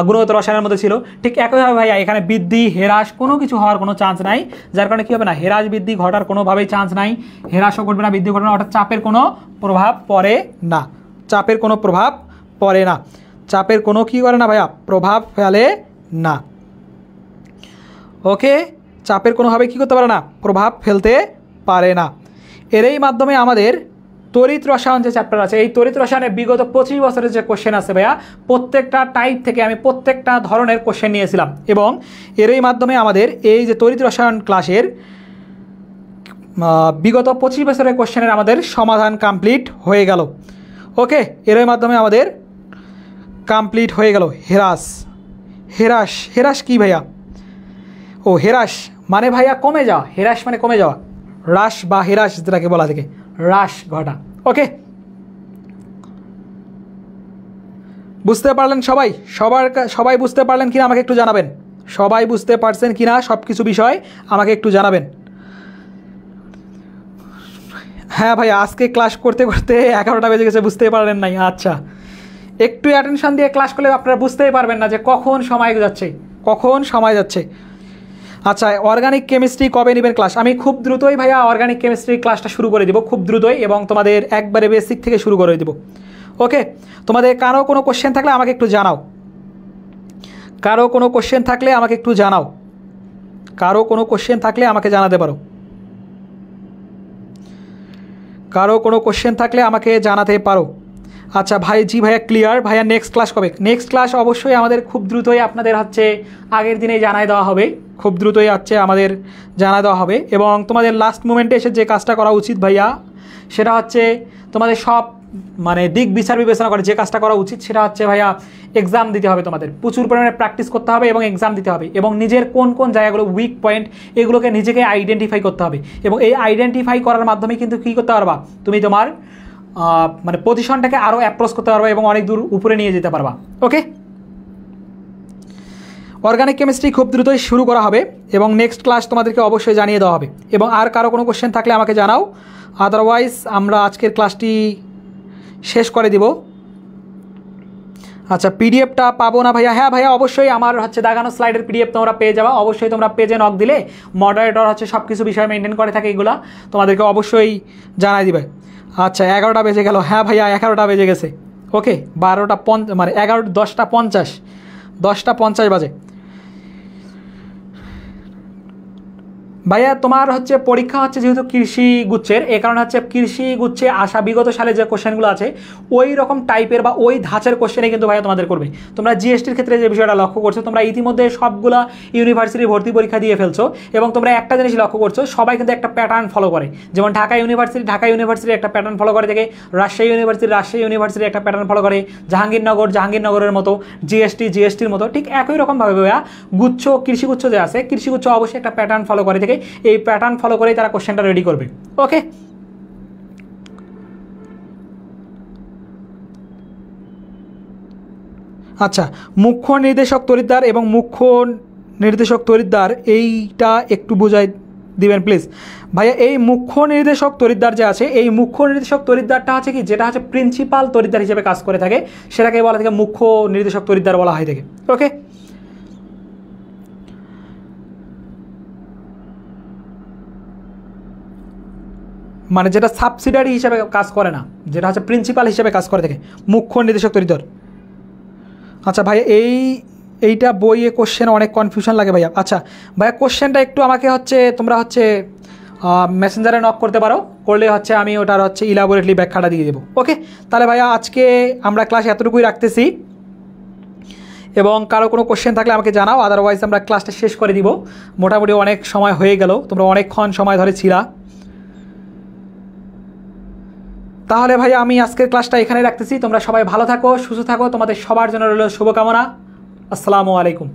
গুণগত রসায়নের মধ্যে ছিল, ঠিক একইভাবে ভাইয়া এখানে বৃদ্ধি হ্রাস কোনো কিছু হওয়ার কোনো চান্স নাই, যার কারণে কী হবে না হ্রাস বৃদ্ধি ঘটার কোনোভাবেই চান্স নাই, হ্রাসও ঘটবে না বৃদ্ধি ঘটবে না, অর্থাৎ চাপের কোনো প্রভাব পড়ে না, চাপের কোনো প্রভাব পড়ে না, চাপের কোনো কী করে না ভাইয়া প্রভাব ফেলে না। ওকে চাপের কোনোভাবে কী করতে পারে না প্রভাব ফেলতে পারে না। এরই মাধ্যমে আমাদের তড়িৎ রসায়ন যে চ্যাপ্টার আছে এই তড়িৎ রসায়নের বিগত 25 বছরের যে কোশ্চেন আছে ভাইয়া প্রত্যেকটা টাইপ থেকে আমি প্রত্যেকটা ধরনের কোশ্চেন নিয়েছিলাম, এবং এরই মাধ্যমে আমাদের এই যে তড়িৎ রসায়ন ক্লাসের বিগত 25 বছরের কোশ্চেনের আমাদের সমাধান কমপ্লিট হয়ে গেল। ওকে এরই মাধ্যমে আমাদের কমপ্লিট হয়ে গেল। হ্রাস কি ভাইয়া, ও হ্রাস মানে ভাইয়া কমে যাওয়া, হ্রাস মানে কমে যাওয়া, হ্রাস বা হ্রাস যেটাকে বলা থেকে হ্রাস ঘটা। ওকে বুঝতে পারলেন সবাই, সবাই বুঝতে পারলেন কিনা আমাকে একটু জানাবেন, সবাই বুঝতে পারছেন কিনা সব কিছু বিষয় আমাকে একটু জানাবেন। হ্যাঁ ভাই, আজকে ক্লাস করতে করতে 11টা বেজে গেছে, বুঝতেই পারলেন নাই। আচ্ছা, একটু অ্যাটেনশন দিয়ে ক্লাস করলে আপনারা বুঝতেই পারবেন না যে কখন সময় যাচ্ছে, কখন সময় যাচ্ছে। আচ্ছা, অর্গানিক কেমিস্ট্রি কবে নেবেন ক্লাস? আমি খুব দ্রুতই ভাইয়া অর্গানিক কেমিস্ট্রি ক্লাসটা শুরু করে দিব, খুব দ্রুতই, এবং তোমাদের একবারে বেসিক থেকে শুরু করে দেবো। ওকে, তোমাদের কারো কোনো কোশ্চেন থাকলে আমাকে একটু জানাও, কারো কোনো কোশ্চেন থাকলে আমাকে একটু জানাও, কারো কোনো কোশ্চেন থাকলে আমাকে জানাতে পারো, কারো কোনো কোশ্চেন থাকলে আমাকে জানাতে পারো। আচ্ছা ভাই, জি ভাইয়া ক্লিয়ার। ভাইয়া নেক্সট ক্লাস কবে? নেক্সট ক্লাস অবশ্যই আমাদের খুব দ্রুতই আপনাদের হচ্ছে আগের দিনেই জানাই দেওয়া হবে, খুব দ্রুতই হচ্ছে আমাদের জানাই দেওয়া হবে। এবং তোমাদের লাস্ট মোমেন্টে এসে যে কাজটা করা উচিত ভাইয়া, সেটা হচ্ছে তোমাদের সব মানে দিক বিচার বিবেচনা করে যে কাজটা করা উচিত সেটা হচ্ছে ভাইয়া এক্সাম দিতে হবে। তোমাদের প্রচুর পরিমাণে প্র্যাকটিস করতে হবে এবং এক্সাম দিতে হবে, এবং নিজের কোন কোন জায়গাগুলো উইক পয়েন্ট এগুলোকে নিজেকে আইডেন্টিফাই করতে হবে। এবং এই আইডেন্টিফাই করার মাধ্যমে কিন্তু কী করতে পারবা, তুমি তোমার মানে পজিশনটাকে আরও অ্যাপ্রোচ করতে পারবা এবং অনেক দূর উপরে নিয়ে যেতে পারবা। ওকে, অর্গানিক কেমিস্ট্রি খুব দ্রুতই শুরু করা হবে এবং নেক্সট ক্লাস তোমাদেরকে অবশ্যই জানিয়ে দেওয়া হবে। এবং আর কারো কোনো কোশ্চেন থাকলে আমাকে জানাও, আদারওয়াইজ আমরা আজকের ক্লাসটি শেষ করে দিব। আচ্ছা, পিডিএফটা পাবো না ভাইয়া? হ্যাঁ ভাইয়া, অবশ্যই আমার হচ্ছে দাগানো স্লাইডের পিডিএফ তোমরা পেয়ে যাবা। অবশ্যই তোমরা পেজে নক দিলে মডারেটর হচ্ছে সব কিছু বিষয় মেনটেন করে থাকে, এগুলো তোমাদেরকে অবশ্যই জানাই দিবে। আচ্ছা, 11টা বেজে গেল। হ্যাঁ ভাইয়া, 11টা বেজে গেছে। ওকে, 12টা মানে 10টা 50 বাজে। ভাইয়া তোমার হচ্ছে পরীক্ষা হচ্ছে যেহেতু কৃষি গুচ্ছের, এ কারণে হচ্ছে কৃষি গুচ্ছে আসা বিগত সালে যে কোশ্চেনগুলো আছে ওই রকম টাইপের বা ওই ধাঁচের কোশ্চেনে কিন্তু ভাইয়া তোমাদের করবে। তোমরা জিএসটির ক্ষেত্রে যে বিষয়টা লক্ষ্য করছো, তোমরা ইতিমধ্যে সবগুলা ইউনিভার্সিটি ভর্তি পরীক্ষা দিয়ে ফেলছো এবং তোমরা একটা জিনিস লক্ষ্য করছো, সবাই কিন্তু একটা প্যাটার্ন ফলো করে। যেমন ঢাকা ইউনিভার্সিটি একটা প্যাটার্ন ফলো করে থাকে, রাজশাহী ইউনিভার্সিটি একটা প্যাটার্ন ফলো করে, জাহাঙ্গীরনগরের মতো, জিএসটির মতো। ঠিক একই রকমভাবে ভাইয়া গুচ্ছ কৃষিগুচ্ছ যে আছে, কৃষিগুচ্ছ অবশ্যই একটা প্যাটার্ন ফলো করে থাকে, এই প্যাটার্ন ফলো করেই তারা কোশ্চেনটা রেডি করবে। ওকে, আচ্ছা, মুখ্য নির্দেশক তরিদ্দার এবং মুখ্য নির্দেশক তরিদ্দার এইটা একটু বোঝাই দিবেন প্লিজ ভাইয়া। এই মুখ্য নির্দেশক তরিদ্দার যে আছে, এই মুখ্য নির্দেশক তরিদ্দারটা আছে কি, যেটা হচ্ছে প্রিন্সিপাল তরিদ্দার হিসেবে কাজ করে থাকে, সেটাকে বলা থাকে মুখ্য নির্দেশক তরিদ্দার বলা হয় থাকে। ওকে, মানে যেটা সাবসিডারি হিসেবে কাজ করে না, যেটা হচ্ছে প্রিন্সিপাল হিসেবে কাজ করে থাকে, মুখ্য নির্দেশক তরিদ্দার। আচ্ছা ভাইয়া, এইটা বইয়ে কোশ্চেন অনেক কনফিউশন লাগে ভাইয়া। আচ্ছা ভাইয়া, কোশ্চেনটা একটু আমাকে হচ্ছে তোমরা হচ্ছে মেসেঞ্জারে নক করতে পারো, করলে হচ্ছে আমি ওটার হচ্ছে ইলাবোরেটলি ব্যাখ্যাটা দিয়ে দেবো। ওকে, তাহলে ভাইয়া আজকে আমরা ক্লাস এতটুকুই রাখতেছি, এবং কারো কোনো কোশ্চেন থাকলে আমাকে জানাও, আদারওয়াইজ আমরা ক্লাসটা শেষ করে দিব। মোটামুটি অনেক সময় হয়ে গেল, তোমরা অনেকক্ষণ সময় ধরে ছিলা। তাহলে ভাই আমি আজকের ক্লাসটা এখানে রাখতেছি। তোমরা সবাই ভালো থাকো, সুস্থ থাকো, তোমাদের সবার জন্য রইল শুভকামনা। আসসালামু আলাইকুম।